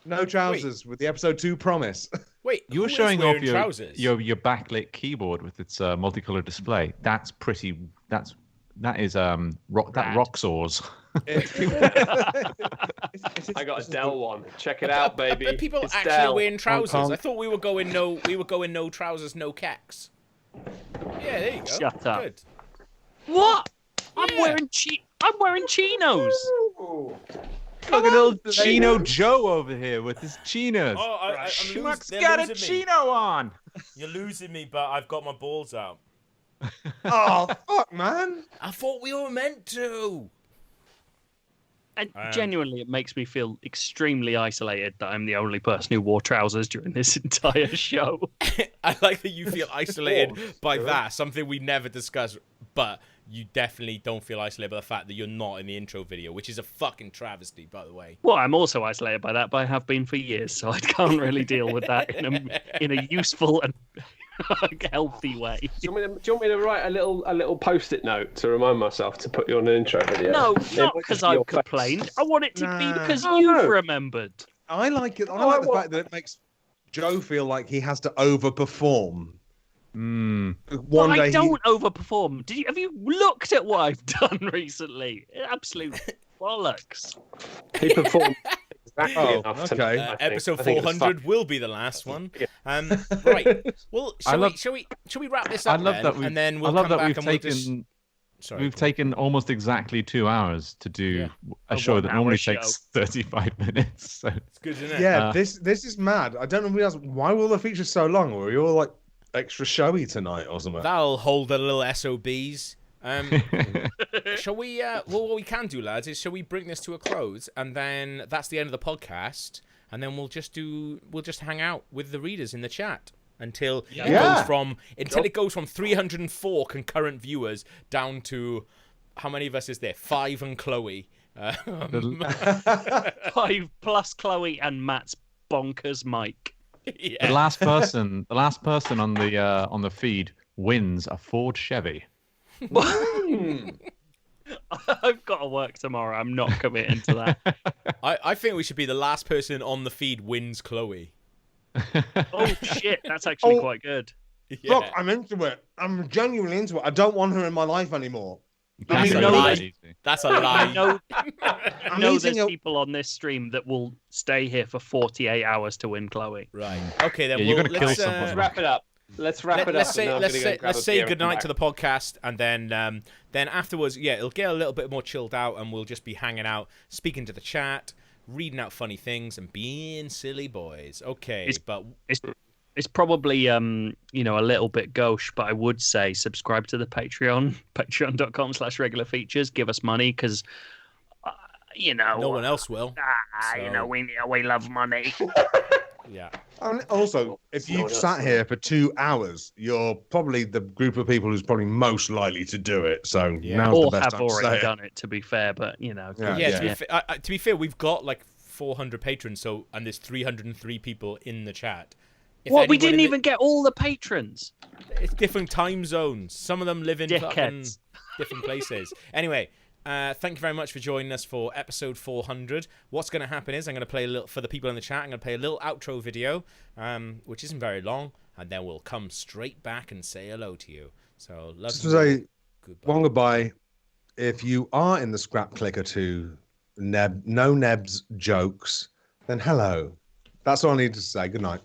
S6: no trousers with the episode 2 promise.
S2: Wait,
S4: You were
S2: who is
S4: showing off
S2: wearing
S4: your
S2: trousers?
S4: your backlit keyboard with its multicolored display. That is rock saws.
S5: I got a Dell one. Check it out, baby.
S2: Are people
S5: It's
S2: actually
S5: Dell.
S2: wearing trousers?
S6: Hong Kong.
S2: I thought we were going no trousers, no cacks. Yeah, there you go.
S3: Shut up.
S2: Good.
S3: What? I'm
S2: Yeah.
S3: wearing chinos.
S4: Look at old Chino Joe over here with his chinos.
S2: Oh, I'm
S4: Schmuck's
S2: they're
S4: got a
S2: losing me.
S4: chino on.
S2: You're losing me, but I've got my balls out.
S6: Oh, fuck, man.
S2: I thought we were meant to.
S3: And genuinely, it makes me feel extremely isolated that I'm the only person who wore trousers during this entire show.
S2: I like that you feel isolated by that, something we never discussed, but you definitely don't feel isolated by the fact that you're not in the intro video, which is a fucking travesty, by the way.
S3: Well, I'm also isolated by that, but I have been for years, so I can't really deal with that in a useful and healthy way.
S5: Do you want me to write a little post-it note to remind myself to put you on an intro video?
S3: No,
S5: It
S3: not
S5: might
S3: because
S5: just be
S3: I've
S5: your face.
S3: complained. I want it to be
S6: Nah.
S3: because
S5: Oh,
S3: you've
S5: no.
S3: remembered.
S6: I like it. I
S5: Oh,
S6: like the
S5: well-
S6: fact that it makes Joe feel like he has to overperform. One
S3: But
S6: day
S3: I don't overperform. Have you looked at what I've done recently? Absolute bollocks.
S5: He performed exactly
S6: Oh,
S5: enough
S6: okay.
S5: tonight, I think.
S2: Episode
S5: I think it was
S2: 400 will be the last one. Right. Well, shall we wrap this
S4: I
S2: up
S4: love
S2: then?
S4: that we've.
S2: And then we'll
S4: I love
S2: come
S4: that
S2: back
S4: we've
S2: and we'll
S4: taken.
S2: just... Sorry.
S4: We've taken almost exactly 2 hours to do
S2: Yeah.
S4: a
S3: A
S4: show that
S3: 1 hour
S4: normally
S3: show.
S4: takes 35 minutes. So
S2: It's good, isn't it?
S6: Yeah, this is mad. I don't realize why were the features so long, or are you all like extra showy tonight or something?
S2: That'll hold the little SOBs. Shall we? Well, what we can do, lads, is shall we bring this to a close, and then that's the end of the podcast, and then we'll just hang out with the readers in the chat until it goes from 304 concurrent viewers down to how many of us is there? 5 and Chloe.
S3: 5 plus Chloe and Matt's bonkers mic.
S2: Yeah.
S4: the last person on the feed wins a Ford Chevy.
S3: I've got to work tomorrow. I'm not committing to that.
S2: I think we should be the last person on the feed wins Chloe.
S3: Oh shit, that's actually quite good.
S2: Yeah.
S6: Look, I'm into it. I'm genuinely into it. I don't want her in my life anymore.
S2: That's
S3: You
S2: a
S3: know
S2: lie.
S3: that-
S2: That's a lie.
S3: I know,
S6: I'm
S3: know
S6: eating
S3: there's
S6: a-
S3: people on this stream that will stay here for 48 hours to win Chloe.
S2: Right. Okay, then
S4: Yeah, you're gonna kill
S2: let's,
S4: someone.
S5: Let's wrap it up. Let's wrap it up.
S2: Let's say
S5: and then I'm
S2: let's
S5: gonna go
S2: say
S5: grab
S2: let's
S5: a
S2: say
S5: beer and come
S2: goodnight
S5: back.
S2: to the podcast, and then afterwards, yeah, it'll get a little bit more chilled out, and we'll just be hanging out, speaking to the chat, reading out funny things, and being silly boys. Okay, but
S3: It's probably a little bit gauche, but I would say subscribe to the Patreon, patreon.com/regular features. Give us money because
S2: no one else will. So-
S3: we love money.
S2: Yeah.
S6: And also, if you've sat here for 2 hours, you're probably the group of people who's probably most likely to do it. So now's
S3: Or
S6: the best
S3: have
S6: time to say
S3: already
S6: it.
S3: done it, to be fair, but
S6: Yeah.
S2: To be fair, we've got like 400 patrons, and there's 303 people in the chat. If
S3: we
S2: anyone
S3: didn't
S2: in the-
S3: even get all the patrons.
S2: It's different time zones. Some of them live in fucking
S3: Dickheads.
S2: different places. Anyway, thank you very much for joining us for episode 400. What's going to happen is I'm going to play a little for the people in the chat. I'm going to play a little outro video, which isn't very long, and then we'll come straight back and say hello to you. So love
S6: Just
S2: you.
S6: to say
S2: Goodbye.
S6: one goodbye. If you are in the scrap clicker to no Nebs jokes, then hello. That's all I need to say. Good night.